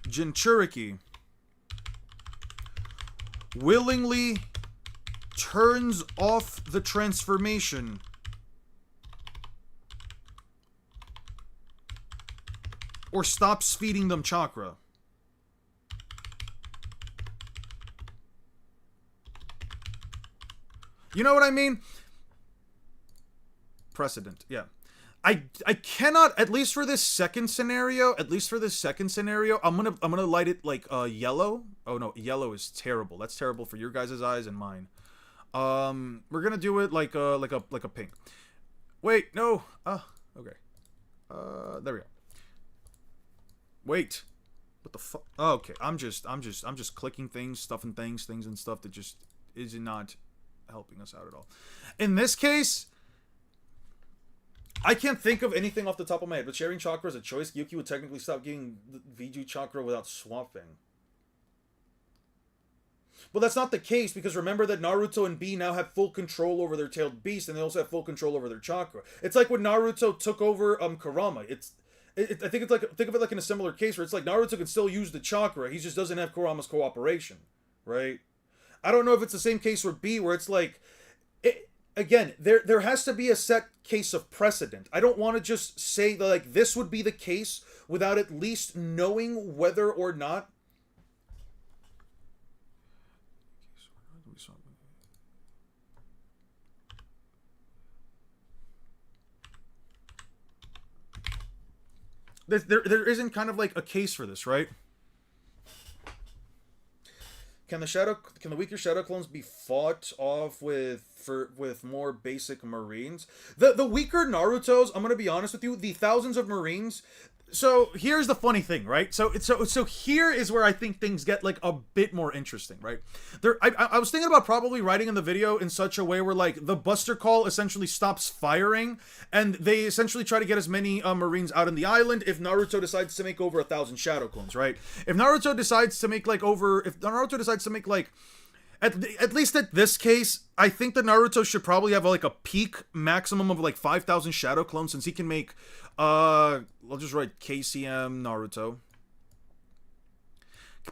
Jinchuriki willingly turns off the transformation or stops feeding them chakra? You know what I mean? Precedent, yeah. I cannot, at least for this second scenario, I'm gonna light it like yellow. Oh no, yellow is terrible. That's terrible for your guys' eyes and mine. We're gonna do it like a pink. Wait, no. Okay. There we go. Wait. What the fuck? Oh, okay. I'm just clicking things, stuffing things and stuff that just is not helping us out at all. In this case, I can't think of anything off the top of my head, but sharing chakra is a choice. Gyuki would technically stop getting Viju chakra without swapping. Well, that's not the case, because remember that Naruto and B now have full control over their tailed beast, and they also have full control over their chakra. It's like when Naruto took over Kurama. I think of it like in a similar case where it's like Naruto can still use the chakra, he just doesn't have Kurama's cooperation, right? I don't know if it's the same case with B, where it's like, again, there has to be a set case of precedent. I don't want to just say that like this would be the case without at least knowing whether or not. There isn't kind of like a case for this, right? Can the weaker shadow clones be fought off with more basic Marines? The weaker Narutos, I'm gonna be honest with you, the thousands of Marines. So here's the funny thing, right? So here is where I think things get like a bit more interesting, right? I was thinking about probably writing in the video in such a way where like the Buster Call essentially stops firing, and they essentially try to get as many Marines out on the island if Naruto decides to make over 1,000 shadow clones, right? If Naruto decides to make like at least at this case, I think that Naruto should probably have like a peak maximum of like 5,000 shadow clones, since he can make I'll just write KCM Naruto,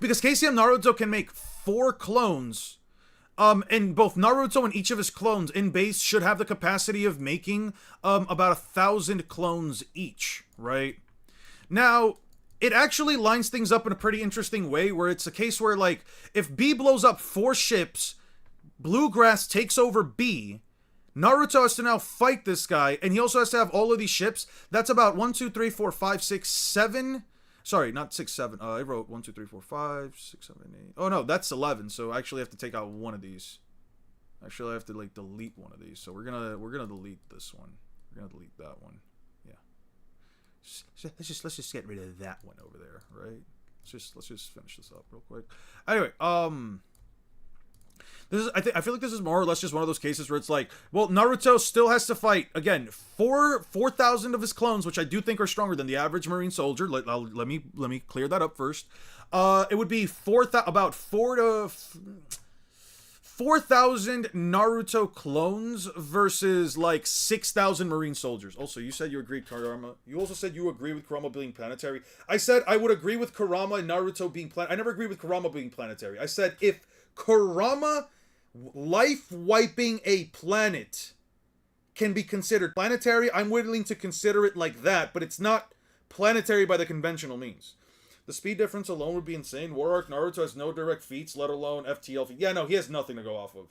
because KCM Naruto can make 4 clones, and both Naruto and each of his clones in base should have the capacity of making about 1,000 clones each, right? Now, it actually lines things up in a pretty interesting way, where it's a case where, like, if B blows up 4 ships, Bluegrass takes over B, Naruto has to now fight this guy, and he also has to have all of these ships. That's about 1, 2, 3, 4, 5, 6, 7. Sorry, not 6, 7. I wrote 1, 2, 3, 4, 5, 6, 7, 8. Oh no, that's 11. So I actually have to take out one of these. Actually, I have to like delete one of these. So we're gonna delete this one. We're gonna delete that one. Yeah. Let's just get rid of that one over there, right? Let's just finish this up real quick. Anyway, I feel like this is more or less just one of those cases where it's like, well, Naruto still has to fight, again, 4,000 of his clones, which I do think are stronger than the average Marine soldier. Let me clear that up first. It would be about 4,000 Naruto clones versus like 6,000 Marine soldiers. Also, you said you agreed, Kurama. You also said you agree with Kurama being planetary. I said I would agree with Kurama and Naruto being I never agreed with Kurama being planetary. I said if Kurama life-wiping a planet can be considered planetary, I'm willing to consider it like that, but it's not planetary by the conventional means. The speed difference alone would be insane. War Arc Naruto has no direct feats, let alone FTL feats. Yeah, no, he has nothing to go off of.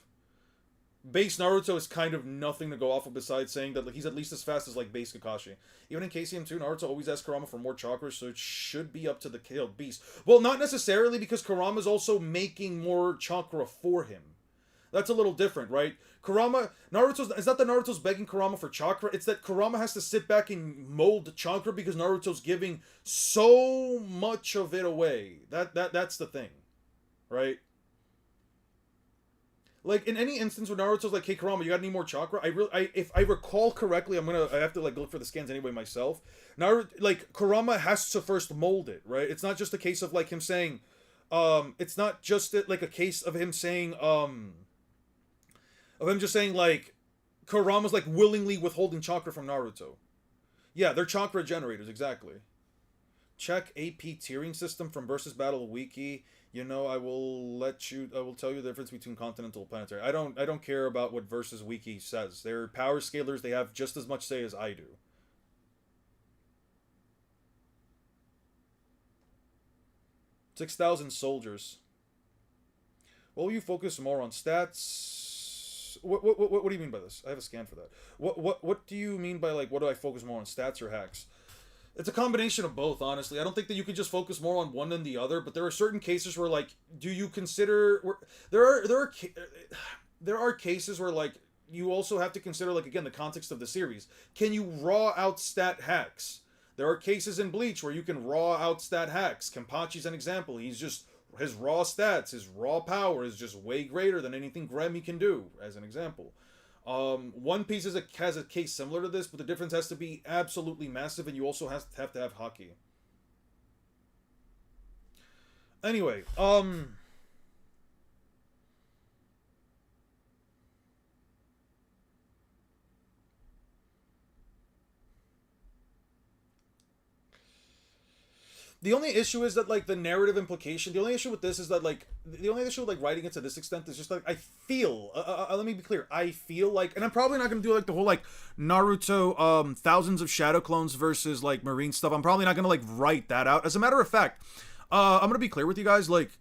Base Naruto is kind of nothing to go off of besides saying that like, he's at least as fast as like base Kakashi. Even in KCM2, Naruto always asks Kurama for more chakra, so it should be up to the killed beast. Well, not necessarily, because Kurama's also making more chakra for him. That's a little different, right? It's not that Naruto's begging Kurama for chakra, it's that Kurama has to sit back and mold chakra because Naruto's giving so much of it away. That's the thing, right? Like, in any instance where Naruto's like, hey, Kurama, you got any more chakra? If I recall correctly, I have to, like, look for the scans anyway myself. Kurama has to first mold it, right? It's not just a case of, like, him saying, it's not just, like, a case of him saying, like, Kurama's, like, willingly withholding chakra from Naruto. Yeah, they're chakra generators, exactly. Check AP tiering system from Versus Battle Wiki. You know, I will tell you the difference between continental and planetary. I don't care about what Versus Wiki says. They're power scalers, they have just as much say as I do. $6,000 soldiers. Will you focus more on stats? What do you mean by this? I have a scan for that. What do you mean by, like, what do I focus more on, stats or hacks? It's a combination of both, honestly. I don't think that you could just focus more on one than the other, but there are certain cases where, like, do you consider... There are cases where, like, you also have to consider, like, again, the context of the series. Can you raw out stat hacks? There are cases in Bleach where you can raw out stat hacks. Kenpachi's an example. He's just... His raw stats, his raw power is just way greater than anything Grammy can do, as an example. One Piece has a case similar to this, but the difference has to be absolutely massive, and you also have to have Haki. Anyway, the only issue is that, like, the narrative implication, the only issue with this is that, like, the only issue with, like, writing it to this extent is just, like, I feel, let me be clear, I feel like, and I'm probably not going to do, like, the whole, like, Naruto, thousands of shadow clones versus, like, marine stuff. I'm probably not going to, like, write that out. As a matter of fact, I'm gonna be clear with you guys, like,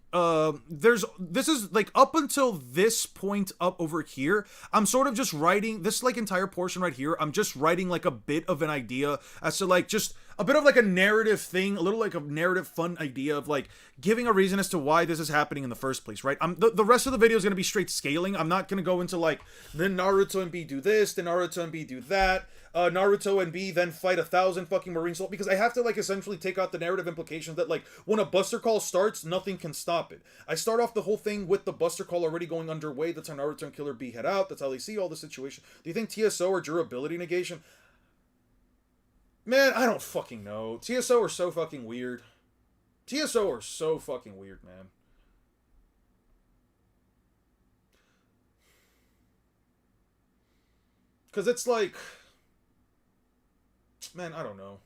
this is, like, up until this point up over here, I'm sort of just writing, this, like, entire portion right here, I'm just writing, like, a bit of an idea as to, like, just a bit of, like, a narrative thing, a little, like, a narrative fun idea of, like, giving a reason as to why this is happening in the first place, right? The rest of the video is gonna be straight scaling. I'm not gonna go into, like, then Naruto and B do this, then Naruto and B do that, Naruto and B then fight 1,000 fucking marine soldiers, because I have to, like, essentially take out the narrative implications that, like, when a Buster Call starts, nothing can stop it. I start off the whole thing with the Buster Call already going underway. That's how Naruto and Killer B head out. That's how they see all the situation. Do you think TSO or durability negation? Man, I don't fucking know. TSO are so fucking weird. TSO are so fucking weird, man. Because it's like... Man, I don't know.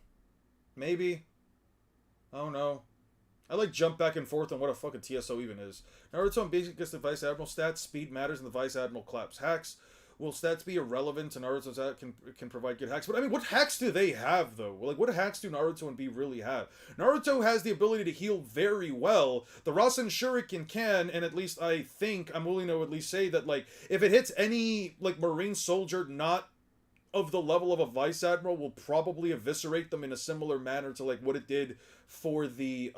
Maybe. I don't know. I, like, jump back and forth on what a fucking TSO even is. Naruto and basic gets the Vice Admiral stats. Speed matters and the Vice Admiral claps hacks. Will stats be irrelevant to Naruto's can provide good hacks? But I mean, what hacks do they have, though? Like, what hacks do Naruto and B really have? Naruto has the ability to heal very well. The Rasen Shuriken can, and at least I think, I'm willing to at least say that, like, if it hits any, like, marine soldier not of the level of a Vice Admiral, will probably eviscerate them in a similar manner to, like, what it did for the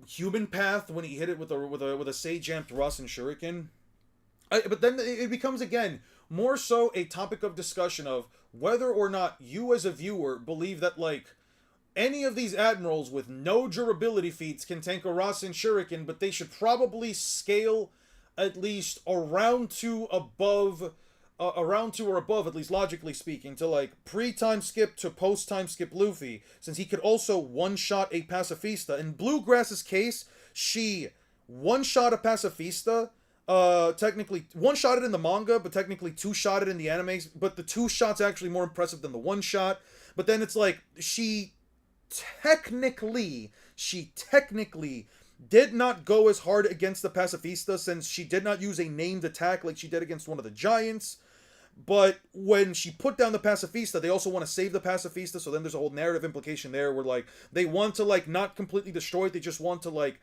human path when he hit it with a Sage-amped Rasen Shuriken. But then it becomes, again, more so a topic of discussion of whether or not you as a viewer believe that, like, any of these admirals with no durability feats can tank a Rasen Shuriken, but they should probably scale at least around two or above, at least logically speaking, to, like, pre-time skip to post-time skip Luffy, since he could also one-shot a Pacifista. In Bluegrass's case, she one-shot a Pacifista, technically one-shot it in the manga, but technically two-shot it in the anime, but the two-shot's actually more impressive than the one-shot. But then it's like, she technically did not go as hard against the Pacifista, since she did not use a named attack like she did against one of the giants. But when she put down the pacifista, they also want to save the pacifista. So then there's a whole narrative implication there where like they want to like not completely destroy it. They just want to like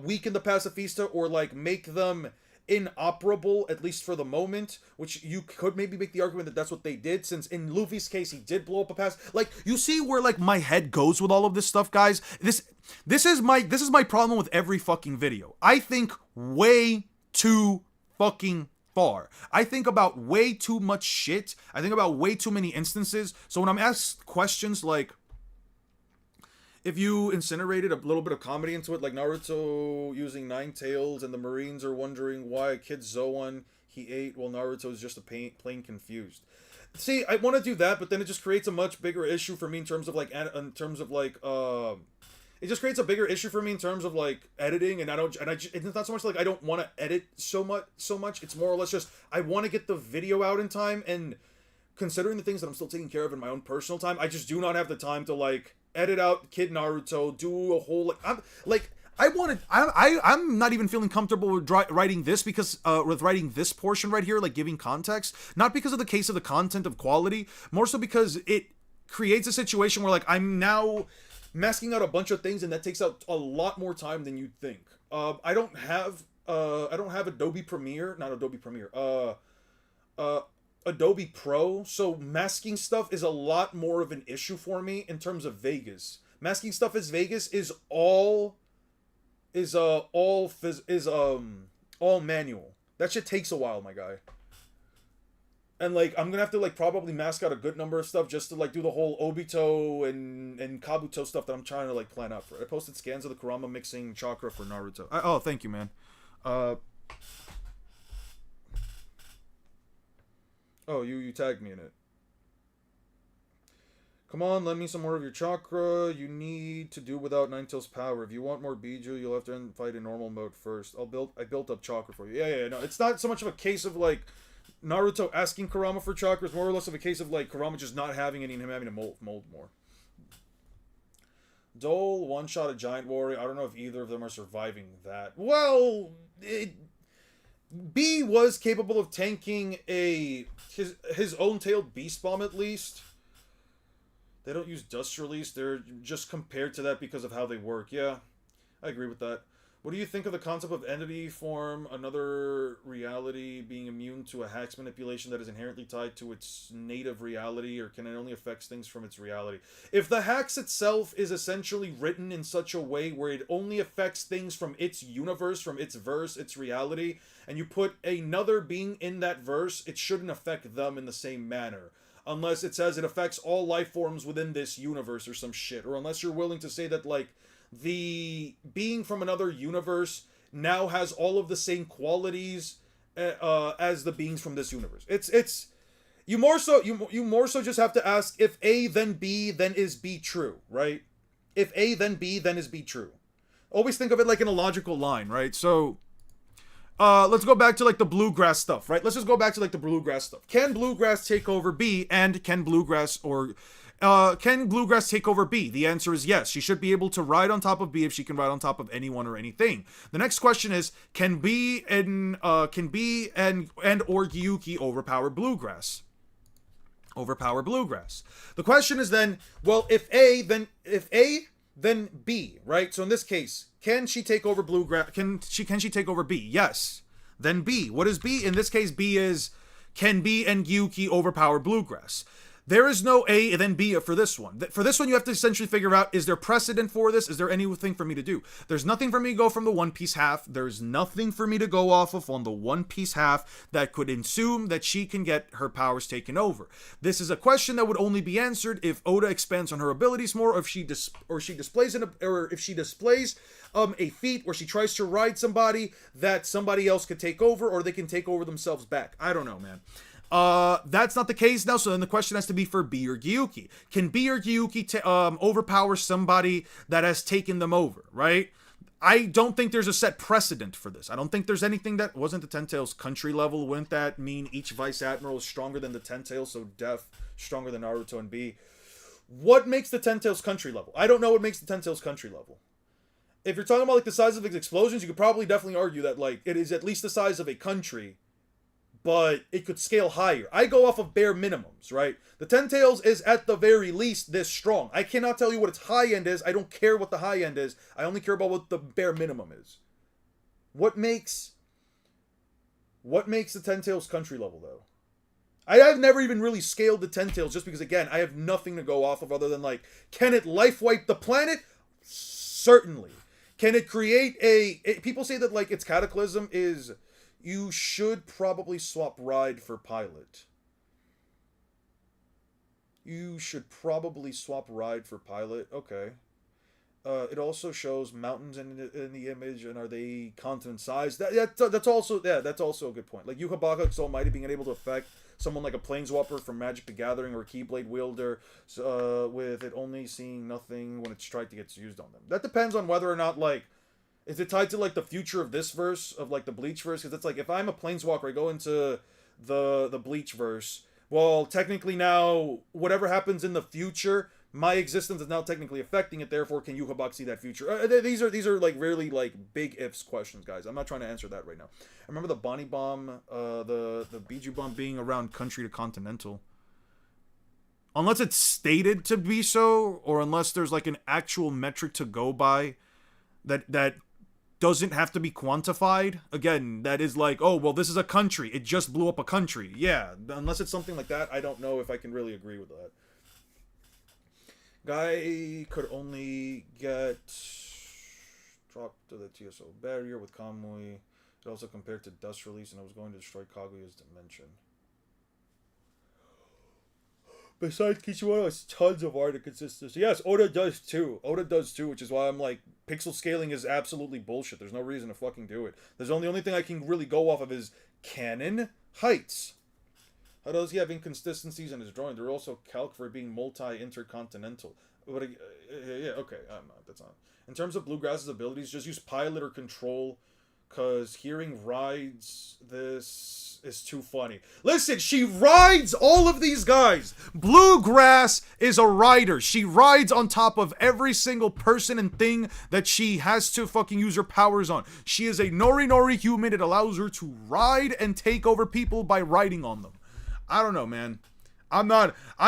weaken the pacifista or like make them inoperable, at least for the moment, which you could maybe make the argument that that's what they did, since in Luffy's case he did blow up a pass. Like, you see where like my head goes with all of this stuff, guys. This is my problem with every fucking video. I think way too fucking far. I think about way too much shit. I think about way too many instances. So when I'm asked questions like, if you incinerated a little bit of comedy into it, like Naruto using 9 tails and the Marines are wondering why a kid Zoan he ate while Naruto is just plain confused. See, I want to do that, but then it just creates a much bigger issue for me in terms of like it just creates a bigger issue for me in terms of like editing, and it's not so much like I don't want to edit so much. It's more or less just I want to get the video out in time, and considering the things that I'm still taking care of in my own personal time, I just do not have the time to like edit out Kid Naruto, do a whole I'm not even feeling comfortable with writing this because with writing this portion right here, like giving context, not because of the case of the content of quality, more so because it creates a situation where like I'm now masking out a bunch of things, and that takes out a lot more time than you'd think. I don't have Adobe Premiere, not Adobe Premiere, Adobe Pro, so masking stuff is a lot more of an issue for me in terms of Vegas. Masking stuff as Vegas is all manual. That shit takes a while, my guy. And like I'm gonna have to like probably mask out a good number of stuff just to like do the whole Obito and Kabuto stuff that I'm trying to like plan out for. I posted scans of the Kurama mixing chakra for Naruto. Oh, thank you, man. Oh, you tagged me in it. Come on, lend me some more of your chakra. You need to do without Ninetales power. If you want more Biju, you'll have to fight in normal mode first. I built up chakra for you. Yeah, no, it's not so much of a case of like Naruto asking Kurama for chakra. It's more or less of a case of like Kurama just not having any and him having to mold more. Dole one-shot a giant warrior. I don't know if either of them are surviving that. Well, B was capable of tanking his own tailed beast bomb at least. They don't use dust release. They're just compared to that because of how they work. Yeah, I agree with that. What do you think of the concept of entity form, another reality being immune to a hack's manipulation that is inherently tied to its native reality, or can it only affect things from its reality? If the hacks itself is essentially written in such a way where it only affects things from its universe, from its verse, its reality, and you put another being in that verse, it shouldn't affect them in the same manner. Unless it says it affects all life forms within this universe or some shit. Or unless you're willing to say that, like, the being from another universe now has all of the same qualities as the beings from this universe. You more so just have to ask, if A then B, then is B true, right? If A then B, then is B true. Always think of it like in a logical line, right? So let's go back to like the bluegrass stuff, right? Let's just go back to like the bluegrass stuff. Can bluegrass take over B, and can bluegrass take over B? The answer is yes. She should be able to ride on top of B if she can ride on top of anyone or anything. The next question is, can B and or Gyuki overpower bluegrass? Overpower bluegrass. The question is then, well, if A, then B, right? So in this case, can she take over bluegrass? Can she take over B? Yes. Then B. What is B? In this case, B is, can B and Gyuki overpower bluegrass? There is no A and then B for this one. For this one, you have to essentially figure out, is there precedent for this? Is there anything for me to do? There's nothing for me to go from the One Piece half. There's nothing for me to go off of on the One Piece half that could assume that she can get her powers taken over. This is a question that would only be answered if Oda expands on her abilities more, or if she displays a feat where she tries to ride somebody that somebody else could take over, or they can take over themselves back. I don't know, man. That's not the case now, so then the question has to be for B or Gyuki. Can B or Gyuki overpower somebody that has taken them over, right? I don't think there's a set precedent for this. I don't think there's anything that wasn't the Ten Tails country level. Wouldn't that mean each Vice Admiral is stronger than the Ten Tails, so Def stronger than Naruto and B? What makes the Ten Tails country level? I don't know what makes the Ten Tails country level. If you're talking about like the size of its explosions, you could probably definitely argue that like it is at least the size of a country. but it could scale higher. I go off of bare minimums, right? The Ten Tails is at the very least this strong. I cannot tell you what its high end is. I don't care what the high end is. I only care about what the bare minimum is. What makes the Ten Tails country level though? I've never even really scaled the Ten Tails just because again I have nothing to go off of other than like, can it life wipe the planet? Certainly. Can it create people say that like its cataclysm is you should probably swap ride for pilot. You should probably swap ride for pilot. Okay. It also shows mountains in the image, and are they continent size? That's also that's also a good point. Like Yuhabaka Almighty being able to affect someone like a Planeswalker from Magic the Gathering or a Keyblade wielder, with it only seeing nothing when its strike gets used on them. That depends on whether or not like is it tied to like the future of this verse of like the Bleach verse? Because it's like if I'm a Planeswalker, I go into the Bleach verse. Well, technically now whatever happens in the future, my existence is now technically affecting it. Therefore, can Yuhabak see that future? These are like really like big ifs questions, guys. I'm not trying to answer that right now. I remember the Bonnie Bomb, the Biju Bomb being around country to continental. Unless it's stated to be so, or unless there's like an actual metric to go by, that doesn't have to be quantified. Again, that is like, oh well, this is a country. It just blew up a country. Yeah, unless it's something like that, I don't know if I can really agree with that. Guy could only get dropped to the TSO barrier with Kamui. It also compared to Dust Release, and I was going to destroy Kaguya's dimension. Besides Kishiwara has tons of art inconsistency. Yes, Oda does too. Which is why I'm like, pixel scaling is absolutely bullshit. There's no reason to fucking do it. The only thing I can really go off of is canon heights. How does he have inconsistencies in his drawing? They're also calc for being multi-intercontinental. But yeah, okay, that's not. In terms of Bluegrass's abilities, just use pilot or control, because hearing rides this is too funny. Listen, she rides all of these guys. Bluegrass is a rider. She rides on top of every single person and thing that she has to fucking use her powers on. She is a Nori human. It allows her to ride and take over people by riding on them. I don't know, man. I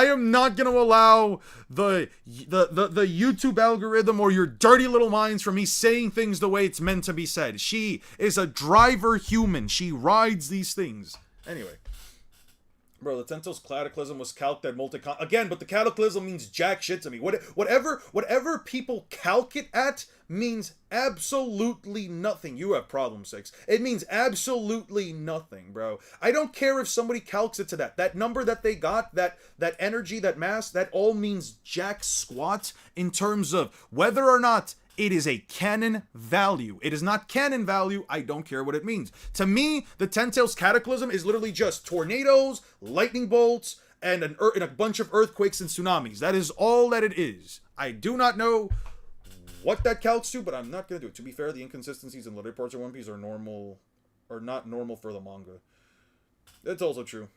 am not gonna allow the YouTube algorithm or your dirty little minds from me saying things the way it's meant to be said. She is a driver human. She rides these things. Anyway. Bro, the Tento's Cataclysm was calced at multicon again, but the Cataclysm means jack shit to me. Whatever people calc it at means absolutely nothing. You have problem, 6. It means absolutely nothing, bro. I don't care if somebody calcs it to that. That number that they got, that energy, that mass, that all means jack squat in terms of whether or not it is a canon value. It is not canon value. I don't care what it means. To me, the Ten Tails Cataclysm is literally just tornadoes, lightning bolts, and a bunch of earthquakes and tsunamis. That is all that it is. I do not know what that calcs to, but I'm not going to do it. To be fair, the inconsistencies in later parts of One Piece are not normal for the manga. That's also true.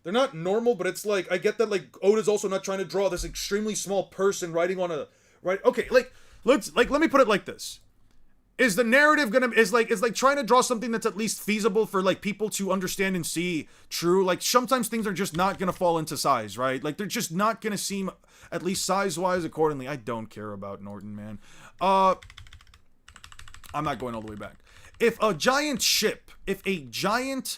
They're not normal, but it's like, I get that like Oda's also not trying to draw this extremely small person riding on a, right? Okay, like, let me put it like this. Is the narrative is like trying to draw something that's at least feasible for like people to understand and see true? Like sometimes things are just not gonna fall into size, right? Like they're just not gonna seem, at least size-wise, accordingly. I don't care about Norton, man. I'm not going all the way back. If a giant ship, the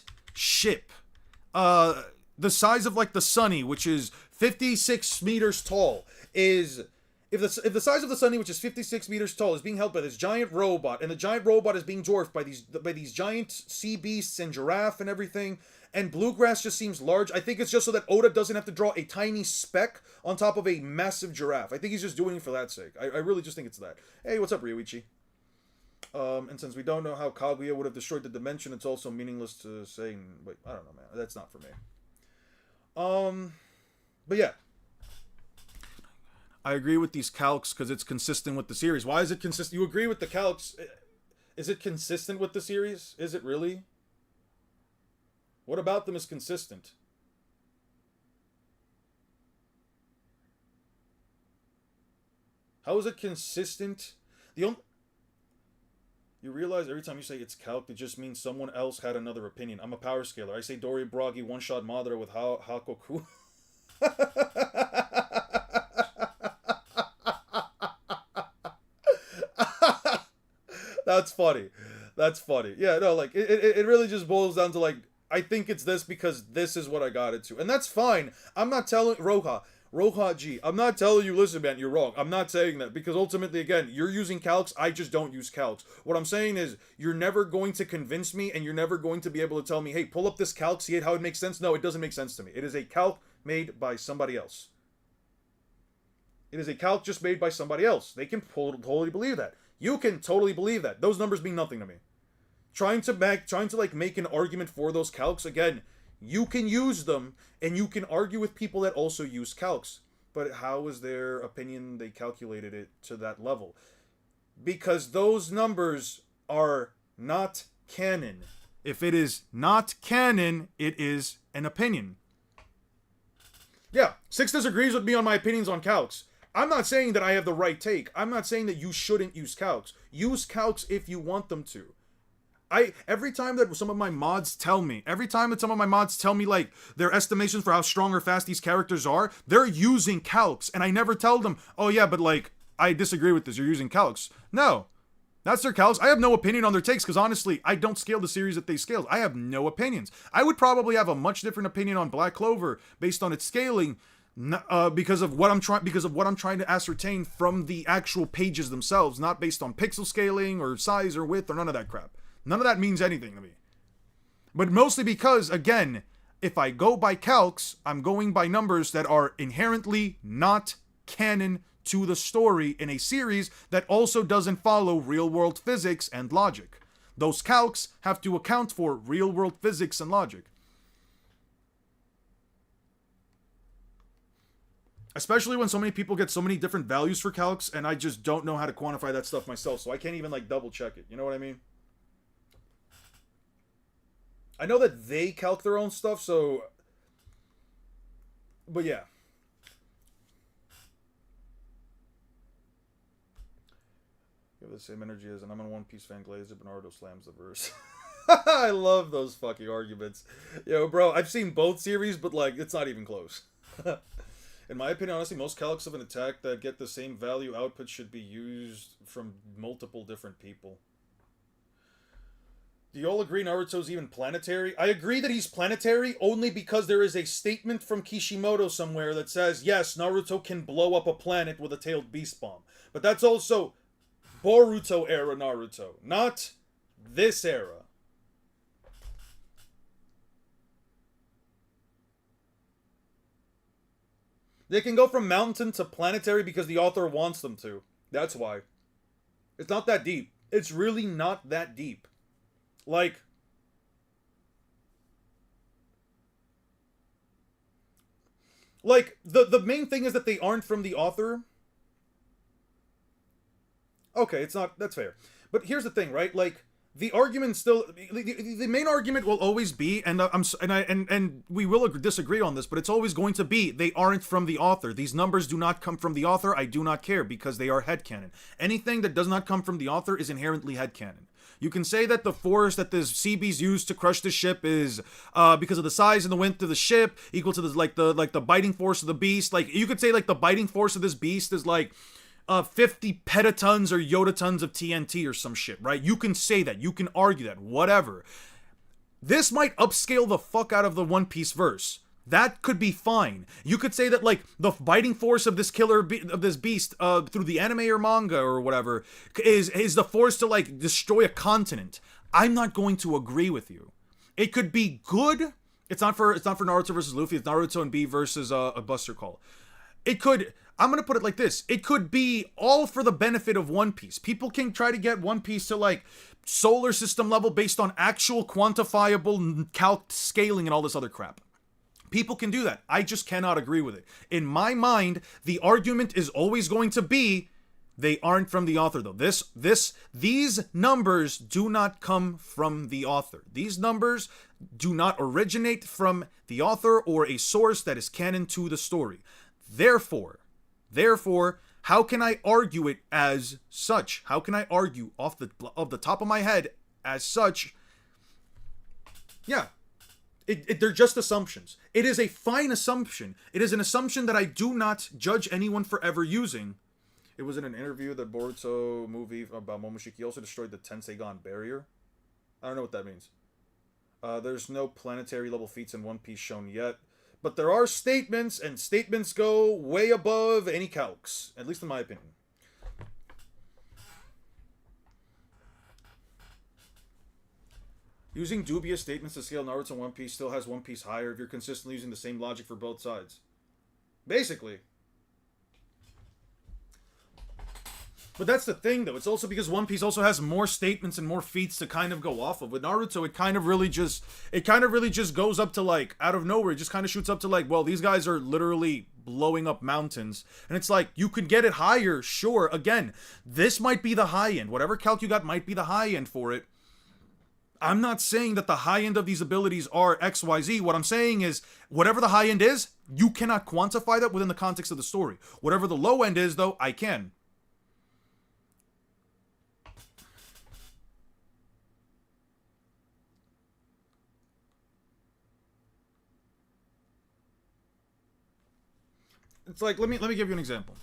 size of like the Sunny, which is 56 meters tall, is If the size of the Sunny, which is 56 meters tall, is being held by this giant robot, and the giant robot is being dwarfed by these giant sea beasts and giraffe and everything, and Bluegrass just seems large, I think it's just so that Oda doesn't have to draw a tiny speck on top of a massive giraffe. I think he's just doing it for that sake. I really just think it's that. Hey, what's up, Ryuichi? And since we don't know how Kaguya would have destroyed the dimension, it's also meaningless to say. Wait, I don't know, man. That's not for me. But yeah. I agree with these calcs because it's consistent with the series. Why is it consistent? You agree with the calcs? Is it consistent with the series? Is it really? What about them is consistent? How is it consistent? You You realize every time you say it's calc, it just means someone else had another opinion. I'm a power scaler. I say Dori Bragi one-shot Madara with Hakoku. That's funny. That's funny. Yeah, no, like, it really just boils down to, like, I think it's this because this is what I got it to. And that's fine. I'm not telling Roha G. I'm not telling you, listen, man, you're wrong. I'm not saying that because ultimately, again, you're using calcs. I just don't use calcs. What I'm saying is you're never going to convince me and you're never going to be able to tell me, hey, pull up this calc, see how it makes sense. No, it doesn't make sense to me. It is a calc made by somebody else. It is a calc just made by somebody else. They can totally believe that. You can totally believe that. Those numbers mean nothing to me. Trying to make an argument for those calcs, again, you can use them, and you can argue with people that also use calcs. But how is their opinion they calculated it to that level? Because those numbers are not canon. If it is not canon, it is an opinion. Yeah, Six disagrees with me on my opinions on calcs. I'm not saying that I have the right take. I'm not saying that you shouldn't use calcs. Use calcs if you want them to. Every time that some of my mods tell me, like, their estimations for how strong or fast these characters are, they're using calcs, and I never tell them, oh yeah, but like, I disagree with this, you're using calcs. No. That's their calcs. I have no opinion on their takes, because honestly, I don't scale the series that they scaled. I have no opinions. I would probably have a much different opinion on Black Clover, based on its scaling, because of what I'm trying to ascertain from the actual pages themselves, not based on pixel scaling, or size, or width, or none of that crap. None of that means anything to me. But mostly because, again, if I go by calcs, I'm going by numbers that are inherently not canon to the story in a series that also doesn't follow real-world physics and logic. Those calcs have to account for real-world physics and logic. Especially when so many people get so many different values for calcs, and I just don't know how to quantify that stuff myself, so I can't even, like, double-check it. You know what I mean? I know that they calc their own stuff, so... But yeah. You have the same energy as, and I'm a One Piece fan, Glazer Bernardo slams the verse. I love those fucking arguments. Yo, bro, I've seen both series, but, like, it's not even close. In my opinion, honestly, most calcs of an attack that get the same value output should be used from multiple different people. Do you all agree Naruto's even planetary? I agree that he's planetary only because there is a statement from Kishimoto somewhere that says, yes, Naruto can blow up a planet with a tailed beast bomb. But that's also Boruto era Naruto, not this era. They can go from mountain to planetary because the author wants them to. That's why. It's not that deep. It's really not that deep. Like, the main thing is that they aren't from the author. Okay, it's not, that's fair. But here's the thing, right? Like, the argument still, the main argument will always be, and we will disagree on this, but it's always going to be, they aren't from the author. These numbers do not come from the author. I do not care because they are headcanon. Anything that does not come from the author is inherently headcanon. You can say that the force that the CBs used to crush the ship is because of the size and the width of the ship equal to the biting force of the beast. Like, you could say like the biting force of this beast is like 50 petatons or yotatons of TNT or some shit, right? You can say that. You can argue that. Whatever. This might upscale the fuck out of the One Piece verse. That could be fine. You could say that, like, the biting force of this of this beast, through the anime or manga or whatever, is the force to, like, destroy a continent. I'm not going to agree with you. It could be good. It's not for Naruto versus Luffy. It's Naruto and B versus a Buster Call. It could, I'm going to put it like this. It could be all for the benefit of One Piece. People can try to get One Piece to, like, solar system level based on actual quantifiable calc scaling and all this other crap. People can do that. I just cannot agree with it. In my mind, the argument is always going to be they aren't from the author, though. These numbers do not come from the author. These numbers do not originate from the author or a source that is canon to the story. Therefore, How can I argue it as such? How can I argue off the top of my head as such? Yeah. They're just assumptions. It is a fine assumption. It is an assumption that I do not judge anyone for ever using. It was in an interview, the Boruto movie about Momoshiki. He also destroyed the Tenseigan barrier. I don't know what that means. There's no planetary level feats in One Piece shown yet. But there are statements, and statements go way above any calcs. At least in my opinion. Using dubious statements to scale Naruto and One Piece still has One Piece higher if you're consistently using the same logic for both sides. Basically. But that's the thing, though. It's also because One Piece also has more statements and more feats to kind of go off of. With Naruto, it kind of really just goes up to, like, out of nowhere. It just kind of shoots up to, like, well, these guys are literally blowing up mountains. And it's like, you could get it higher, sure. Again, this might be the high end. Whatever calc you got might be the high end for it. I'm not saying that the high end of these abilities are XYZ. What I'm saying is, whatever the high end is, you cannot quantify that within the context of the story. Whatever the low end is, though, I can. It's like, let me give you an example.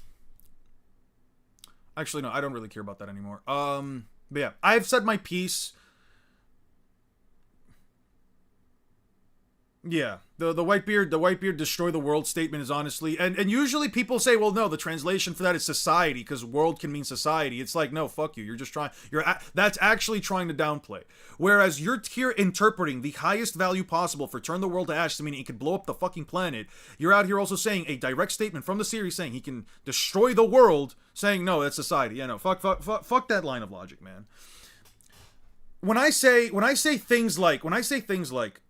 Actually, no, I don't really care about that anymore. But yeah, I've said my piece. Yeah, the Whitebeard destroy the world statement is honestly, and usually people say, well, no, the translation for that is society, because world can mean society. It's like, no, fuck you. You're just trying, that's actually trying to downplay. Whereas you're here interpreting the highest value possible for turn the world to ash, meaning it could blow up the fucking planet. You're out here also saying a direct statement from the series saying he can destroy the world, saying, no, that's society. Yeah, no, fuck that line of logic, man. When I say things like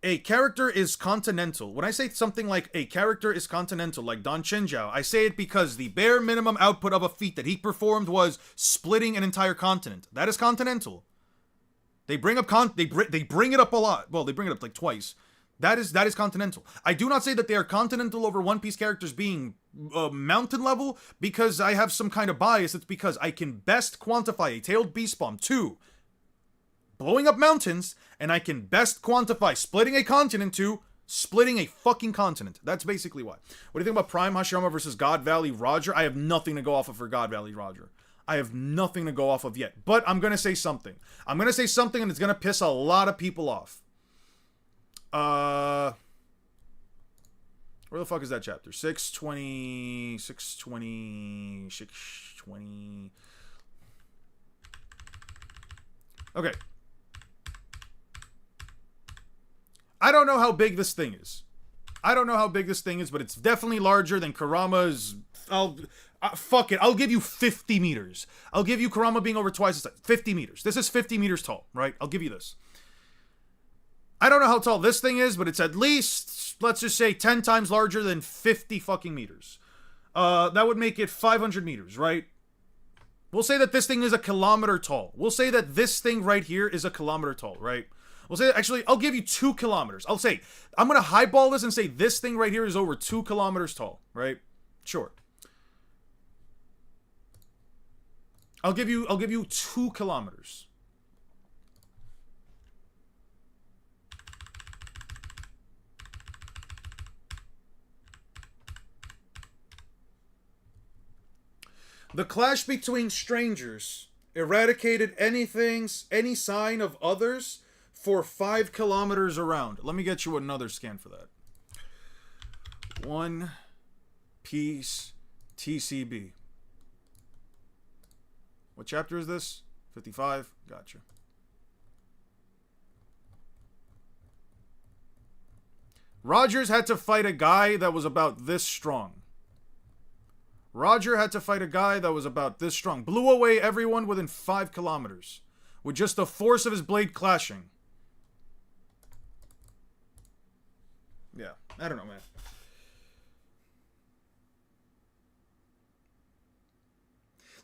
a character is continental, when I say something like a character is continental, like Don Chinjiao, I say it because the bare minimum output of a feat that he performed was splitting an entire continent. That is continental. They bring up they bring it up a lot. Well, they bring it up like twice. That is continental. I do not say that they are continental over One Piece characters being mountain level because I have some kind of bias. It's because I can best quantify a tailed beast bomb to blowing up mountains, and I can best quantify splitting a continent to splitting a fucking continent. That's basically why. What do you think about Prime Hashirama versus God Valley Roger? I have nothing to go off of for God Valley Roger. I have nothing to go off of yet. But I'm going to say something. I'm going to say something, and it's going to piss a lot of people off. Where the fuck is that chapter? 620... Okay. I don't know how big this thing is. But it's definitely larger than Kurama's. Fuck it. I'll give you 50 meters. I'll give you Kurama being over twice the size. 50 meters. This is 50 meters tall, right? I'll give you this. I don't know how tall this thing is, but it's at least, let's just say, 10 times larger than 50 fucking meters. That would make it 500 meters, right? We'll say that this thing is a kilometer tall. We'll say that this thing right here is a kilometer tall, right? We'll say, actually, I'll give you 2 kilometers. I'll say, I'm going to highball this and say this thing right here is over 2 kilometers tall, right? Sure. I'll give you 2 kilometers. The clash between strangers eradicated any sign of others for 5 kilometers around. Let me get you another scan for that. One Piece TCB. What chapter is this? 55? Gotcha. Rogers had to fight a guy that was about this strong. Roger had to fight a guy that was about this strong. Blew away everyone within 5 kilometers. With just the force of his blade clashing. Yeah, I don't know, man.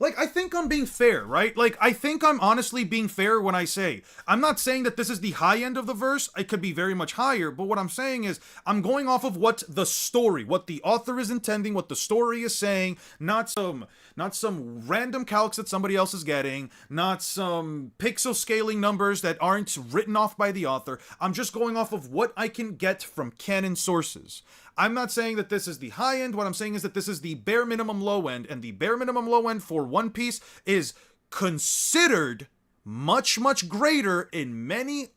Like, I think I'm being fair, right? Like, I think I'm honestly being fair when I say, I'm not saying that this is the high end of the verse. It could be very much higher, but what I'm saying is, I'm going off of what the story, what the author is intending, what the story is saying, not some random calcs that somebody else is getting, not some pixel scaling numbers that aren't written off by the author. I'm just going off of what I can get from canon sources. I'm not saying that this is the high end. What I'm saying is that this is the bare minimum low end, and the bare minimum low end for One Piece is considered much, much greater in many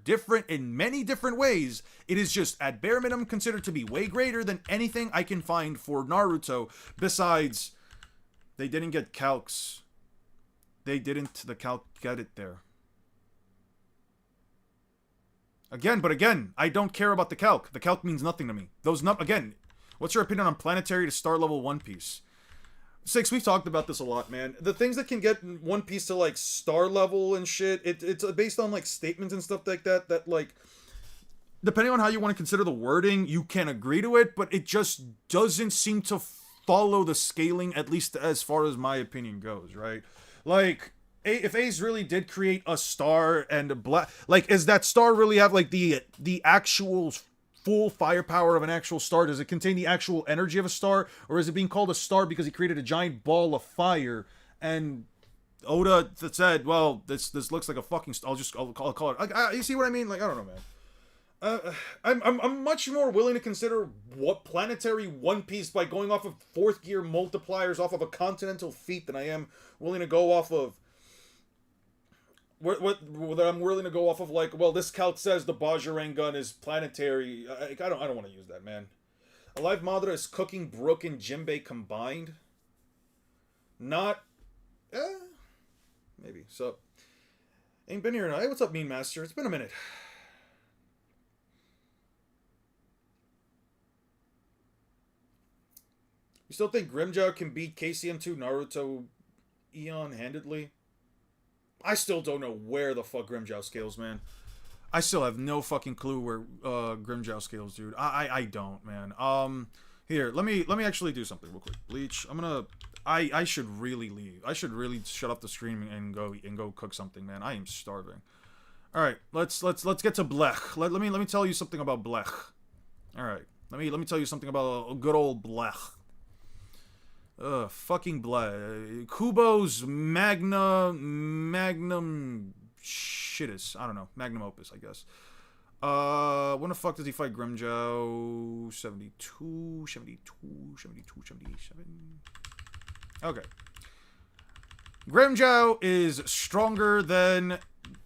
different ways. It is just at bare minimum considered to be way greater than anything I can find for Naruto. Besides, they didn't get calcs. The calc get it there. Again, I don't care about the calc. The calc means nothing to me. Again, what's your opinion on planetary to star level One Piece? Six, we've talked about this a lot, man. The things that can get One Piece to, like, star level and shit, it's based on, like, statements and stuff like that, like, depending on how you want to consider the wording, you can agree to it, but it just doesn't seem to follow the scaling, at least as far as my opinion goes, right? Like, if Ace really did create a star and a black, like, is that star really have, like, the actual full firepower of an actual star? Does it contain the actual energy of a star, or is it being called a star because he created a giant ball of fire? And Oda said, well, this looks like a fucking star. I'll call it. You see what I mean? Like, I don't know, man. I'm much more willing to consider what planetary One Piece by going off of fourth gear multipliers off of a continental feat than I am willing to go off of what I'm willing to go off of, like, well, this calc says the Bajirang gun is planetary. I don't want to use that, man. Alive Madara is cooking Brook and Jinbei combined. Not, maybe. So, ain't been here in a... Hey, what's up, Mean Master? It's been a minute. You still think Grimmjow can beat KCM2 Naruto Eon handedly? I still don't know where the fuck Grimmjow scales, man. I still have no fucking clue where Grimmjow scales, dude. I don't, man. Here, let me actually do something real quick. Bleach. I should really leave. I should really shut off the stream and go cook something, man. I am starving. All right, let's get to Blech. Let me tell you something about Blech. All right, let me tell you something about a good old Blech. Fucking Blech. Kubo's magnum shitus. I don't know. Magnum opus, I guess. When the fuck does he fight Grimmjow? 72, 72, 72, 77. Okay. Grimmjow is stronger than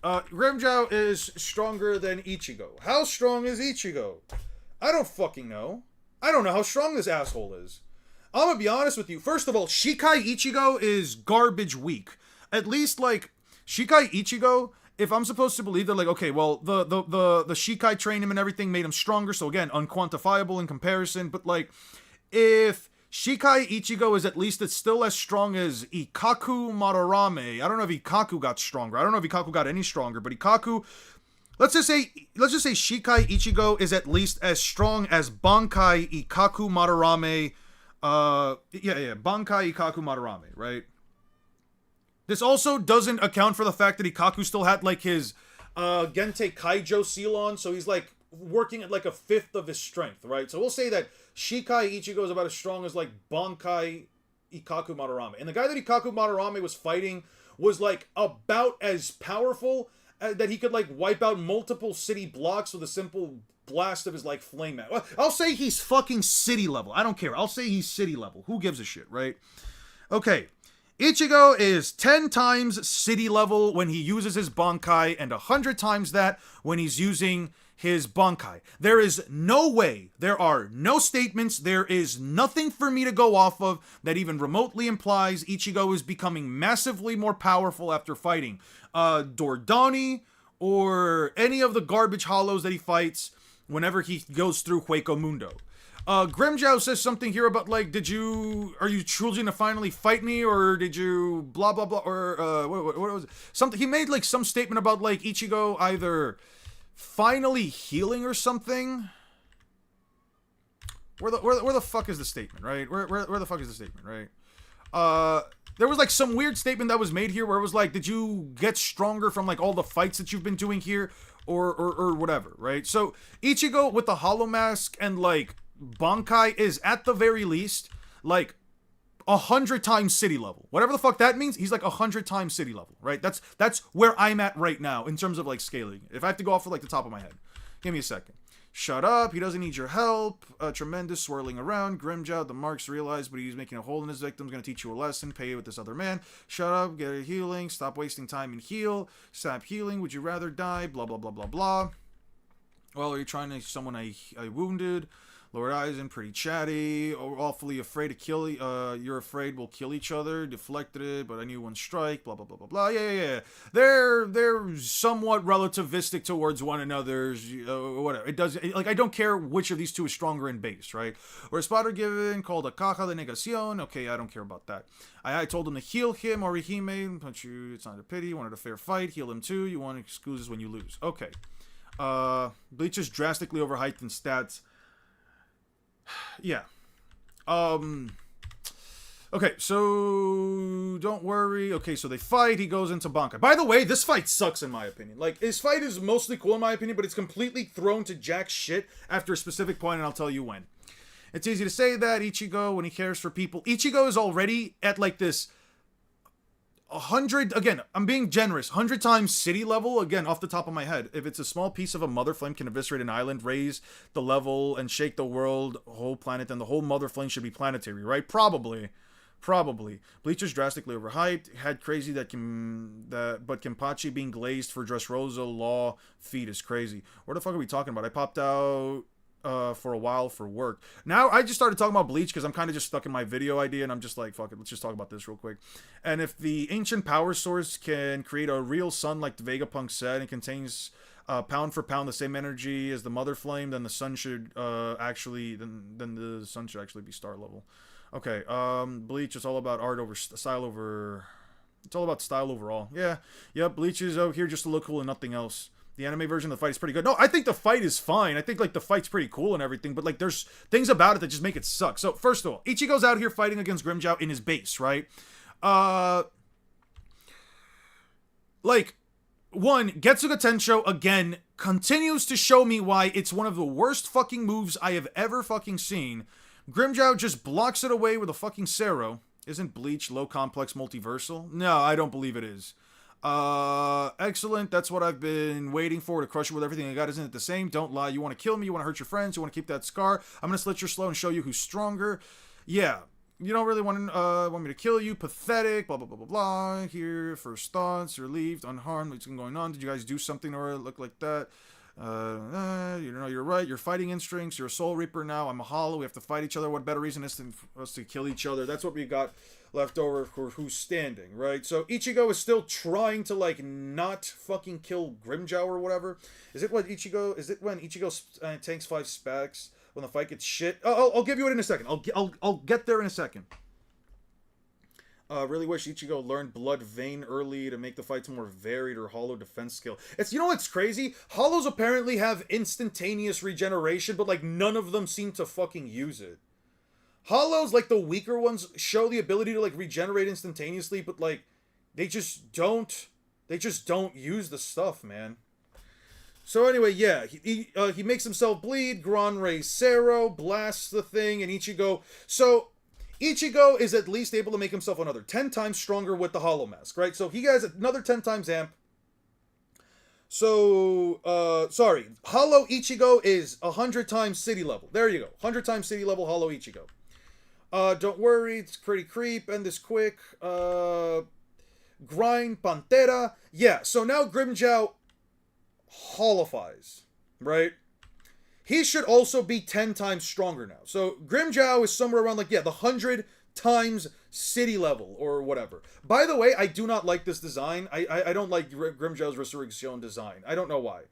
Ichigo. How strong is Ichigo? I don't fucking know. I don't know how strong this asshole is. I'm gonna be honest with you. First of all, Shikai Ichigo is garbage weak. At least, like, Shikai Ichigo, if I'm supposed to believe that, like, okay, well, the Shikai trained him and everything, made him stronger, so again, unquantifiable in comparison, but, like, if Shikai Ichigo is at least still as strong as Ikkaku Madarame, I don't know if Ikkaku got stronger. I don't know if Ikkaku got any stronger, but Ikkaku... Let's just say Shikai Ichigo is at least as strong as Bankai Ikkaku Madarame. Bankai Ikkaku Madarame, right? This also doesn't account for the fact that Ikkaku still had, like, his Gente Kaijo seal on, so he's, like, working at, like, a fifth of his strength, right? So we'll say that Shikai Ichigo is about as strong as, like, Bankai Ikkaku Madarame. And the guy that Ikkaku Madarame was fighting was, like, about as powerful that he could, like, wipe out multiple city blocks with a simple blast of his, like, flame out. Well, I'll say he's fucking city level. I don't care. I'll say he's city level. Who gives a shit, right? Okay. Ichigo is 10 times city level when he uses his Bankai, and 100 times that when he's using his Bankai. There is no way, there are no statements, there is nothing for me to go off of that even remotely implies Ichigo is becoming massively more powerful after fighting Dordani or any of the garbage hollows that he fights whenever he goes through Hueco Mundo. Grimmjow says something here about, like, are you truly gonna finally fight me, or did you blah blah blah, or what was it? Something, he made, like, some statement about, like, Ichigo either finally healing or something. Where the fuck is the statement, right? Where the fuck is the statement, right? there was like some weird statement that was made here where it was like, did you get stronger from like all the fights that you've been doing here, or whatever, right? So Ichigo with the Hollow Mask and like Bankai is at the very least like 100 times city level. Whatever the fuck that means, he's like 100 times city level, right? That's where I'm at right now in terms of like scaling. If I have to go off for like the top of my head. Give me a second. Shut up, he doesn't need your help. Tremendous swirling around. Grimjow, the marks realize, but he's making a hole in his victim. Gonna teach you a lesson. Pay with this other man. Shut up, get a healing. Stop wasting time and heal. Stop healing. Would you rather die? Blah, blah, blah, blah, blah. Well, are you trying to someone I wounded? Lord Eisen, pretty chatty, awfully afraid to kill, you're afraid we'll kill each other, deflected it, but I knew one strike, blah, blah, blah, blah, blah, yeah. They're somewhat relativistic towards one another's, whatever. It does, like, I don't care which of these two is stronger in base, right? Or a spotter given, called a caja de negación, okay, I don't care about that. I told him to heal him, Orihime, punch you, it's not a pity, wanted a fair fight, heal him too, you want excuses when you lose. Okay. Bleach is drastically overhyped in stats. Yeah. Okay, so don't worry. Okay, so they fight. He goes into Bankai. By the way, this fight sucks in my opinion. Like, his fight is mostly cool in my opinion, but it's completely thrown to jack shit after a specific point, and I'll tell you when. It's easy to say that Ichigo, when he cares for people, Ichigo is already at like this 100, again, I'm being generous, 100 times city level, again, off the top of my head. If it's a small piece of a mother flame can eviscerate an island, raise the level, and shake the world, whole planet, then the whole mother flame should be planetary, right? Probably. Bleach is drastically overhyped, had crazy but Kenpachi being glazed for Dressrosa law feat is crazy. What the fuck are we talking about? I popped out for a while for work. Now I just started talking about Bleach because I'm kind of just stuck in my video idea, and I'm just like, fuck it, let's just talk about this real quick. And if the ancient power source can create a real sun like the Vegapunk said, and contains pound for pound the same energy as the mother flame, then the sun should then the sun should actually be star level. Okay, Bleach is all about art over style over. It's all about style overall. Yeah, Bleach is out here just to look cool and nothing else. The anime version of the fight is pretty good. No, I think the fight is fine. I think, like, the fight's pretty cool and everything, but, like, there's things about it that just make it suck. So, first of all, Ichigo's out here fighting against Grimjow in his base, right? Like, one, Getsuga Tensho, again, continues to show me why it's one of the worst fucking moves I have ever fucking seen. Grimjow just blocks it away with a fucking Sero. Isn't Bleach low complex multiversal? No, I don't believe it is. Excellent. That's what I've been waiting for, to crush you with everything I got. Isn't it the same? Don't lie. You want to kill me? You want to hurt your friends? You want to keep that scar? I'm going to slit your slow and show you who's stronger. Yeah. You don't really want me to kill you. Pathetic. Blah, blah, blah, blah, blah. Here, first thoughts. Relieved. Unharmed. What's going on? Did you guys do something or look like that? You're right. You're fighting instincts. You're a soul reaper now. I'm a hollow. We have to fight each other. What better reason is for us to kill each other? That's what we got left over for who's standing, right? So Ichigo is still trying to, like, not fucking kill Grimjow or whatever. Is it when Ichigo tanks 5 specs when the fight gets shit? I'll give you it in a second. I'll get there in a second. Really wish Ichigo learned Blood Vein early to make the fights more varied, or Hollow defense skill. You know what's crazy? Hollows apparently have instantaneous regeneration, but, like, none of them seem to fucking use it. Hollows, like the weaker ones, show the ability to, like, regenerate instantaneously, but, like, they just don't use the stuff, man. So anyway, yeah, he makes himself bleed, Granrei Sero, blasts the thing, and Ichigo is at least able to make himself another 10 times stronger with the Hollow Mask, right? So he has another 10 times amp. So, Hollow Ichigo is 100 times city level. There you go. 100 times city level Hollow Ichigo. Don't worry, it's pretty creep, end this quick. Grind, Pantera. Yeah, so now Grimjow hollifies, right? He should also be 10 times stronger now. So Grimjow is somewhere around, like, the 100 times city level or whatever. By the way, I do not like this design. I don't like Grimjow's Resurrection design. I don't know why.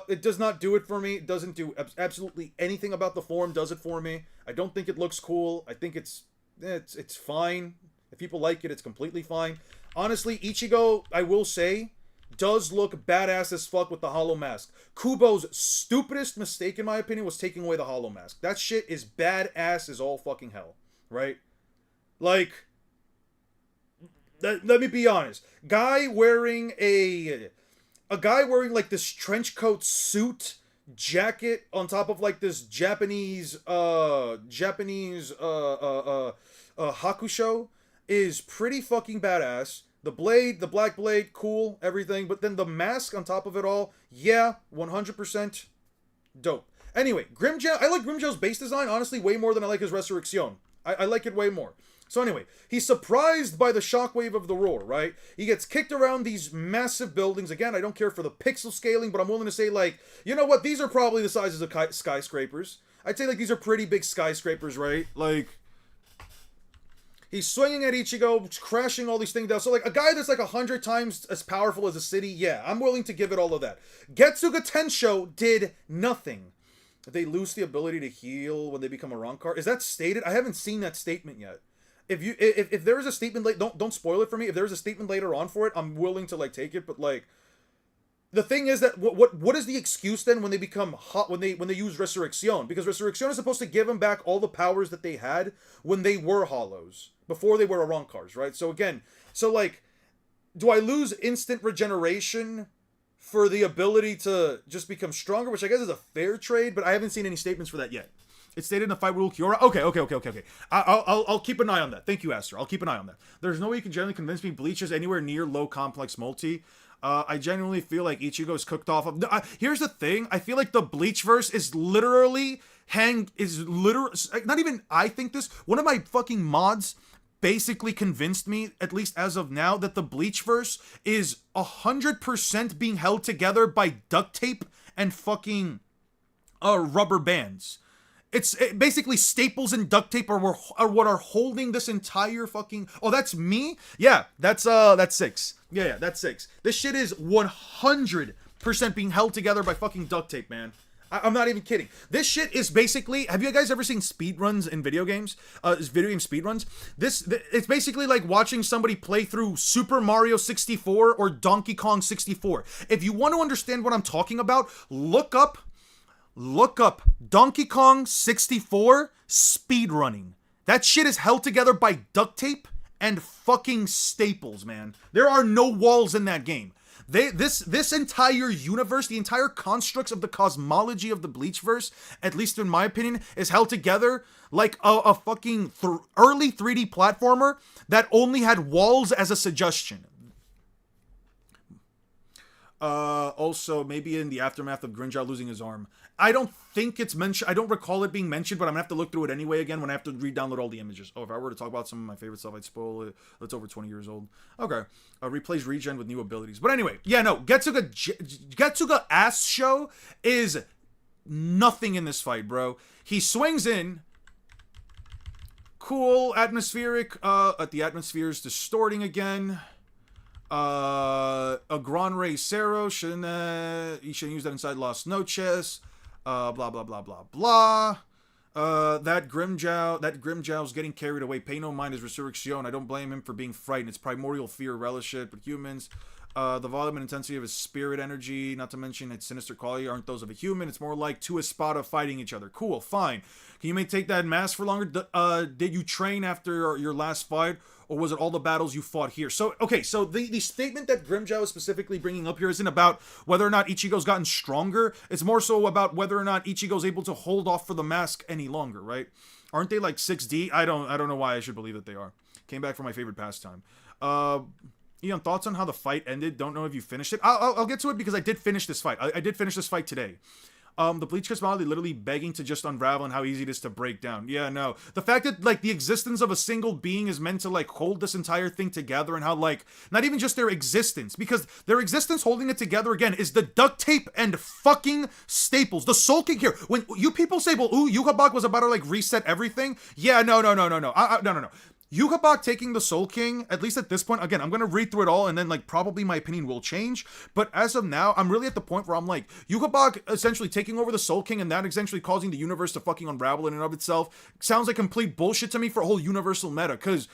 It does not do it for me. It doesn't do absolutely anything about the form does it for me. I don't think it looks cool. I think it's fine. If people like it, it's completely fine. Honestly, Ichigo, I will say, does look badass as fuck with the Hollow Mask. Kubo's stupidest mistake, in my opinion, was taking away the Hollow Mask. That shit is badass as all fucking hell, right? Like, Let me be honest. Guy wearing a guy wearing like this trench coat suit jacket on top of like this Japanese hakusho is pretty fucking badass. The blade, the black blade, cool, everything. But then the mask on top of it all, yeah, 100% dope. Anyway, Grimjow, I like Grimjow's base design, honestly, way more than I like his Resurrection. I like it way more. So anyway, he's surprised by the shockwave of the roar, right? He gets kicked around these massive buildings. Again, I don't care for the pixel scaling, but I'm willing to say, like, you know what? These are probably the sizes of skyscrapers. I'd say, like, these are pretty big skyscrapers, right? Like, he's swinging at Ichigo, crashing all these things down. So, like, a guy that's, like, 100 times as powerful as a city, yeah, I'm willing to give it all of that. Getsuga Tensho did nothing. They lose the ability to heal when they become a Rancor. Is that stated? I haven't seen that statement yet. If there is a statement don't spoil it for me. If there's a statement later on for it, I'm willing to like take it. But like, the thing is that what is the excuse then when they become hot when they use Resurrection? Because Resurrection is supposed to give them back all the powers that they had when they were Hollows before they were Arankars, right? So again, like, do I lose instant regeneration for the ability to just become stronger, which I guess is a fair trade, but I haven't seen any statements for that yet. It's stated in the fight with Ulquiorra. Okay. I'll keep an eye on that. Thank you, Aster. I'll keep an eye on that. There's no way you can generally convince me Bleach is anywhere near low complex multi. I genuinely feel like Ichigo is cooked off of... here's the thing. I feel like the Bleachverse is literally... not even I think this. One of my fucking mods basically convinced me, at least as of now, that the Bleachverse is 100% being held together by duct tape and fucking rubber bands. It's basically staples and duct tape are what are holding this entire fucking... Oh, that's me? Yeah, that's 6. Yeah, that's 6. This shit is 100% being held together by fucking duct tape, man. I'm not even kidding. This shit is basically... Have you guys ever seen speedruns in video games? Video game speedruns? It's basically like watching somebody play through Super Mario 64 or Donkey Kong 64. If you want to understand what I'm talking about, look up Donkey Kong 64 speedrunning. That shit is held together by duct tape and fucking staples, man. There are no walls in that game. This entire universe, the entire constructs of the cosmology of the Bleachverse, at least in my opinion, is held together like a fucking early 3D platformer that only had walls as a suggestion. Also, maybe in the aftermath of Grimjow losing his arm. I don't think it's mentioned. I don't recall it being mentioned, but I'm gonna have to look through it anyway again when I have to re-download all the images. Oh, if I were to talk about some of my favorite stuff, I'd spoil it. That's over 20 years old. Okay. Replays regen with new abilities. But anyway, yeah, no. Getsuga ass show is nothing in this fight, bro. He swings in. Cool, atmospheric. The atmosphere's distorting again. A Gran Rey Cero, you shouldn't use that inside Las Noches. Blah blah blah blah blah. That Grimjow's getting carried away. Pay no mind his Resurrection. I don't blame him for being frightened. It's primordial fear, relish it, but humans. The volume and intensity of his spirit energy, not to mention its sinister quality, aren't those of a human. It's more like two Espada fighting each other. Cool, fine. Can you take that mask for longer? Did you train after your last fight? Or was it all the battles you fought here? So, okay, so the statement that Grimjow is specifically bringing up here isn't about whether or not Ichigo's gotten stronger. It's more so about whether or not Ichigo's able to hold off for the mask any longer, right? Aren't they like 6D? I don't know why I should believe that they are. Came back for my favorite pastime. Ian, thoughts on how the fight ended? Don't know if you finished it. I'll get to it because I did finish this fight. I did finish this fight today. The Bleach cosmology literally begging to just unravel and how easy it is to break down. Yeah, no. The fact that, like, the existence of a single being is meant to, like, hold this entire thing together and how, like, not even just their existence, because their existence holding it together, again, is the duct tape and fucking staples. The Soul King here. When you people say, well, ooh, Yukabak was about to, like, reset everything. Yeah, no. No. Yukabak taking the Soul King, at least at this point, again, I'm going to read through it all and then, like, probably my opinion will change. But as of now, I'm really at the point where I'm like, Yukabak essentially taking over the Soul King and that essentially causing the universe to fucking unravel in and of itself sounds like complete bullshit to me for a whole universal meta. Because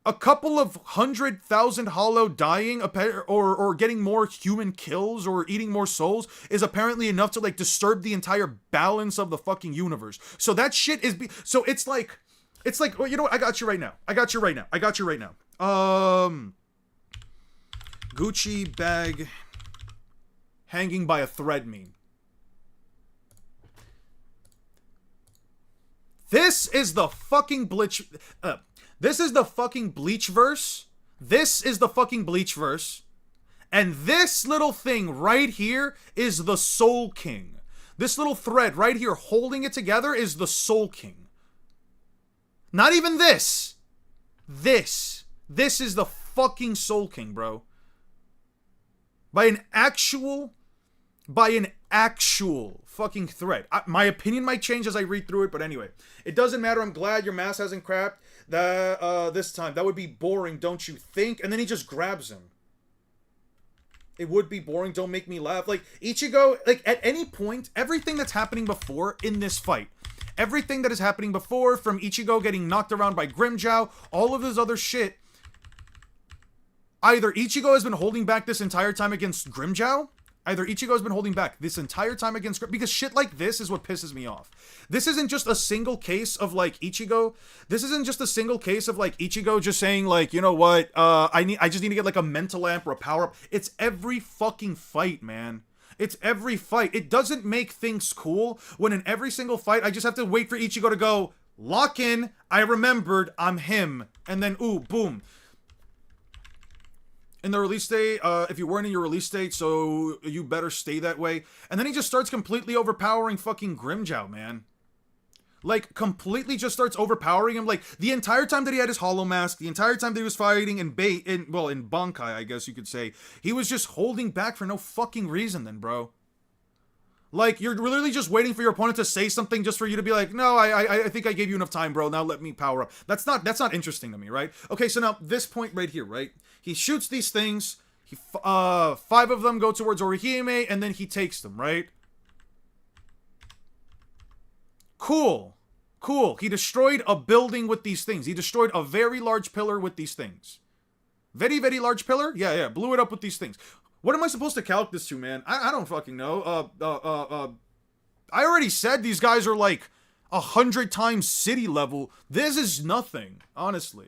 a couple of 100,000 Hollow dying or getting more human kills or eating more souls is apparently enough to, like, disturb the entire balance of the fucking universe. So that shit is... So it's like, well, you know what? I got you right now. Gucci bag hanging by a thread meme. This is the fucking Bleach. This is the fucking Bleach verse. This is the fucking Bleach verse. And this little thing right here is the Soul King. This little thread right here holding it together is the Soul King. Not even this. This. This is the fucking Soul King, bro. By an actual fucking thread. My opinion might change as I read through it, but anyway. It doesn't matter. I'm glad your mask hasn't cracked this time. That would be boring, don't you think? And then he just grabs him. It would be boring. Don't make me laugh. Like, Ichigo, like, at any point, everything that's happening before in this fight, everything that is happening before, from Ichigo getting knocked around by Grimmjow, all of this other shit, either Ichigo has been holding back this entire time against Grimmjow, because shit like this is what pisses me off. This isn't just a single case of like Ichigo. This isn't just a single case of like Ichigo just saying like, you know what, I just need to get like a mental amp or a power up. It's every fucking fight, man. It's every fight. It doesn't make things cool when in every single fight I just have to wait for Ichigo to go, lock in, I remembered, I'm him, and then ooh, boom. In the release date, if you weren't in your release date, so you better stay that way. And then he just starts completely overpowering fucking Grimmjow, man. Like, completely just starts overpowering him. Like, the entire time that he had his hollow mask, the entire time that he was fighting in Bankai, I guess you could say, he was just holding back for no fucking reason then, bro. Like, you're literally just waiting for your opponent to say something just for you to be like, no, I think I gave you enough time, bro. Now let me power up. That's not interesting to me, right? Okay, so now this point right here, right? He shoots these things. 5 of them go towards Orihime, and then he takes them, right? Cool. He destroyed a building with these things. He destroyed a very large pillar with these things. Very, very large pillar? Yeah. Blew it up with these things. What am I supposed to calc this to, man? I don't fucking know. I already said these guys are like 100 times city level. This is nothing, honestly.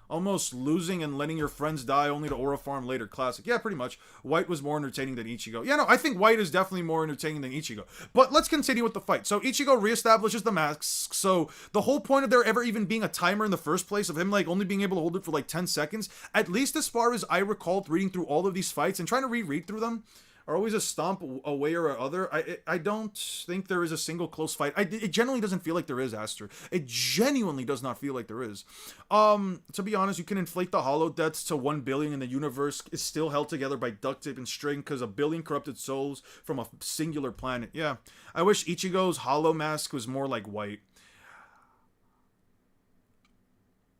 Almost losing and letting your friends die only to aura farm later. Classic. Yeah, pretty much. White was more entertaining than Ichigo. Yeah, no, I think White is definitely more entertaining than Ichigo. But let's continue with the fight. So Ichigo reestablishes the masks. So the whole point of there ever even being a timer in the first place, of him like only being able to hold it for like 10 seconds, at least as far as I recall reading through all of these fights and trying to reread through them, are always a stomp away or other. I don't think there is a single close fight. It generally doesn't feel like there is, Aster. It genuinely does not feel like there is. To be honest, you can inflate the hollow deaths to 1 billion and the universe is still held together by duct tape and string because a billion corrupted souls from a singular planet. Yeah, I wish Ichigo's hollow mask was more like White.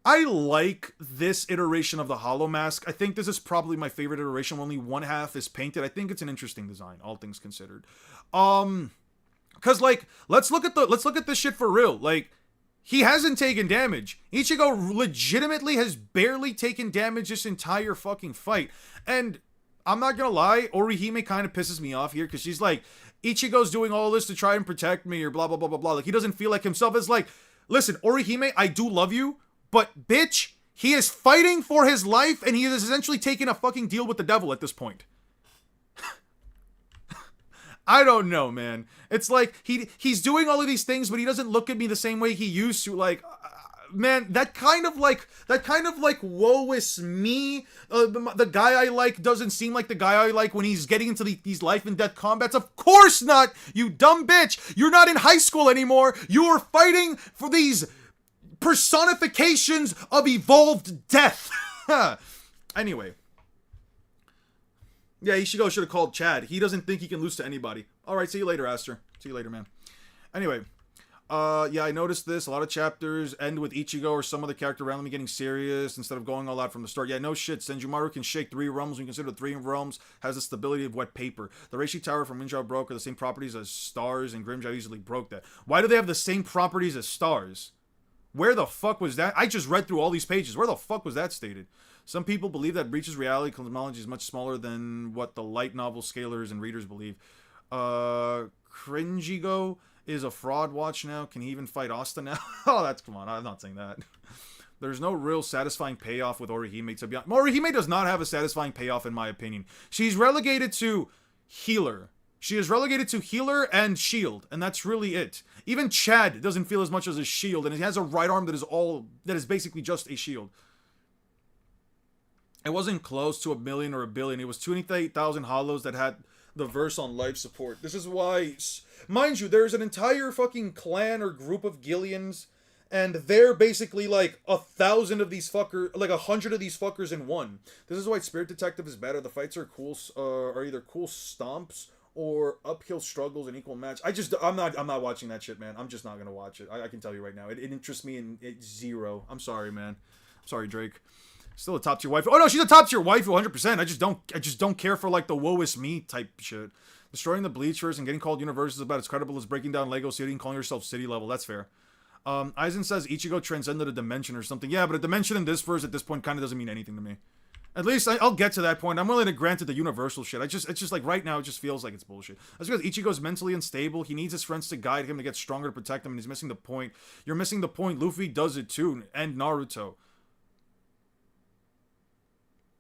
I like this iteration of the hollow mask. I think this is probably my favorite iteration. Only one half is painted. I think it's an interesting design, all things considered. Cause like, let's look at this shit for real. Like, he hasn't taken damage. Ichigo legitimately has barely taken damage this entire fucking fight. And I'm not gonna lie, Orihime kind of pisses me off here because she's like, Ichigo's doing all this to try and protect me or blah blah blah blah blah. Like, he doesn't feel like himself. It's like, listen, Orihime, I do love you. But, bitch, he is fighting for his life, and he is essentially taking a fucking deal with the devil at this point. I don't know, man. It's like, he's doing all of these things, but he doesn't look at me the same way he used to. Like, man, that kind of like, woe is me. The guy I like doesn't seem like the guy I like when he's getting into these life and death combats. Of course not, you dumb bitch. You're not in high school anymore. You are fighting for these personifications of evolved death. Anyway. Yeah, Ichigo should have called Chad. He doesn't think he can lose to anybody. Alright, see you later, Aster. See you later, man. Anyway. Yeah, I noticed this. A lot of chapters end with Ichigo or some other character randomly getting serious instead of going all out from the start. Yeah, no shit. Senjumaru can shake 3 realms when you consider the 3 realms has the stability of wet paper. The Reishi Tower from Rinjao broke are the same properties as stars, and Grimmjow easily broke that. Why do they have the same properties as stars? Where the fuck was that? I just read through all these pages. Where the fuck was that stated? Some people believe that Breach's reality cosmology is much smaller than what the light novel scalers and readers believe. Cringigo is a fraud watch now. Can he even fight Asta now? Oh, come on. I'm not saying that. There's no real satisfying payoff with Orihime, to be honest. Orihime does not have a satisfying payoff, in my opinion. She's relegated to healer. She is relegated to healer and shield, and that's really it. Even Chad doesn't feel as much as a shield, and he has a right arm that is basically just a shield. It wasn't close to 1 million or 1 billion. It was 28,000 hollows that had the verse on life support. This is why, mind you, there's an entire fucking clan or group of Gillians, and they're basically like 1,000 of these fuckers, like 100 of these fuckers in one. This is why Spirit Detective is better. The fights are cool, are either cool stomps or uphill struggles in equal match. I'm not watching that shit, man. I'm just not gonna watch it. I can tell you right now. It interests me in zero. I'm sorry, man. I'm sorry, Drake. Still a top tier waifu. Oh no, she's a top tier waifu, 100%. I just don't care for like the woe is me type shit. Destroying the bleachers and getting called universe is about as credible as breaking down Lego City and calling yourself city level. That's fair. Aizen says Ichigo transcended a dimension or something. Yeah, but a dimension in this verse at this point kind of doesn't mean anything to me. At least I'll get to that point. I'm willing to grant it the universal shit. It's just like right now it just feels like it's bullshit. That's because Ichigo's mentally unstable. He needs his friends to guide him to get stronger to protect him, and he's missing the point. You're missing the point. Luffy does it too, and Naruto.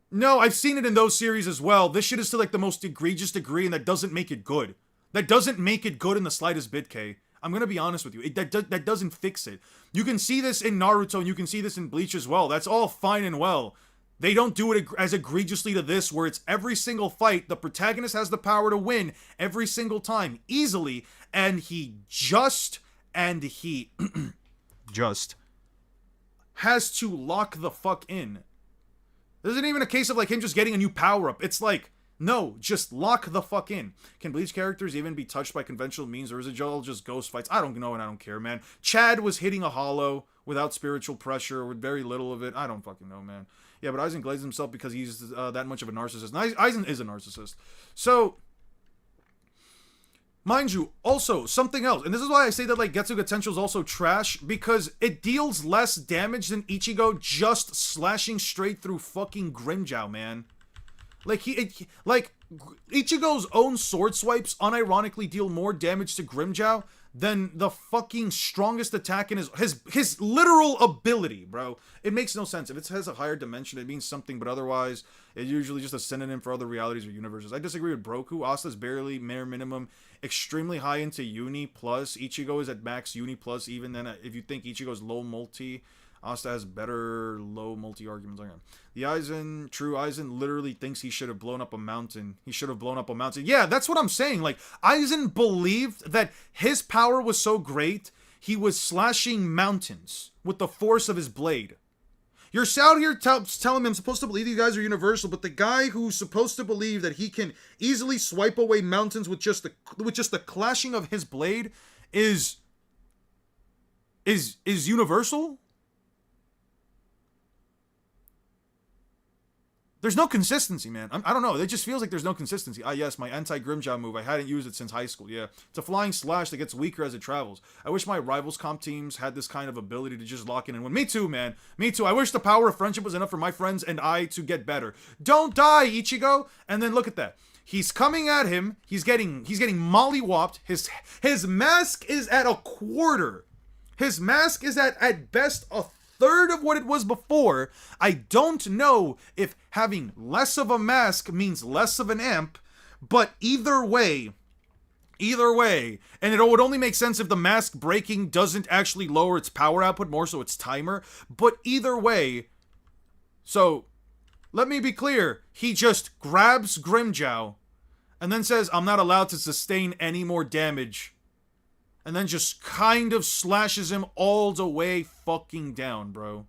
No, I've seen it in those series as well. This shit is to like the most egregious degree, and that doesn't make it good. That doesn't make it good in the slightest bit, K. I'm gonna be honest with you. That doesn't fix it. You can see this in Naruto, and you can see this in Bleach as well. That's all fine and well. They don't do it as egregiously to this, where it's every single fight, the protagonist has the power to win every single time, easily, and he just has to lock the fuck in. This isn't even a case of like him just getting a new power-up. It's like, no, just lock the fuck in. Can Bleach characters even be touched by conventional means, or is it all just ghost fights? I don't know, and I don't care, man. Chad was hitting a hollow without spiritual pressure, with very little of it. I don't fucking know, man. Yeah, but Aizen glazes himself because he's that much of a narcissist. And Aizen is a narcissist. So, mind you, also, something else. And this is why I say that, like, Getsuga Tensho is also trash. Because it deals less damage than Ichigo just slashing straight through fucking Grimmjow, man. Like, Ichigo's own sword swipes unironically deal more damage to Grimmjow than the fucking strongest attack in his literal ability, bro. It makes no sense. If it has a higher dimension, it means something, but otherwise, it's usually just a synonym for other realities or universes. I disagree with Broku. Asta's barely, mere minimum, extremely high into Uni plus. Ichigo is at max Uni plus, even then, if you think Ichigo's low multi, Asta has better low multi arguments. The Aizen, true Aizen, literally thinks he should have blown up a mountain. He should have blown up a mountain. Yeah, that's what I'm saying. Like, Aizen believed that his power was so great, he was slashing mountains with the force of his blade. You're out here telling me I'm supposed to believe you guys are universal, but the guy who's supposed to believe that he can easily swipe away mountains with just the clashing of his blade is universal? There's no consistency, man. I don't know. It just feels like there's no consistency. Ah, yes, my anti-Grimmjow move. I hadn't used it since high school. Yeah. It's a flying slash that gets weaker as it travels. I wish my rivals comp teams had this kind of ability to just lock in and win. Me too, man. Me too. I wish the power of friendship was enough for my friends and I to get better. Don't die, Ichigo! And then look at that. He's coming at him. He's getting mollywopped. His mask is at a quarter. His mask is at best a third of what it was before. I don't know if having less of a mask means less of an amp, but either way, and it would only make sense if the mask breaking doesn't actually lower its power output, more so its timer, but either way, so, let me be clear, he just grabs Grimmjow, and then says, I'm not allowed to sustain any more damage, and then just kind of slashes him all the way fucking down, bro.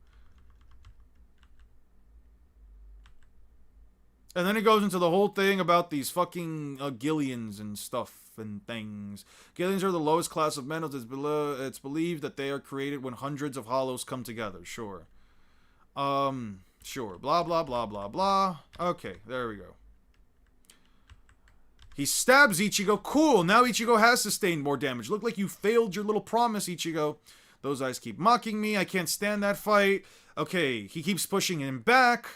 And then it goes into the whole thing about these fucking Gillians and stuff and things. Gillians are the lowest class of metals. It's believed that they are created when hundreds of hollows come together. Sure. Sure. Blah, blah, blah, blah, blah. Okay, there we go. He stabs Ichigo. Cool, now Ichigo has sustained more damage. Look like you failed your little promise, Ichigo. Those eyes keep mocking me. I can't stand that fight. Okay, he keeps pushing him back.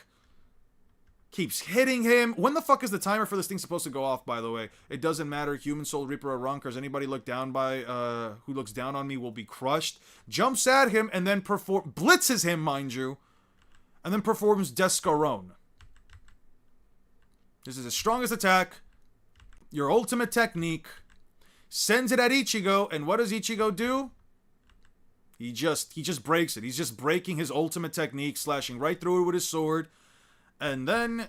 Keeps hitting him. When the fuck is the timer for this thing supposed to go off, by the way? It doesn't matter. Human Soul Reaper or Ronkers. Anybody look down by, who looks down on me will be crushed. Jumps at him and then blitzes him, mind you. And then performs Descaron. This is his strongest attack. Your ultimate technique. Sends it at Ichigo. And what does Ichigo do? He just breaks it. He's just breaking his ultimate technique, slashing right through it with his sword. And then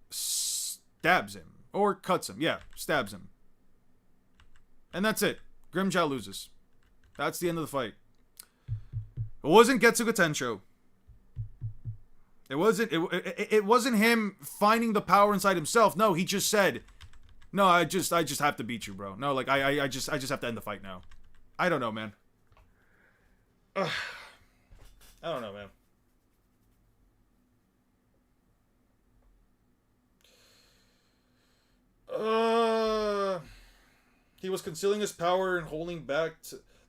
stabs him. Or cuts him. Yeah, stabs him. And that's it. Grimmjow loses. That's the end of the fight. It wasn't Getsuga Tensho. It wasn't him finding the power inside himself. No, he just said, "No, I just have to beat you, bro. No, like I just have to end the fight now." I don't know, man. I don't know, man. He was concealing his power and holding back.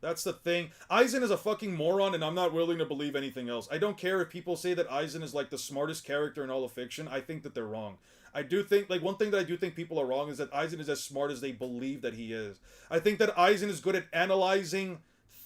That's the thing. Aizen is a fucking moron, and I'm not willing to believe anything else. I don't care if people say that Aizen is like the smartest character in all of fiction. I think that they're wrong. I do think, like, one thing that I do think people are wrong is that Aizen is as smart as they believe that he is. I think that Aizen is good at analyzing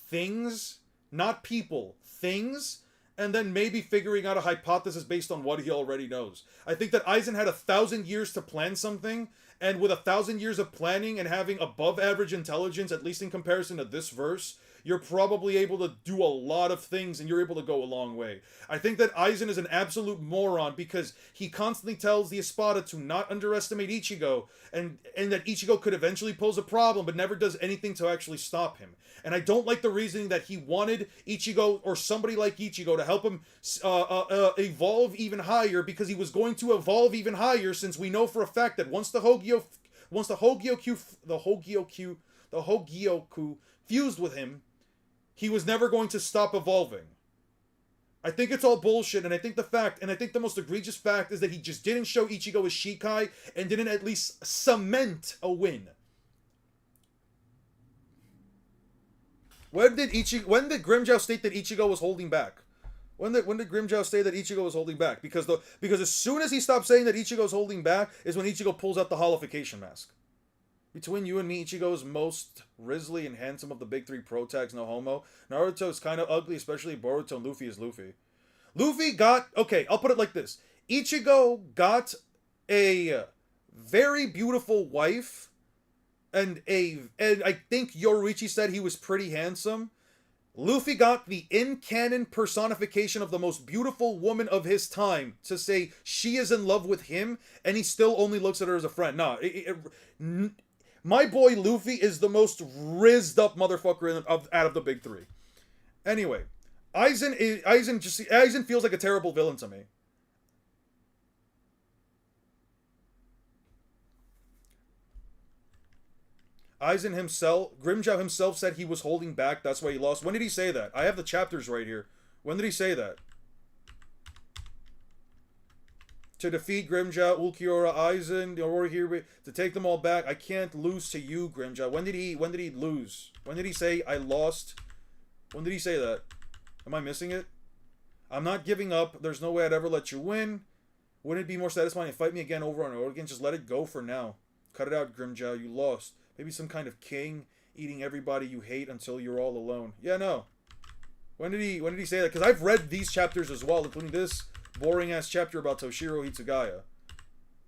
things, not people, things, and then maybe figuring out a hypothesis based on what he already knows. I think that Aizen had 1,000 years to plan something, and with 1,000 years of planning and having above average intelligence, at least in comparison to this verse, you're probably able to do a lot of things and you're able to go a long way. I think that Aizen is an absolute moron because he constantly tells the Espada to not underestimate Ichigo and that Ichigo could eventually pose a problem but never does anything to actually stop him. And I don't like the reasoning that he wanted Ichigo or somebody like Ichigo to help him evolve even higher because he was going to evolve even higher since we know for a fact that once the Hogyoku fused with him, he was never going to stop evolving. I think it's all bullshit, and I think the most egregious fact is that he just didn't show Ichigo his Shikai and didn't at least cement a win. When did Grimmjow state that Ichigo was holding back? When did Grimmjow say that Ichigo was holding back? Because as soon as he stopped saying that Ichigo's holding back is when Ichigo pulls out the holification mask. Between you and me, Ichigo is most Risley and handsome of the big three pro tags, no homo. Naruto is kind of ugly, especially Boruto, and Luffy is Luffy. Luffy got... Okay, I'll put it like this. Ichigo got a very beautiful wife, and I think Yoruichi said he was pretty handsome. Luffy got the in-canon personification of the most beautiful woman of his time to say she is in love with him, and he still only looks at her as a friend. Nah, my boy Luffy is the most rizzed up motherfucker out of the big three. Anyway, Aizen feels like a terrible villain to me. Grimmjow himself said he was holding back, that's why he lost. When did he say that? I have the chapters right here. When did he say that? To defeat Grimmjow, Ulquiorra, Aizen, or here to take them all back. I can't lose to you, Grimmjow. When did he lose? When did he say I lost? When did he say that? Am I missing it? I'm not giving up. There's no way I'd ever let you win. Wouldn't it be more satisfying to fight me again over and over again? Just let it go for now. Cut it out, Grimmjow. You lost. Maybe some kind of king eating everybody you hate until you're all alone. Yeah, no. When did he say that? Because I've read these chapters as well, including this boring ass chapter about Toshiro Hitsugaya.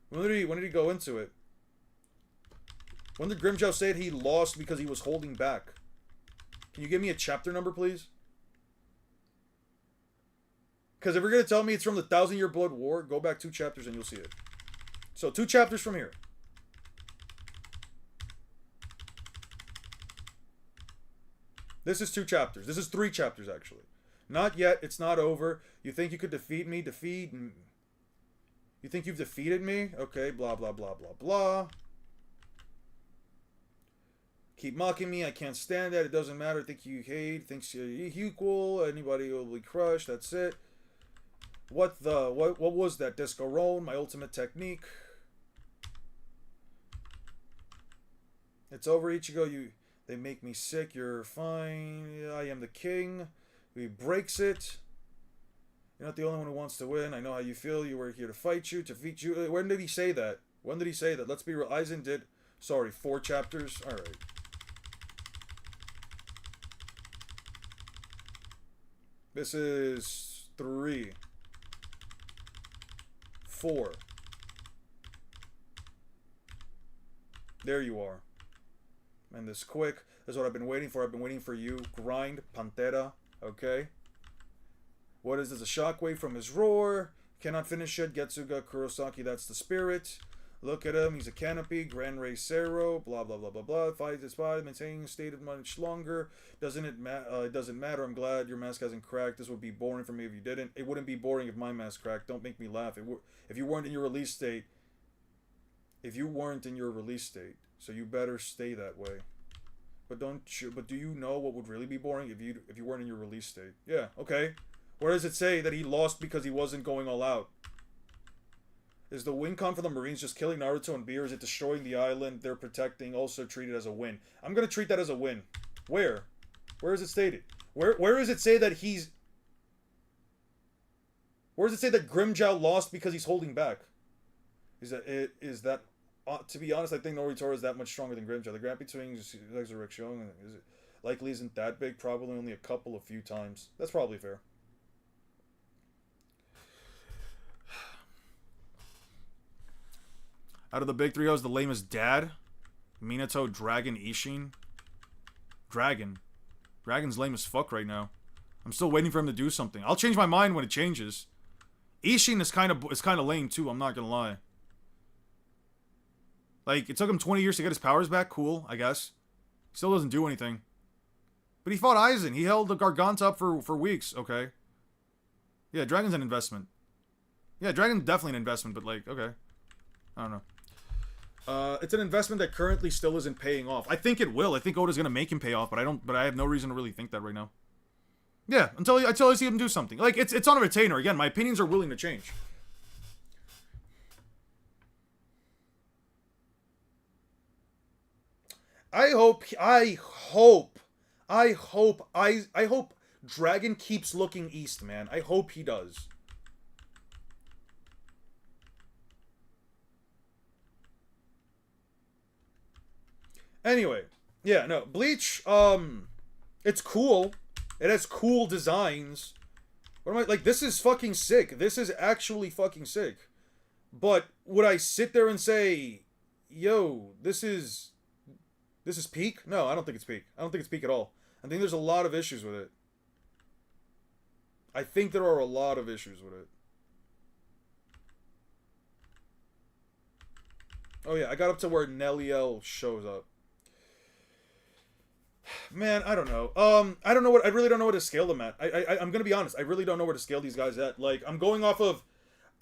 When did he go into it? When did Grimmjow say he lost because he was holding back? Can you give me a chapter number, please? Because if you're gonna tell me it's from the 1,000-Year Blood War, go back 2 chapters and you'll see it. So 2 chapters from here. This is 2 chapters. This is 3 chapters, actually. Not yet. It's not over. You think you could defeat me? You think you've defeated me? Okay, blah, blah, blah, blah, blah. Keep mocking me. I can't stand that. It doesn't matter. Think you hate. Thinks you're equal. Anybody will be crushed. That's it. What was that? Descaron, my ultimate technique. It's over, Ichigo. They make me sick. You're fine. I am the king. He breaks it. You're not the only one who wants to win. I know how you feel. You were here to fight you, to defeat you. When did he say that? When did he say that? Let's be real. Aizen did. Sorry, 4 chapters. All right. This is 3, 4. There you are. And this quick. That's what I've been waiting for. I've been waiting for you. Grind, Pantera. Okay. What is this? A shockwave from his roar. Cannot finish it. Getsuga Kurosaki, that's the spirit. Look at him. He's a canopy. Gran Rey Cero. Blah, blah, blah, blah, blah. Fights his body. Maintaining state much longer. It doesn't matter. I'm glad your mask hasn't cracked. This would be boring for me if you didn't. It wouldn't be boring if my mask cracked. Don't make me laugh. If you weren't in your release state. If you weren't in your release state. So you better stay that way. But do you know what would really be boring if you weren't in your release state? Yeah, okay. Where does it say that he lost because he wasn't going all out? Is the win con for the Marines just killing Naruto and Beer? Is it destroying the island they're protecting also treated as a win? I'm gonna treat that as a win. Where? Where is it stated? Where does it say that he's... Where does it say that Grimmjow lost because he's holding back? Is that to be honest, I think Noritora is that much stronger than Grimmjow. The gap between Resurrection is it likely isn't that big. Probably only a few times. That's probably fair. Out of the big 3 O's, the lamest dad, Minato, Dragon, Ishin. Dragon's lame as fuck right now. I'm still waiting for him to do something. I'll change my mind when it changes. Ishin is kind of lame too. I'm not gonna lie. Like, it took him 20 years to get his powers back. Cool, I guess. Still doesn't do anything. But he fought Aizen. He held the Garganta up for weeks. Okay. Yeah, Dragon's an investment. Yeah, Dragon's definitely an investment, but like, okay. I don't know. It's an investment that currently still isn't paying off. I think it will. I think Oda's gonna make him pay off, but I have no reason to really think that right now. Yeah, until I see him do something. Like, it's on a retainer. Again, my opinions are willing to change. I hope Dragon keeps looking east, man. I hope he does. Anyway, yeah, no, Bleach, it's cool. It has cool designs. What am I, like, this is fucking sick. This is actually fucking sick. But would I sit there and say, yo, this is peak? No, I don't think it's peak. I don't think it's peak at all. I think there's a lot of issues with it. I think there are a lot of issues with it. Oh yeah, I got up to where Nelliel shows up. Man, I don't know. I don't know what. I really don't know where to scale them at. I'm gonna be honest. I really don't know where to scale these guys at. Like, I'm going off of.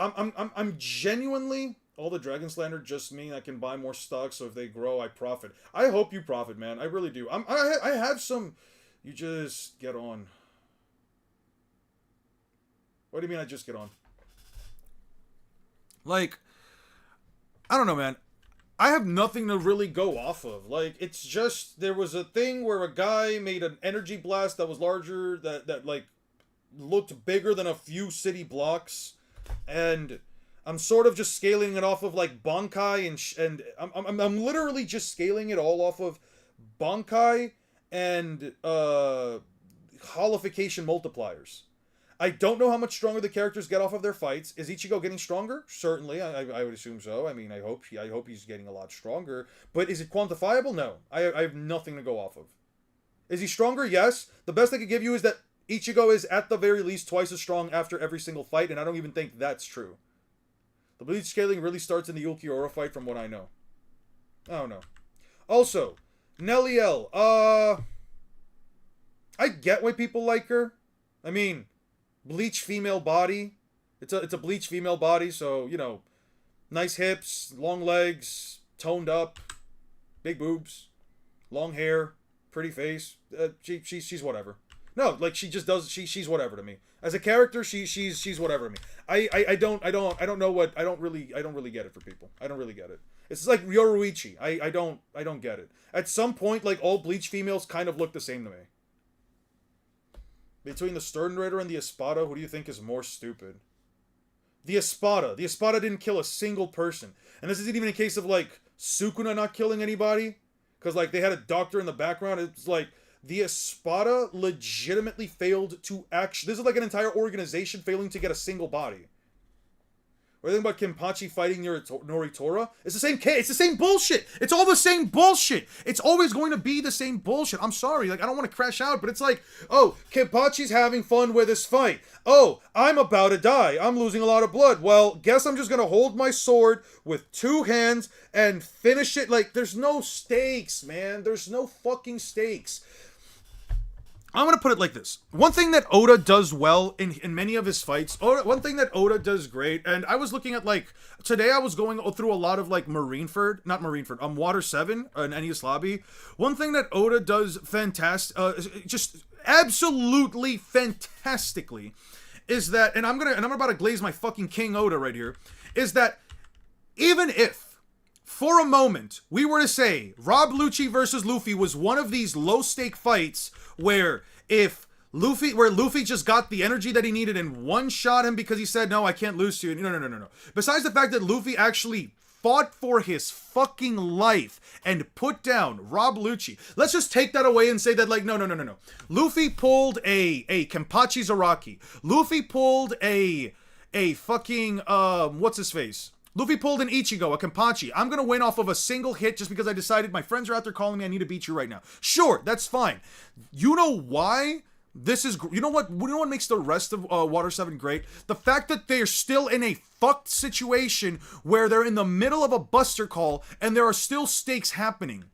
I'm genuinely. All the Dragon Slander just mean I can buy more stocks, so if they grow, I profit. I hope you profit, man. I really do. I have some. You just get on. What do you mean I just get on? Like, I don't know, man. I have nothing to really go off of. Like, it's just, there was a thing where a guy made an energy blast that was larger, that like, looked bigger than a few city blocks, and I'm sort of just scaling it off of, like, Bankai, and I'm literally just scaling it all off of Bankai and, holification multipliers. I don't know how much stronger the characters get off of their fights. Is Ichigo getting stronger? Certainly, I would assume so. I mean, I hope he's getting a lot stronger. But is it quantifiable? No. I have nothing to go off of. Is he stronger? Yes. The best I could give you is that Ichigo is at the very least twice as strong after every single fight, and I don't even think that's true. The bleach scaling really starts in the Ulquiorra fight from what I know. I don't know. Also, Nelliel, I get why people like her. I mean, bleach female body. It's a bleach female body, so, you know, nice hips, long legs, toned up, big boobs, long hair, pretty face. She's whatever. No, like, she just does. She's whatever to me. As a character, she's whatever to me. I don't really get it for people. I don't really get it. It's like Yoruichi. I don't get it. At some point, like, all bleach females kind of look the same to me. Between the Stern Raider and the Espada, who do you think is more stupid? The Espada. The Espada didn't kill a single person. And this isn't even a case of, like, Sukuna not killing anybody. Because, like, they had a doctor in the background. It's like, the Espada legitimately failed to actually... This is like an entire organization failing to get a single body. Or think about Kenpachi fighting Noritora. It's the same case. It's the same bullshit. It's all the same bullshit. It's always going to be the same bullshit. I'm sorry. Like, I don't want to crash out, but it's like, oh, Kenpachi's having fun with this fight. Oh, I'm about to die. I'm losing a lot of blood. Well, guess I'm just going to hold my sword with 2 hands and finish it. Like, there's no stakes, man. There's no fucking stakes. I'm going to put it like this. One thing that Oda does well in many of his fights, one thing that Oda does great, and I was looking at, like, today I was going through a lot of, like, Water 7 and Enies Lobby. One thing that Oda does fantastic, just absolutely fantastically, is that, and I'm about to glaze my fucking King Oda right here, is that even if, for a moment, we were to say Rob Lucci versus Luffy was one of these low-stake fights where Luffy just got the energy that he needed and one-shot him because he said, no, I can't lose to you. No. Besides the fact that Luffy actually fought for his fucking life and put down Rob Lucci. Let's just take that away and say that, like, no. Luffy pulled a Kenpachi Zaraki. Luffy pulled a fucking, what's his face? Luffy pulled an Ichigo, a Kenpachi. I'm going to win off of a single hit just because I decided my friends are out there calling me, I need to beat you right now. Sure, that's fine. You know why this is... You know what makes the rest of Water 7 great? The fact that they're still in a fucked situation where they're in the middle of a Buster Call and there are still stakes happening.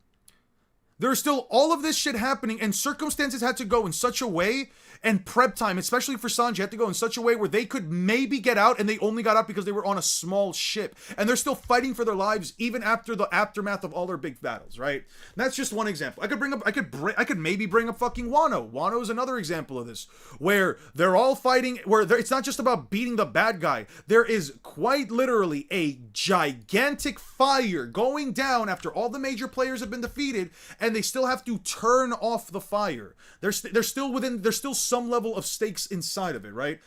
There's still all of this shit happening, and circumstances had to go in such a way, and prep time, especially for Sanji, had to go in such a way where they could maybe get out, and they only got out because they were on a small ship. And they're still fighting for their lives even after the aftermath of all their big battles, right? And that's just one example. I could maybe bring up fucking Wano. Wano is another example of this, where they're all fighting, it's not just about beating the bad guy. There is quite literally a gigantic fire going down after all the major players have been defeated, and they still have to turn off the fire. There's still some level of stakes inside of it, right?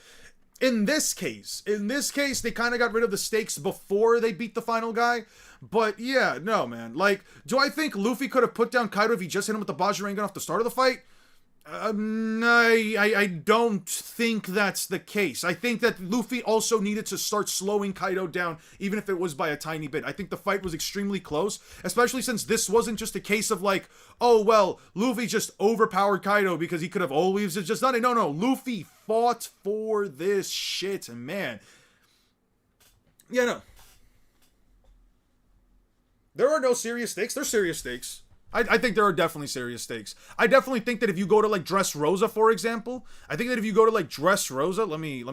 In this case, they kind of got rid of the stakes before they beat the final guy. But yeah, no, man. Like, do I think Luffy could have put down Kaido if he just hit him with the Bajirang gun off the start of the fight? I don't think that's the case. I think that Luffy also needed to start slowing Kaido down, even if it was by a tiny bit. I think the fight was extremely close, especially since this wasn't just a case of like, oh, well, Luffy just overpowered Kaido because he could have always just done it. No, Luffy fought for this shit, and man. Yeah, no. There are no serious stakes. There's serious stakes. I think there are definitely serious stakes. I definitely think that if you go to, like, Dressrosa, for example, let me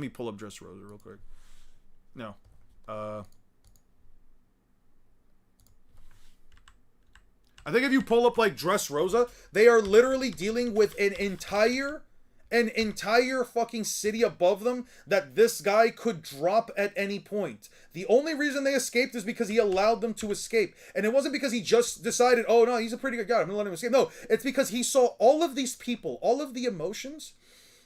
pull up Dressrosa real quick. No. I think if you pull up, like, Dressrosa, they are literally dealing with an entire fucking city above them that this guy could drop at any point. The only reason they escaped is because he allowed them to escape. And it wasn't because he just decided, oh no, he's a pretty good guy, I'm gonna let him escape. No, it's because he saw all of these people, all of the emotions.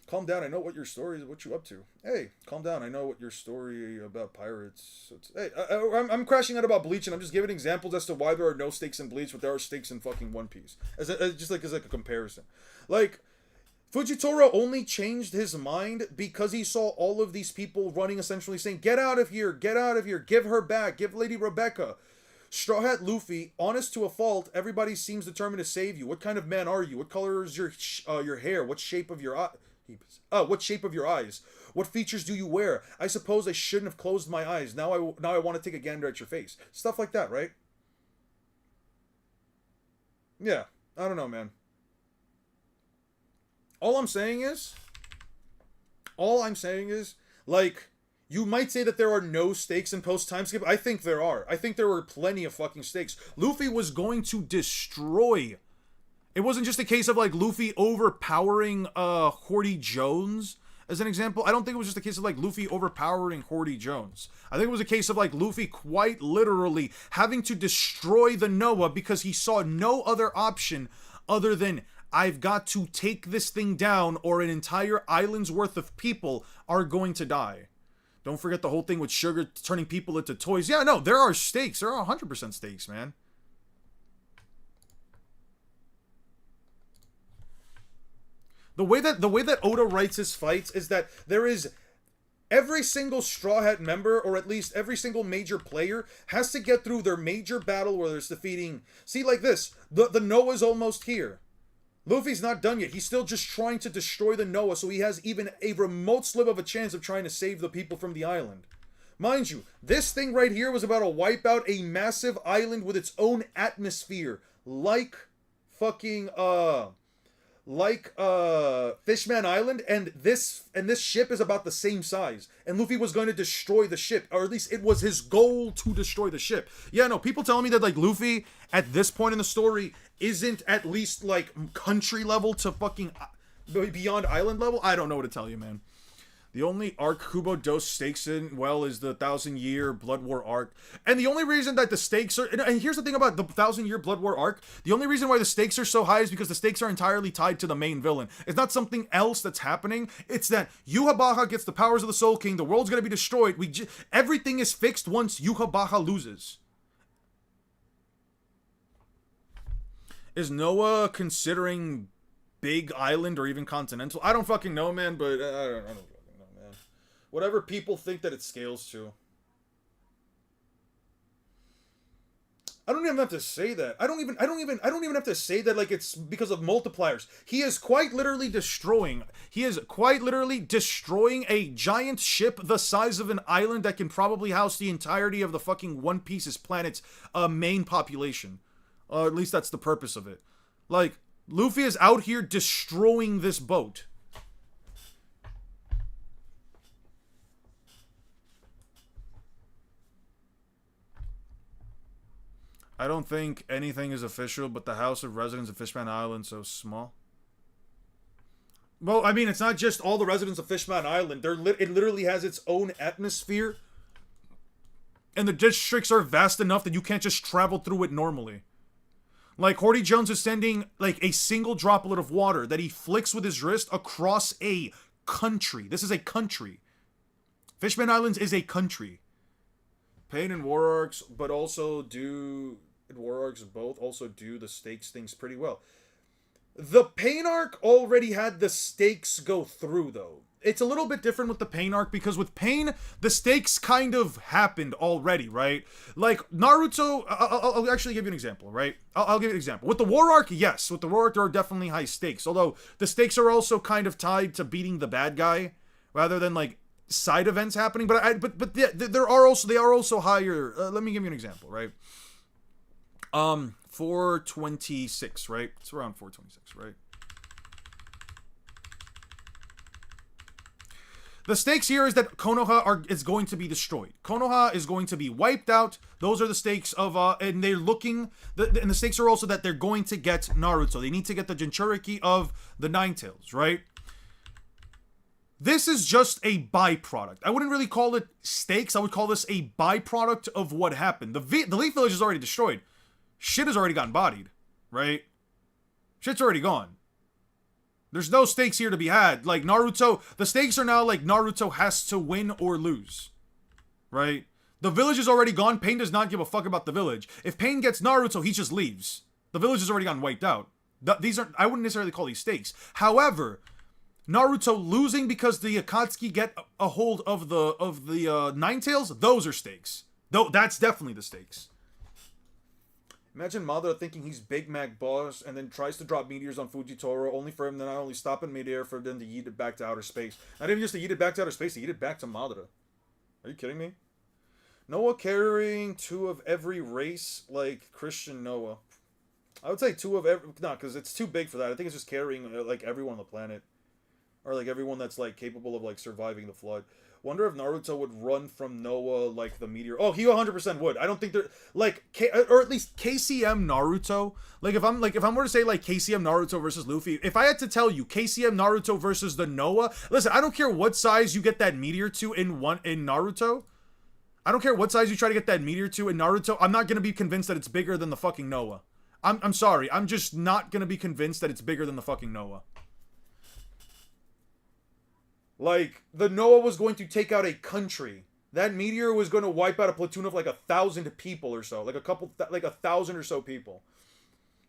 Calm down, I know what your story is, what you up to. Hey, calm down, I know what your story about pirates. Hey, I'm crashing out about Bleach, and I'm just giving examples as to why there are no stakes in Bleach, but there are stakes in fucking One Piece. As a comparison. Like, Fujitora only changed his mind because he saw all of these people running, essentially saying, get out of here, give her back, give Lady Rebecca. Straw Hat Luffy, honest to a fault, everybody seems determined to save you. What kind of man are you? What color is your hair? What shape of your what shape of your eyes? What features do you wear? I suppose I shouldn't have closed my eyes. Now I want to take a gander at your face. Stuff like that, right? Yeah, I don't know, man. All I'm saying is, like, you might say that there are no stakes in post-time skip. I think there are. I think there were plenty of fucking stakes. Luffy was going to destroy. It wasn't just a case of, like, Luffy overpowering, Horty Jones, as an example. I don't think it was just a case of, like, Luffy overpowering Horty Jones. I think it was a case of, like, Luffy quite literally having to destroy the Noah because he saw no other option other than I've got to take this thing down or an entire island's worth of people are going to die. Don't forget the whole thing with sugar turning people into toys. Yeah, no, there are stakes. There are 100% stakes, man. The way that Oda writes his fights is that there is every single Straw Hat member, or at least every single major player, has to get through their major battle where there's defeating. See, like this, the Noah's almost here. Luffy's not done yet. He's still just trying to destroy the Noah, so he has even a remote slip of a chance of trying to save the people from the island. Mind you, this thing right here was about to wipe out a massive island with its own atmosphere, like fucking Fishman Island, and this ship is about the same size, and Luffy was going to destroy the ship, or at least it was his goal to destroy the ship. Yeah, no, people telling me that like Luffy at this point in the story isn't at least like country level to fucking beyond island level. I don't know what to tell you, man. The only arc Kubo Dos stakes in, well, is the 1,000-year Blood War arc. And the only reason that the stakes are... And here's the thing about the 1,000-year Blood War arc. The only reason why the stakes are so high is because the stakes are entirely tied to the main villain. It's not something else that's happening. It's that Yhwach gets the powers of the Soul King. The world's going to be destroyed. Everything is fixed once Yhwach loses. Is Noah considering Big Island or even Continental? I don't fucking know, man, but I don't know. Whatever people think that it scales to. I don't even have to say that. I don't even have to say that like it's because of multipliers. He is quite literally destroying a giant ship the size of an island that can probably house the entirety of the fucking One Piece's planet's main population. At least that's the purpose of it. Like, Luffy is out here destroying this boat. I don't think anything is official, but the House of Residents of Fishman Island so small. Well, I mean, it's not just all the residents of Fishman Island. It literally has its own atmosphere. And the districts are vast enough that you can't just travel through it normally. Like, Horty Jones is sending, like, a single droplet of water that he flicks with his wrist across a country. This is a country. Fishman Islands is a country. Pain and War Arcs, but also do... War Arcs both also do the stakes things pretty well. The Pain arc already had the stakes go through, though. It's a little bit different with the Pain arc, because with Pain, the stakes kind of happened already, right? Like, Naruto... I'll actually give you an example, right? I'll give you an example. With the War arc, yes. With the War arc, there are definitely high stakes. Although, the stakes are also kind of tied to beating the bad guy, rather than, like, side events happening. But they are also higher... let me give you an example, right? 426, right? It's around 426, right? The stakes here is that Konoha is going to be destroyed. Konoha is going to be wiped out. Those are the stakes of, and they're looking, and the stakes are also that they're going to get Naruto. They need to get the Jinchuriki of the Nine Tails, right? This is just a byproduct. I wouldn't really call it stakes. I would call this a byproduct of what happened. The Leaf Village is already destroyed. Shit has already gotten bodied, right? Shit's already gone. There's no stakes here to be had. Like, Naruto, the stakes are now like Naruto has to win or lose, right? The village is already gone. Pain does not give a fuck about the village. If Pain gets Naruto, he just leaves. The village has already gotten wiped out. These aren't, I wouldn't necessarily call these stakes. However, Naruto losing because the Akatsuki get a hold of the Nine Tails, those are stakes. Though that's definitely the stakes. Imagine Madara thinking he's Big Mac boss and then tries to drop meteors on Fujitoro, only for him to not only stop in midair, for them to yeet it back to outer space. Not even just to yeet it back to outer space, to yeet it back to Madara. Are you kidding me? Noah carrying 2 of every race like Christian Noah. I would say 2 of every... No, because it's too big for that. I think it's just carrying like everyone on the planet. Or like everyone that's like capable of like surviving the flood. Wonder if Naruto would run from Noah like the meteor. Oh, he 100% would. I don't think they're like or at least KCM Naruto. Like if I'm were to say like KCM Naruto versus Luffy, if I had to tell you KCM Naruto versus the Noah, listen, I don't care what size you get that meteor to in Naruto. I don't care what size you try to get that meteor to in Naruto. I'm not gonna be convinced that it's bigger than the fucking Noah. I'm sorry. I'm just not gonna be convinced that it's bigger than the fucking Noah. Like, the Noah was going to take out a country. That meteor was going to wipe out a platoon of like 1,000 people or so. Like like 1,000 or so people.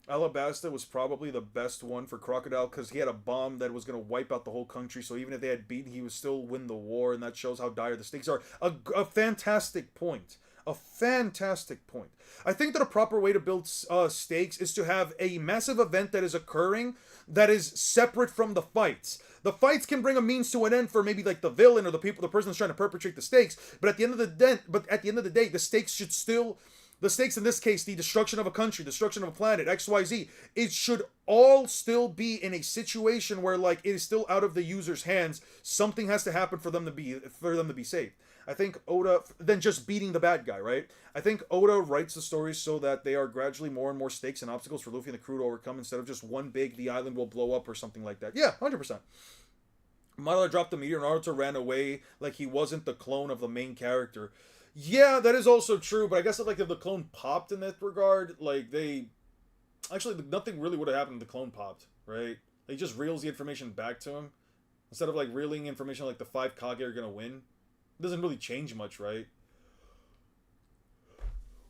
Alabasta was probably the best one for Crocodile because he had a bomb that was going to wipe out the whole country. So even if they had beaten, he would still win the war, and that shows how dire the stakes are. A fantastic point. A fantastic point. I think that a proper way to build stakes is to have a massive event that is occurring that is separate from the fights. The fights can bring a means to an end for maybe like the villain or the person that's trying to perpetrate the stakes. But at the end of the day, the stakes should still. The stakes in this case, the destruction of a country, destruction of a planet, XYZ, it should all still be in a situation where like it is still out of the user's hands. Something has to happen for them to be saved. I think Oda, than just beating the bad guy, right? I think Oda writes the stories so that they are gradually more and more stakes and obstacles for Luffy and the crew to overcome instead of just one big, the island will blow up or something like that. Yeah, 100%. Madara dropped the meteor, Naruto ran away like he wasn't the clone of the main character. Yeah, that is also true, but I guess if the clone popped in that regard, like they... Actually, nothing really would have happened if the clone popped, right? He just reels the information back to him. Instead of like reeling information like the 5 Kage are gonna win. It doesn't really change much, right?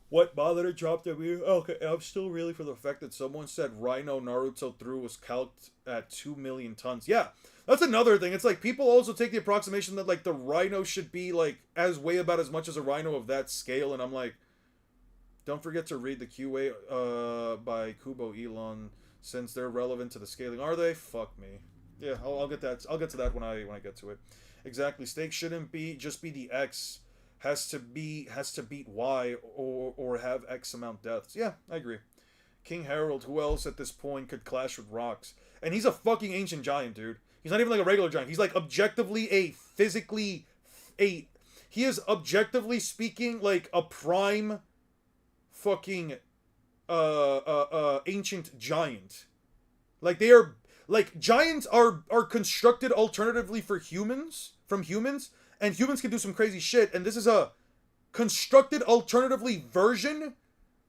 What Madara dropped the meteor? Okay, I'm still reeling for the fact that someone said Rhino Naruto threw was calced at 2 million tons. Yeah, that's another thing. It's like people also take the approximation that like the Rhino should be like weigh about as much as a Rhino of that scale, and I'm like, don't forget to read the QA by Kubo Elon since they're relevant to the scaling. Are they? Fuck me. Yeah, I'll get that. I'll get to that when I get to it. Exactly. Stakes shouldn't be just be the X. Has to beat Y or have X amount deaths. Yeah, I agree. King Harold, who else at this point could clash with rocks? And he's a fucking ancient giant, dude. He's not even like a regular giant. He's like objectively he is objectively speaking like a prime fucking ancient giant. Like they are like giants are constructed alternatively from humans, and humans can do some crazy shit, and this is a constructed alternatively version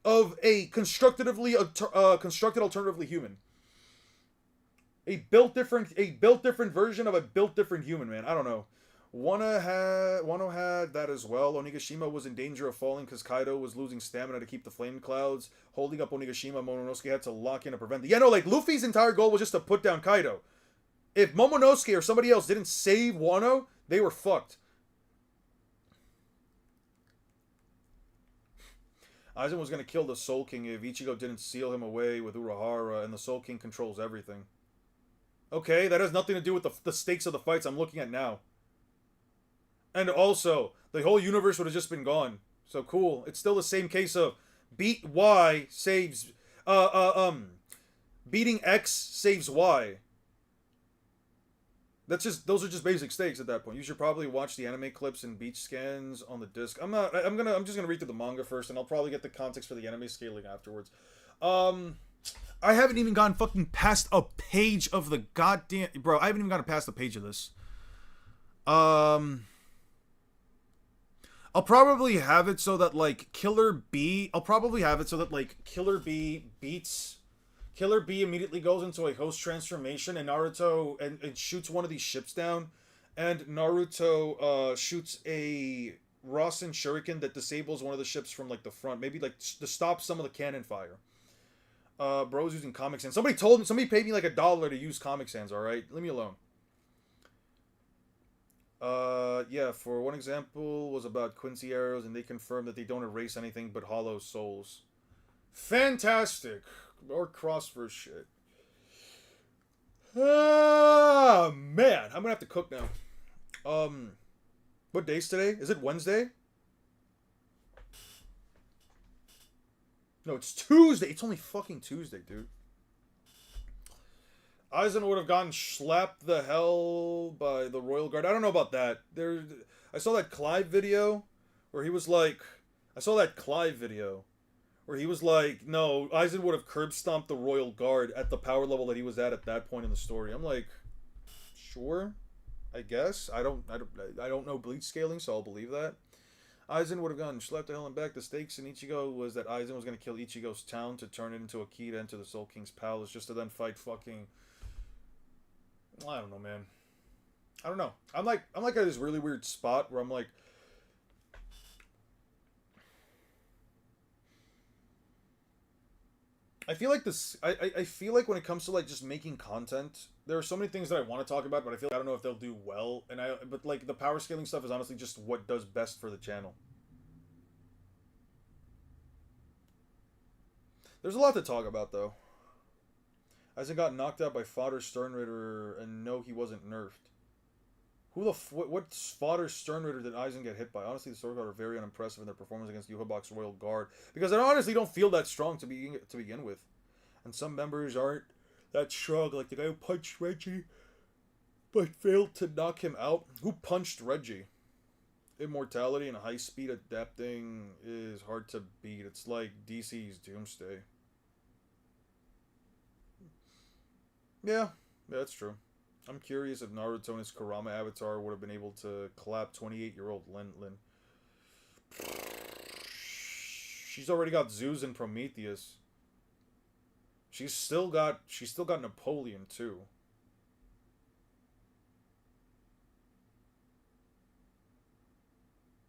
of a constructed alternatively human. A built different version of a built different human, man. I don't know. Wano had that as well. Onigashima was in danger of falling because Kaido was losing stamina to keep the flame clouds. Holding up Onigashima, Momonosuke had to lock in to prevent it. Yeah, no, like Luffy's entire goal was just to put down Kaido. If Momonosuke or somebody else didn't save Wano, they were fucked. Aizen was going to kill the Soul King if Ichigo didn't seal him away with Urahara, and the Soul King controls everything. Okay, that has nothing to do with the stakes of the fights I'm looking at now. And also, the whole universe would have just been gone. So cool. It's still the same case of beat Y saves... beating X saves Y. Those are just basic stakes at that point. You should probably watch the anime clips and beach scans on the disc. I'm just gonna read through the manga first, and I'll probably get the context for the anime scaling afterwards. I haven't even gotten fucking past a page of the goddamn... Bro, I haven't even gotten past a page of this. I'll probably have it so that, like, Killer B beats... Killer B immediately goes into a host transformation, and Naruto and shoots one of these ships down, and Naruto shoots a Rasen Shuriken that disables one of the ships from, like, the front, maybe, like, to stop some of the cannon fire. Bro's using Comic Sans. Somebody paid me, like, $1 to use Comic Sans, alright? Leave me alone. Yeah, for one example was about Quincy arrows, and they confirmed that they don't erase anything but hollow souls. Fantastic! Or crossverse shit. Ah, man. I'm gonna have to cook now. What day's today? Is it Wednesday? No, it's Tuesday. It's only fucking Tuesday, dude. Aizen would have gotten slapped the hell by the Royal Guard. I don't know about that. I saw that Clive video where he was like... no, Aizen would have curb stomped the Royal Guard at the power level that he was at that point in the story. I'm like, sure, I guess. I don't know Bleach scaling, so I'll believe that. Aizen would have gone schlepped to hell and back. The stakes in Ichigo was that Aizen was going to kill Ichigo's town to turn it into a key to enter the Soul King's palace, just to then fight fucking... I don't know, man. I don't know. I'm like at this really weird spot where I'm like... I feel like this. I feel like when it comes to like just making content, there are so many things that I want to talk about, but I feel like I don't know if they'll do well. But like the power scaling stuff is honestly just what does best for the channel. There's a lot to talk about though. Aizen got knocked out by fodder Sternritter, and no, he wasn't nerfed. What fodder Sternritter did Aizen get hit by? Honestly, the Sword Guard are very unimpressive in their performance against Yuhabak's Royal Guard, because I honestly don't feel that strong to begin with, and some members aren't that strong, like the guy who punched Reggie, but failed to knock him out. Who punched Reggie? Immortality and high speed adapting is hard to beat. It's like DC's Doomsday. Yeah, that's true. I'm curious if Naruto and his Kurama avatar would have been able to clap 28-year-old Lin. She's already got Zeus and Prometheus. She's still got Napoleon too.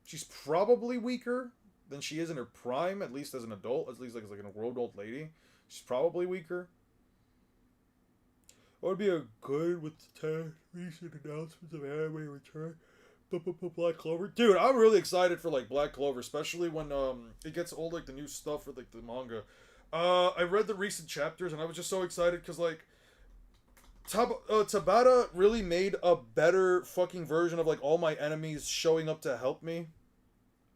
She's probably weaker than she is in her prime, at least as an adult, at least like as like a grown-old lady. She's probably weaker. What would be a good with the recent announcements of anime return? Black Clover, dude, I'm really excited for like Black Clover, especially when it gets all like the new stuff for like the manga. I read the recent chapters and I was just so excited because like Tabata really made a better fucking version of like all my enemies showing up to help me.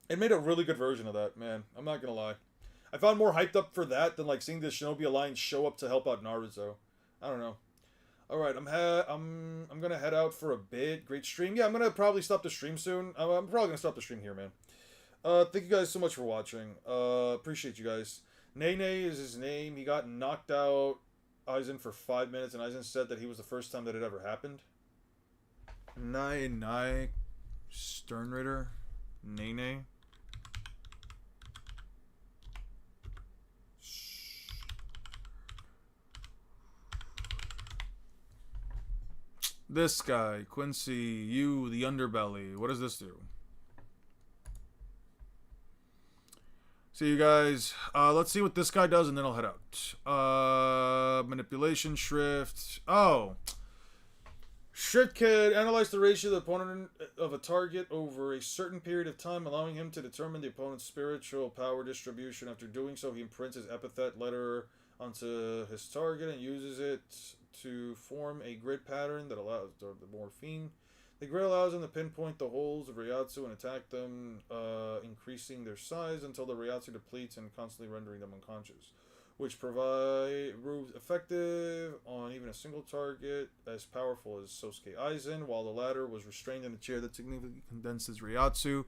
It made a really good version of that, man. I'm not gonna lie. I found more hyped up for that than like seeing the Shinobi Alliance show up to help out Naruto. I don't know. All right, I'm gonna head out for a bit. Great stream. Yeah, I'm gonna probably stop the stream soon. I'm probably gonna stop the stream here, man. Thank you guys so much for watching. Appreciate you guys. Nene is his name. He got knocked out Aizen for 5 minutes, and Aizen said that he was the first time that it ever happened. Nai Sternritter, Nene. This guy, Quincy, you, the underbelly. What does this do? See you guys. Let's see what this guy does, and then I'll head out. Manipulation, Shrift. Oh. Shrift can analyze the ratio of the opponent of a target over a certain period of time, allowing him to determine the opponent's spiritual power distribution. After doing so, he imprints his epithet letter onto his target and uses it to form a grid pattern that allows the morphine. The grid allows him to pinpoint the holes of Ryatsu and attack them, increasing their size until the Ryatsu depletes and constantly rendering them unconscious, which proves effective on even a single target as powerful as Sosuke Aizen, while the latter was restrained in a chair that significantly condenses Ryatsu.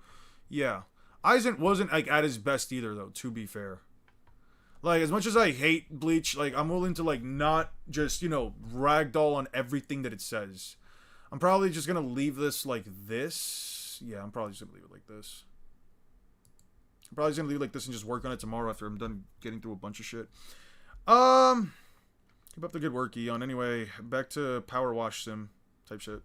Yeah. Aizen wasn't like at his best either, though, to be fair. Like, as much as I hate Bleach, like, I'm willing to, like, not just, you know, ragdoll on everything that it says. I'm probably just gonna leave this like this. Yeah, I'm probably just gonna leave it like this. I'm probably just gonna leave it like this and just work on it tomorrow after I'm done getting through a bunch of shit. Keep up the good work, Eon. Anyway, back to Power Wash Sim type shit.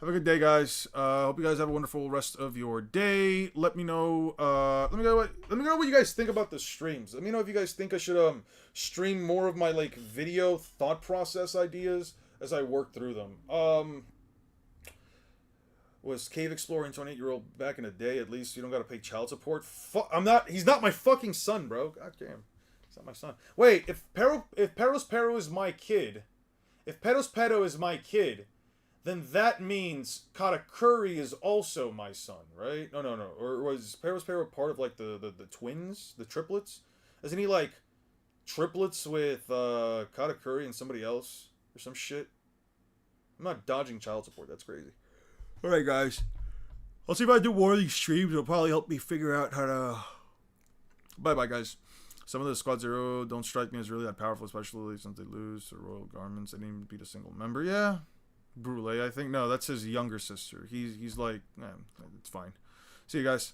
Have a good day, guys. Hope you guys have a wonderful rest of your day. Let me know. Let me know what you guys think about the streams. Let me know if you guys think I should stream more of my like video thought process ideas as I work through them. Was Cave Exploring 28-year-old back in the day? At least you don't gotta pay child support. He's not my fucking son, bro. God damn, he's not my son. Wait, if Peros Pero is my kid, if Peros Pero is my kid, then that means Katakuri is also my son, right? No. Or was Peros Pero part of like the twins, the triplets? Isn't he like triplets with Katakuri and somebody else or some shit? I'm not dodging child support. That's crazy. Alright, guys. I'll see if I do more of these streams. It'll probably help me figure out how to... Bye-bye, guys. Some of the Squad Zero don't strike me as really that powerful, especially since they lose their royal garments. They didn't even beat a single member. Yeah. Brule, I think. No, that's his younger sister. He's like... it's fine. See you guys.